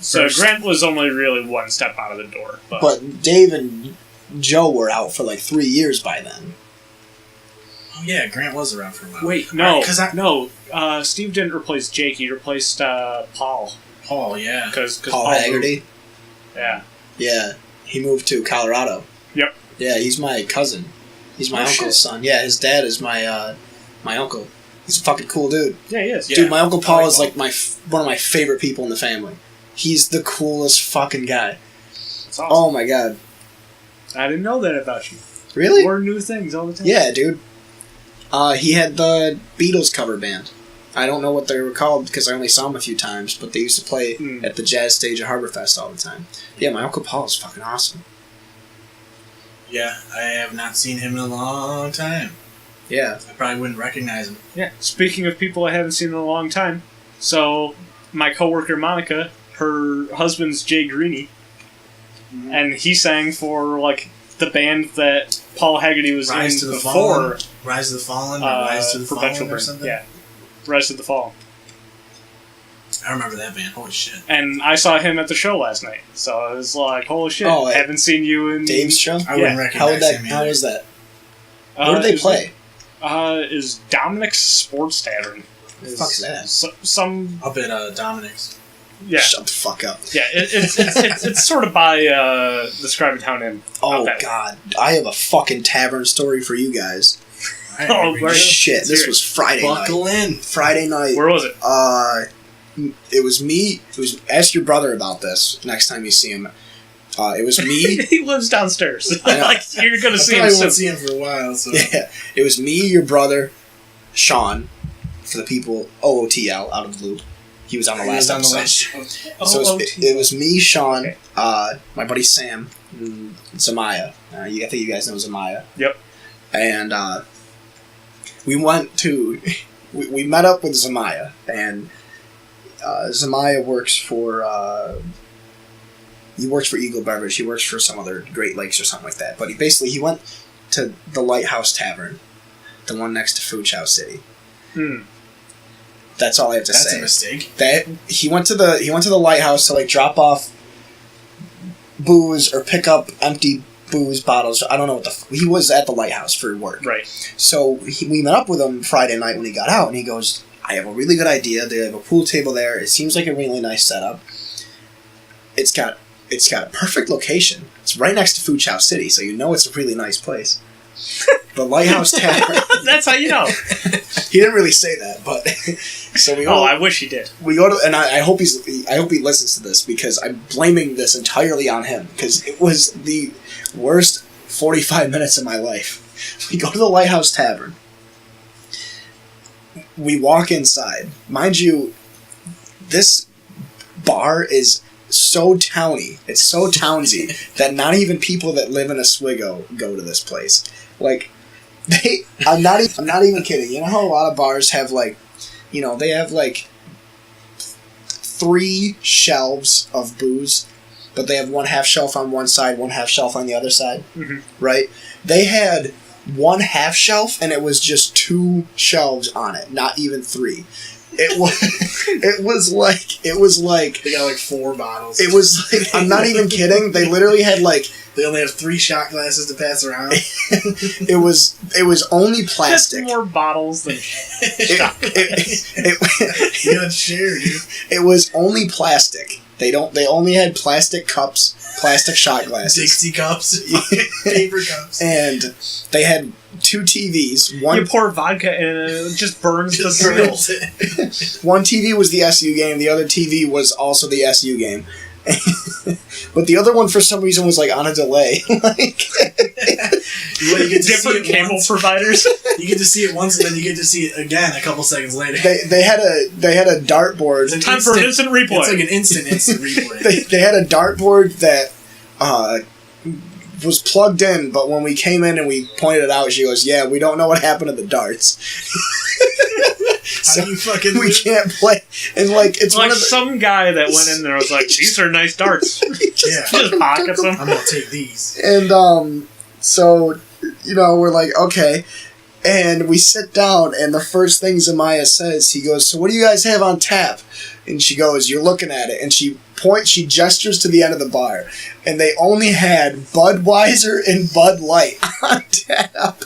So first- Grant was only really one step out of the door. But Dave and Joe were out for like 3 years by then. Oh yeah, Grant was around for a while. wait, no, Alright, Steve didn't replace Jake. He replaced Paul. Paul, yeah. Because Paul Haggerty. Yeah. Yeah, he moved to Colorado. Yep. Yeah, he's my cousin. He's my Oh, uncle's shit. son. Yeah, his dad is my uncle. He's a fucking cool dude. Yeah, he is. Yeah. Dude, my Uncle Paul I like is like one of my favorite people in the family. He's the coolest fucking guy. That's awesome. Oh my god. I didn't know that about you. Really? Learn new things all the time. Yeah, dude. He had the Beatles cover band. I don't know what they were called because I only saw them a few times, but they used to play at the jazz stage at Harborfest all the time. Yeah, my Uncle Paul is fucking awesome. Yeah, I have not seen him in a long time. Yeah. I probably wouldn't recognize him. Yeah. Speaking of people I haven't seen in a long time, so my coworker Monica, her husband's Jay Greeny, and he sang for like the band that Paul Haggerty was Rise in to the before Fallen? Rise to the Fallen? Or Rise to the Perpetual Fallen or Burn. something? Yeah, Rise to the Fall. I remember that band. Holy shit. And I saw him at the show last night, so I was like, "Holy shit! Oh, haven't seen you in Dave's show? I Yeah. wouldn't recognize him How either. was that? Where did they play? Is Dominic's Sports Tavern? What the fuck's that? Some Up at Dominic's. yeah. Shut the fuck up. Yeah, it's sort of by the Scribe Town Inn. Oh out that way. god. I have a fucking tavern story for you guys. Alright, Oh, here we great. go. Shit, this Serious. was Friday night. Buckle in. Friday night. Where was it? It was me. Ask your brother about this next time you see him. It was me. He lives downstairs. I know. Like you're gonna I see him probably soon. won't see him for a while, so... Yeah, it was me, your brother, Sean, for the people OOTL out of the loop. He was on the He last was on the episode. last- So it was me, Sean, Okay. my buddy Sam, and Zamaya. I think you guys know Zamaya. Yep. And we went to. We met up with Zamaya, and Zamaya works for. He works for Eagle Beverage. He works for some other Great Lakes or something like that. But he went to the Lighthouse Tavern, the one next to Food Chow City. Hmm. That's all I have to That's say. a mistake. That he went to the lighthouse to like drop off booze or pick up empty booze bottles. I don't know what he was at the lighthouse for work. Right. So we met up with him Friday night when he got out, and he goes, "I have a really good idea. They have a pool table there. It seems like a really nice setup. It's got a perfect location. It's right next to Food Chow City, so you know it's a really nice place." The Lighthouse Tavern. That's how you know. He didn't really say that, but so we go. Oh, I wish he did. We go to, and I hope I hope he listens to this because I'm blaming this entirely on him because it was the worst 45 minutes of my life. We go to the Lighthouse Tavern. We walk inside. Mind you, this bar is so towny. It's so townsy that not even people that live in Oswego go to this place. Like, I'm not even kidding. You know how a lot of bars have like, they have like 3 shelves of booze, but they have one half shelf on one side, one half shelf on the other side, Mhm. right? They had one half shelf, and it was just 2 shelves on it, not even 3. It was, it was like, They got like 4 bottles. it was like, I'm not even kidding. They literally had like, They only have 3 shot glasses to pass around. it was only plastic. Just more bottles than shot. It, You gotta share, dude. it was only plastic. They only had plastic cups, plastic shot glasses. Dixie cups, paper cups. And they had 2 TVs. You One pour vodka in and it just burns the Just grill. rolls it. one TV was the SU game, the other TV was also the SU game. But the other one for some reason was like on a delay. Like You get to Different see it cable once. providers. You get to see it once, and then you get to see it again a couple seconds later. they had a dartboard. It's an Time for an instant replay. It's like an instant replay. They had a dartboard that was plugged in, but when we came in and we pointed it out, she goes, "Yeah, we don't know what happened to the darts." How do you fucking we can't play. And like it's like one of the, some guy that went in there was like, "These are nice darts." Yeah, Just pockets them. I'm gonna take these. and so we're like, okay. And we sit down, and the first thing Zamaya says, he goes, "So what do you guys have on tap?" And she goes, "You're looking at it." And she gestures to the end of the bar. And they only had Budweiser and Bud Light on tap.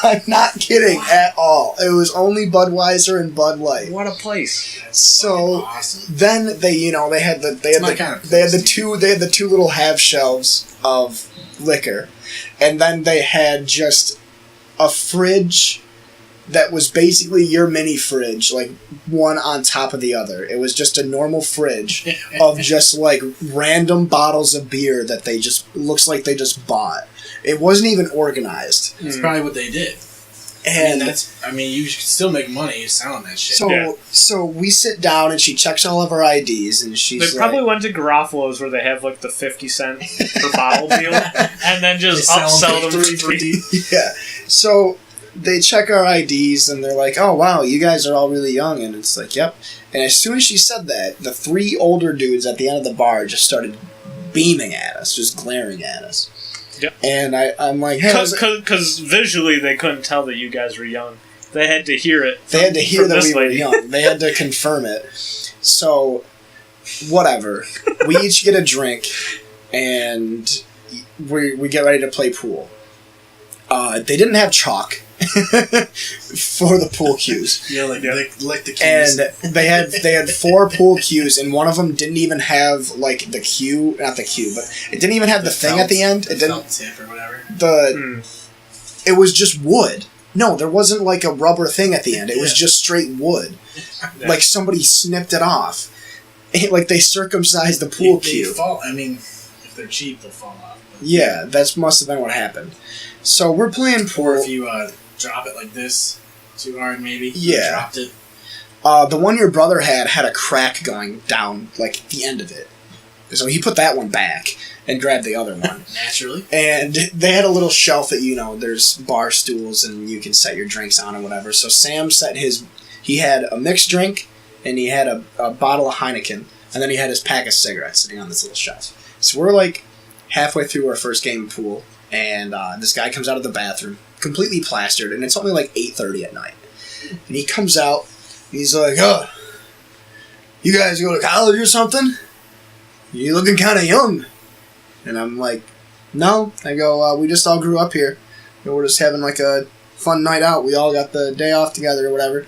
I'm not kidding at all. It was only Budweiser and Bud Light. What a place! So Awesome. then they had the 2 little half shelves of liquor. And then they had just a fridge that was basically your mini fridge, like one on top of the other. It was just a normal fridge of just like random bottles of beer that they just looks like they just bought. It wasn't even organized. That's probably what they did. And I mean, you could still make money selling that shit. so Yeah. so we sit down and she checks all of our IDs and she's They probably like, went to Garofalo's where they have like the 50-cent per bottle deal, and then just upsell them for free. yeah. So they check our IDs and they're like, "Oh wow, you guys are all really young." And it's like, "Yep." And as soon as she said that, the 3 older dudes at the end of the bar just started beaming at us, just glaring at us. Yep. And I'm like, "Hey," Because visually they couldn't tell that you guys were young. They had to hear it. they had to hear from that this we were lady. young. They had to confirm it. So, whatever. We each get a drink, and we get ready to play pool. They didn't have chalk for the pool cues. Yeah, like Yeah. lick the keys. And they had 4 pool cues, and one of them didn't even have like the cue, not the cue, but it didn't even have the thing at the end. It didn't. felt tip or whatever. It was just wood. No, there wasn't like a rubber thing at the end. It was Yeah. just straight wood. Yeah. Like somebody snipped it off. Like they circumcised the pool They cue. fall. I mean, if they're cheap, they'll fall off. But Yeah, that must have been what happened. So we're playing pool. Or if you drop it like this too hard, maybe. Yeah. You dropped it. The one your brother had a crack going down like the end of it. So he put that one back and grabbed the other one. Naturally. And they had a little shelf that, there's bar stools and you can set your drinks on or whatever. So Sam he had a mixed drink and he had a bottle of Heineken and then he had his pack of cigarettes sitting on this little shelf. So we're like halfway through our first game of pool and this guy comes out of the bathroom, completely plastered, and it's only like 8:30 at night. And he comes out and he's like, "Oh, you guys go to college or something? You're looking kind of young." And I'm like, "No." I go, "We just all grew up here. We're just having like a fun night out. We all got the day off together or whatever."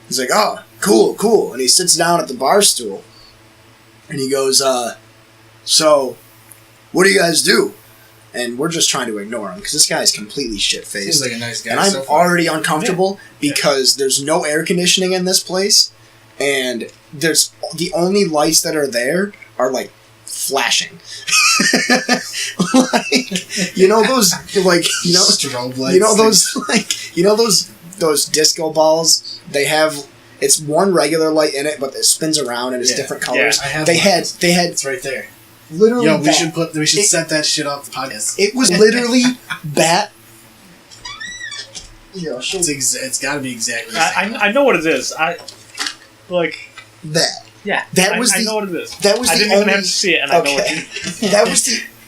He's like, "Oh, cool, cool." And he sits down at the bar stool. And he goes, "So, what do you guys do?" And we're just trying to ignore him because this guy's completely shit-faced. Seems like a nice guy. And I'm so far. already uncomfortable because there's no air conditioning in this place. And there's the only lights that are there are like flashing. Like, those strobe lights. those disco balls. They have it's one regular light in it, but it spins around and it's Yeah. different colors. I have they one. had It's right there. literally. Yo, we that. should set that shit off the podcast. It was literally bat. Yeah, It's got to be exactly the same. I know what it is. that. Yeah, That was I the- know what it is. That was I the didn't only. even have to see it, and I know what it is.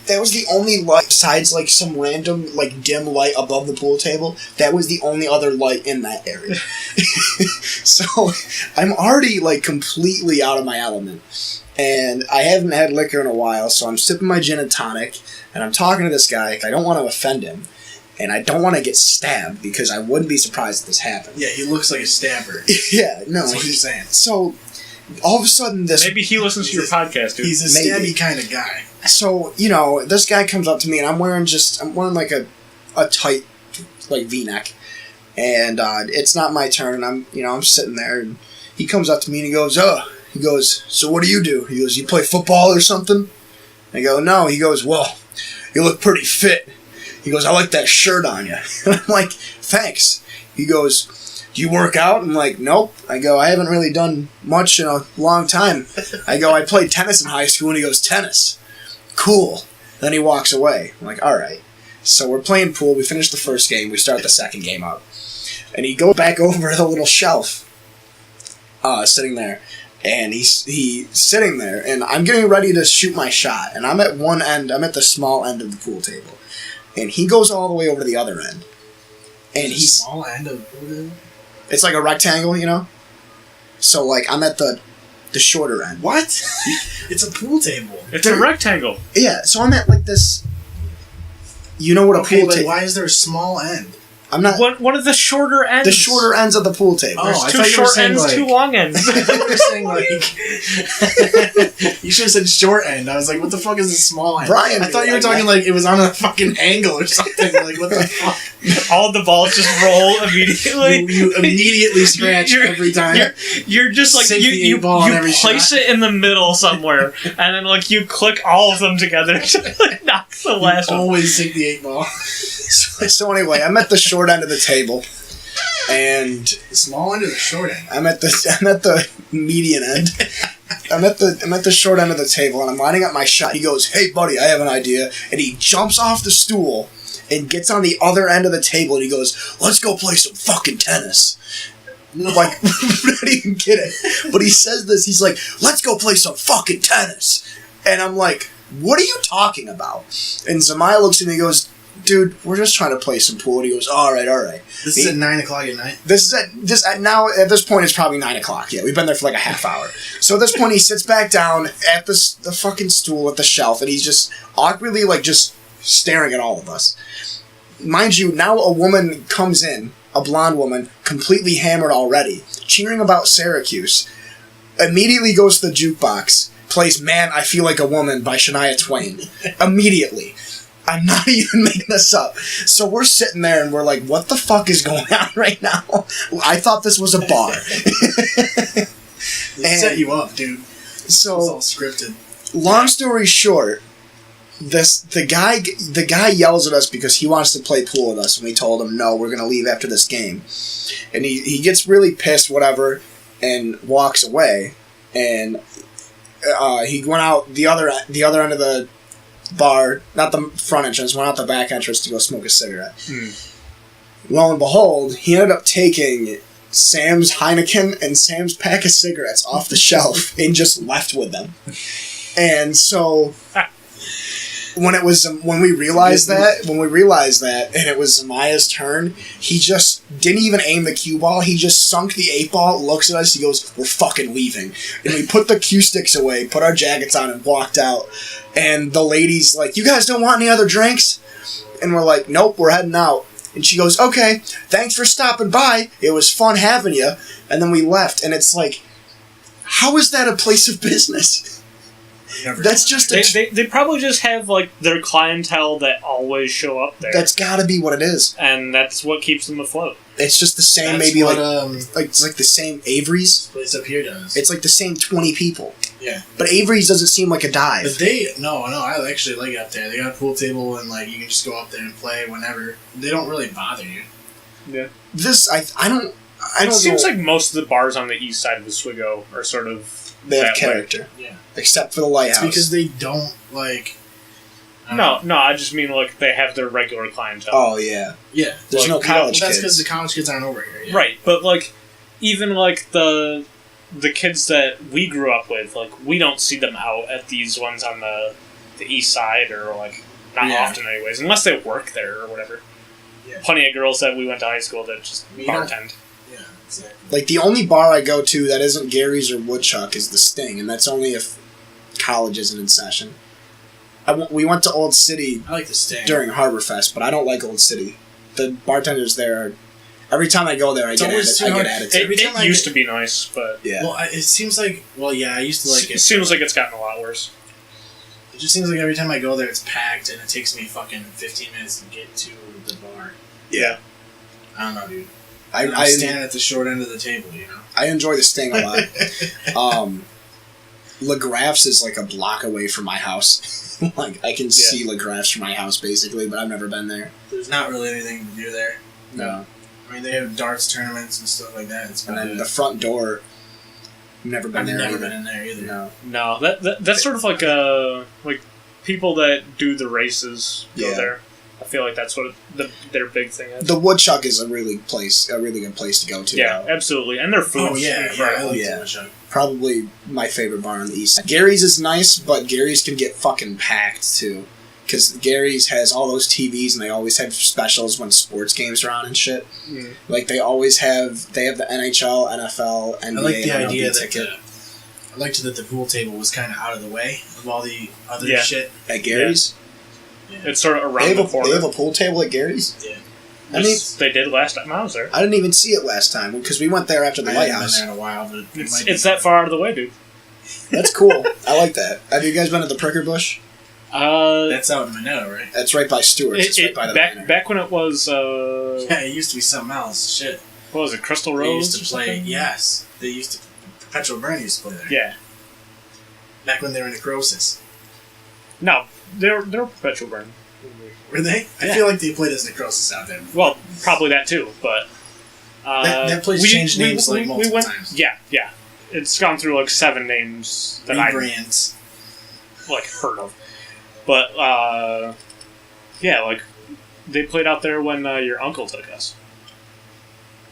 That was the only light besides like some random like dim light above the pool table. That was the only other light in that area. So I'm already like completely out of my element, and I haven't had liquor in a while. So I'm sipping my gin and tonic, and I'm talking to this guy. I don't want to offend him, and I don't want to get stabbed because I wouldn't be surprised if this happened. Yeah, he looks like a stabber. Yeah, no. That's what you're saying. So all of a sudden, this Maybe he listens to your podcast, dude. He's a Maybe. stabby kind of guy. So, this guy comes up to me and I'm wearing like a tight like V-neck, and it's not my turn. I'm sitting there, and he comes up to me and he goes, so what do? He goes, you play football or something? I go, no. He goes, well, you look pretty fit. He goes, I like that shirt on you. And I'm like, thanks. He goes, do you work out? I'm like, nope. I go, I haven't really done much in a long time. I go, I played tennis in high school. And he goes, tennis. Cool. Then he walks away. I'm like, all right. So we're playing pool. We finish the first game. We start the second game up. And he goes back over to the little shelf sitting there. And he's sitting there. And I'm getting ready to shoot my shot. And I'm at one end. I'm at the small end of the pool table. And he goes all the way over to the other end. And he's... small end of the pool table? It's like a rectangle, So, like, I'm at the shorter end. What? It's a pool table. It's a rectangle. Yeah, so I'm at, like, this... You know what a Okay, pool but table... why is there a small end? I'm not... One of the shorter ends. The shorter ends of the pool table. Oh, There's I two thought you were short saying, ends, like- two long ends. I thought you were saying, like... You should have said short end. I was like, what the fuck is a small end? Brian I thought knew you were that. talking like it was on a fucking angle or something. Like, what the fuck? All the balls just roll immediately. You immediately scratch You're- every time. You're just like Sink you the eight ball on every place shot. it in the middle somewhere, and then like you click all of them together to knock the last one. Always sink the 8 ball. So anyway, I'm at the short end of the table. And... The small end or the short end? I'm at the median end. I'm at the short end of the table, and I'm lining up my shot. He goes, "Hey, buddy, I have an idea." And he jumps off the stool and gets on the other end of the table, and he goes, "Let's go play some fucking tennis." No. Like, not even kidding. But he says this, he's like, "Let's go play some fucking tennis." And I'm like, "What are you talking about?" And Zamaya looks at me and goes, "Dude, we're just trying to play some pool." And he goes, all right. This is at 9 o'clock at night. This is at this point it's probably 9 o'clock. Yeah, we've been there for like a half hour. So at this point he sits back down at the fucking stool at the shelf, and he's just awkwardly like just staring at all of us. Mind you, now a woman comes in, a blonde woman, completely hammered already, cheering about Syracuse. Immediately goes to the jukebox, plays "Man, I Feel Like a Woman" by Shania Twain. Immediately. I'm not even making this up. So we're sitting there and we're like, what the fuck is going on right now? I thought this was a bar. They set you up, dude. So, It's all scripted. long story short, the guy yells at us because he wants to play pool with us, and we told him, no, we're going to leave after this game. And he gets really pissed, whatever, and walks away. And he went out the other end of the bar, not the front entrance, went out the back entrance to go smoke a cigarette. Lo and behold, he ended up taking Sam's Heineken and Sam's pack of cigarettes off the shelf and just left with them. And so when we realized that, and it was Zamaya's turn, he just didn't even aim the cue ball. He just sunk the 8 ball, looks at us, he goes, "We're fucking leaving." And we put the cue sticks away, put our jackets on, and walked out. And the lady's like, "You guys don't want any other drinks?" And we're like, "Nope, we're heading out." And she goes, "Okay, thanks for stopping by. It was fun having you." And then we left. And it's like, how is that a place of business? That's just They probably just have like their clientele that always show up there. That's got to be what it is. And that's what keeps them afloat. It's just the same, That's maybe what, like it's like the same Avery's. place up here does. It's like the same 20 people. Yeah. But Avery's doesn't seem like a dive. But I actually like it up there. They got a pool table and like you can just go up there and play whenever. They don't really bother you. Yeah. This I don't It seems know. like most of the bars on the east side of Oswego are sort of They have that way. character. Yeah. Except for the lighthouse. It's because they don't like. No, I just mean like they have their regular clientele. Oh yeah. Yeah. There's no college That's kids. because the college kids aren't over here. Yeah. Right, but like even like the the kids that we grew up with, like, we don't see them out at these ones on the east side, or, like, not often anyways, unless they work there or whatever. Yeah. Plenty of girls that we went to high school that just bartend. Yeah, exactly. Like, the only bar I go to that isn't Gary's or Woodchuck is the Sting, and that's only if college isn't in session. We went to Old City I like the Sting during Harborfest, but I don't like Old City. The bartenders there, every time I go there, I get attitude. It used to be nice, but... Yeah. Well, it seems like... Well, yeah, I used to like it. It seems like it's gotten a lot worse. It just seems like every time I go there, it's packed, and it takes me fucking 15 minutes to get to the bar. Yeah. I don't know, dude. I'm standing at the short end of the table, you know? I enjoy the Sting a lot. LaGraff's is like a block away from my house. Like, I can see LaGraff's from my house, basically, but I've never been there. There's not really anything to do there. No. I mean, they have darts tournaments and stuff like that. And then the front door, never been there. I've never been in there either. No. That's sort of like people that do the races go there. I feel like that's what their big thing is. The Woodchuck is a really good place to go to. Yeah, absolutely, and their food's incredible. Woodchuck. Probably my favorite bar on the east side. Gary's is nice, but Gary's can get fucking packed too, because Gary's has all those TVs and they always have specials when sports games are on and shit. Mm. Like they have the NHL, NFL, NBA. I like the idea ticket. I liked that the pool table was kind of out of the way of all the other shit at Gary's. Yeah. It's sort of around the corner. They have a pool table at Gary's? Yeah. I mean, they did last time I was there. I didn't even see it last time because we went there after the Lighthouse. I haven't been there in a while, but it's that far out of the way, dude. That's cool. I like that. Have you guys been to the Pricker Bush? That's out in Minetta, right? That's right by Stewart's. It's right by the back when it was. Yeah, it used to be something else. Shit. What was it? Crystal Rose. They used to play. Yes, they used to. Perpetual Burn used to play there. Yeah. Back when they were Necrosis. No, they're Perpetual Burn. Were they? Yeah. I feel like they played as Necrosis out there. Well, probably that too, but that place changed names multiple times. Yeah. It's gone through like 7 names that Rebrands. I like heard of, but yeah, like they played out there when your uncle took us.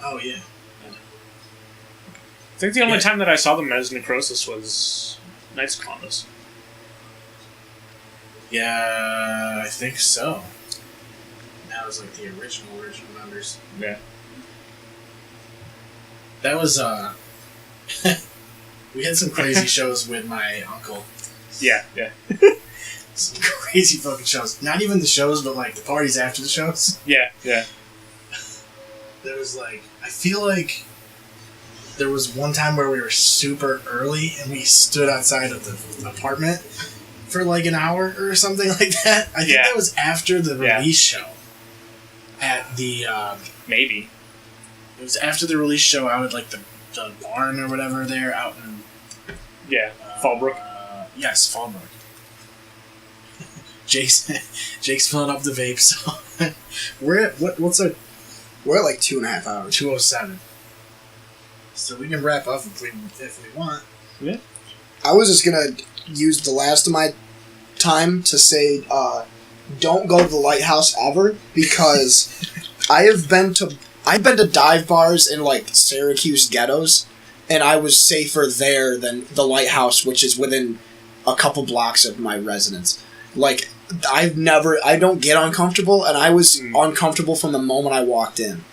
Oh yeah. I think the only time that I saw them as Necrosis was Knights of Columbus. Yeah, I think so. That was like the original members. Yeah. That was we had some crazy shows with my uncle. Yeah. Some crazy fucking shows. Not even the shows, but like the parties after the shows. Yeah. There was like, I feel like there was one time where we were super early and we stood outside of the apartment for like an hour or something like that. I think that was after the release show. At the maybe. It was after the release show out at like the barn or whatever there out in Fallbrook. Yes, Fallbrook. Jake's filling up the vape, so we're at we're at like 2.5 hours. 2:07. So we can wrap up if we want. Yeah. I was just gonna use the last of my time to say, don't go to the Lighthouse ever, because I've been to dive bars in like Syracuse ghettos, and I was safer there than the Lighthouse, which is within a couple blocks of my residence. Like, I don't get uncomfortable, and I was uncomfortable from the moment I walked in.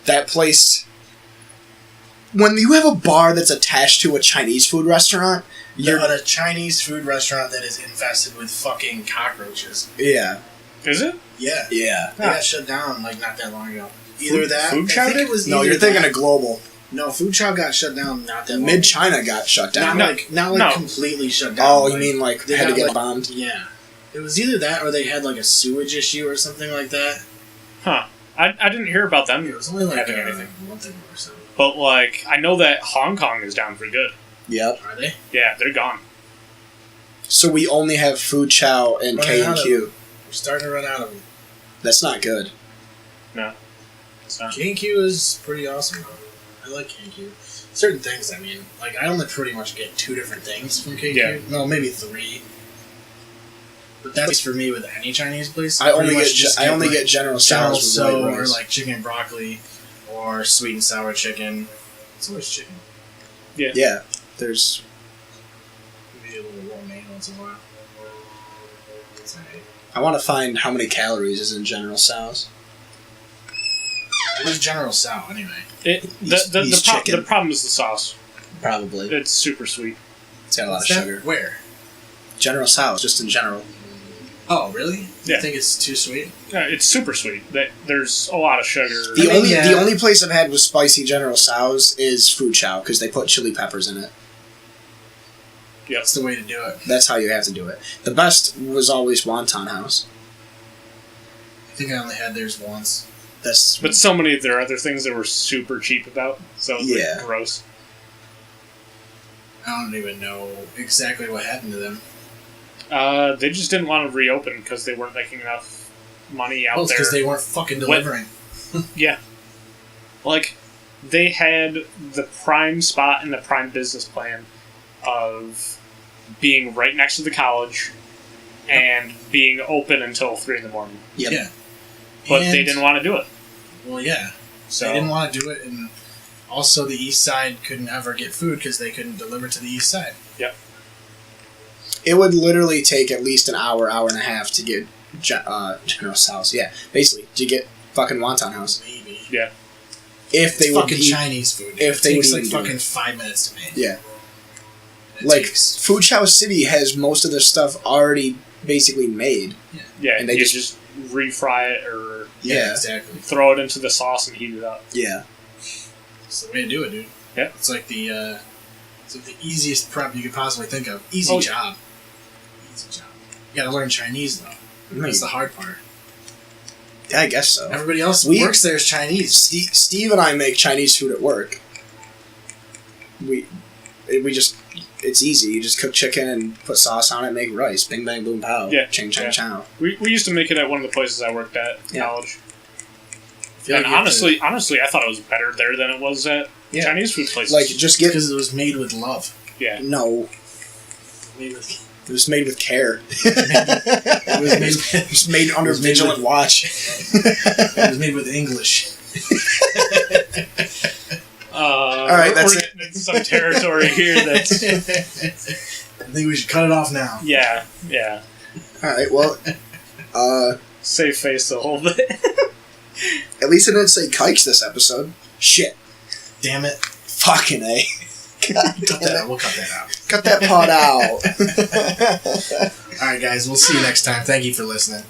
That place, when you have a bar that's attached to a Chinese food restaurant, you're at a Chinese food restaurant that is infested with fucking cockroaches. Yeah. Is it? Yeah. Yeah. They got shut down like not that long ago. Either that. Food Chow? I think it was. No, you're thinking of Global. No, Food Chow got shut down not that long. Mid China got shut down. Not completely shut down. Oh, you mean like they had to get like, bombed? Yeah. It was either that or they had like a sewage issue or something like that. Huh. I didn't hear about them. It was only like having anything. a month ago or something. But like, I know that Hong Kong is down pretty good. Yep. Are they? Yeah, they're gone. So we only have Food Chow and K&Q. We're starting to run out of them. That's not good. No. It's not. K&Q is pretty awesome though. I like K&Q. Certain things, I mean, like I only pretty much get 2 different things from K&Q. Yeah. No, maybe 3. But that's for me with any Chinese place. I only get General Tso's with white or rice. like chicken broccoli or sweet and sour chicken. It's always chicken. Yeah. There's. Maybe a little romaine once in a while. That's alright. I want to find how many calories is in General Tso's. What is General Tso anyway? The problem is the sauce. Probably. It's super sweet. It's got a lot of sugar. Where? General Tso's, just in general. Oh, really? Yeah. You think it's too sweet? It's super sweet. There's a lot of sugar. The only place I've had with spicy General Tso's is Food Chow, because they put chili peppers in it. Yep. That's the way to do it. That's how you have to do it. The best was always Wonton House. I think I only had theirs once. But so many of their other things that were super cheap about, so it was like gross. I don't even know exactly what happened to them. They just didn't want to reopen because they weren't making enough money out there. Because they weren't fucking delivering. Yeah. Like, they had the prime spot in the prime business plan of being right next to the college and being open until 3 in the morning. Yep. Yeah. But they didn't want to do it. Well, yeah. So they didn't want to do it, and also the east side couldn't ever get food because they couldn't deliver to the east side. Yep. It would literally take at least an hour and a half to get General Tso's. Yeah, basically, to get fucking Wonton House. Maybe. Yeah. If they it's would fucking eat, Chinese food. If it they takes would like even fucking 5 minutes to make. Yeah. Like, Food Chow City has most of their stuff already basically made. Yeah, and they you just refry it or exactly. throw it into the sauce and heat it up. Yeah. It's the way to do it, dude. Yeah. It's like the easiest prep you could possibly think of. Easy job. Easy job. You gotta learn Chinese, though. That's the hard part. Yeah, I guess so. Everybody else who works there is Chinese. Steve and I make Chinese food at work. We just... It's easy. You just cook chicken and put sauce on it, make rice. Bing, bang, boom, pow. Yeah. Ching, chang, chow. We used to make it at one of the places I worked at in college. And like honestly, I thought it was better there than it was at Chinese food places. Like, just get... Because it was made with love. Yeah. No. Made with... It was made with care. It was made under vigilant watch. It was made with English. All right, that's we're getting into some territory here that's... I think we should cut it off now. Yeah. Alright, well, Save face the whole bit. at least I didn't say kikes this episode. Shit. Damn it. Fucking A. God Cut that out. We'll cut that out. Cut that part out. Alright, guys. We'll see you next time. Thank you for listening.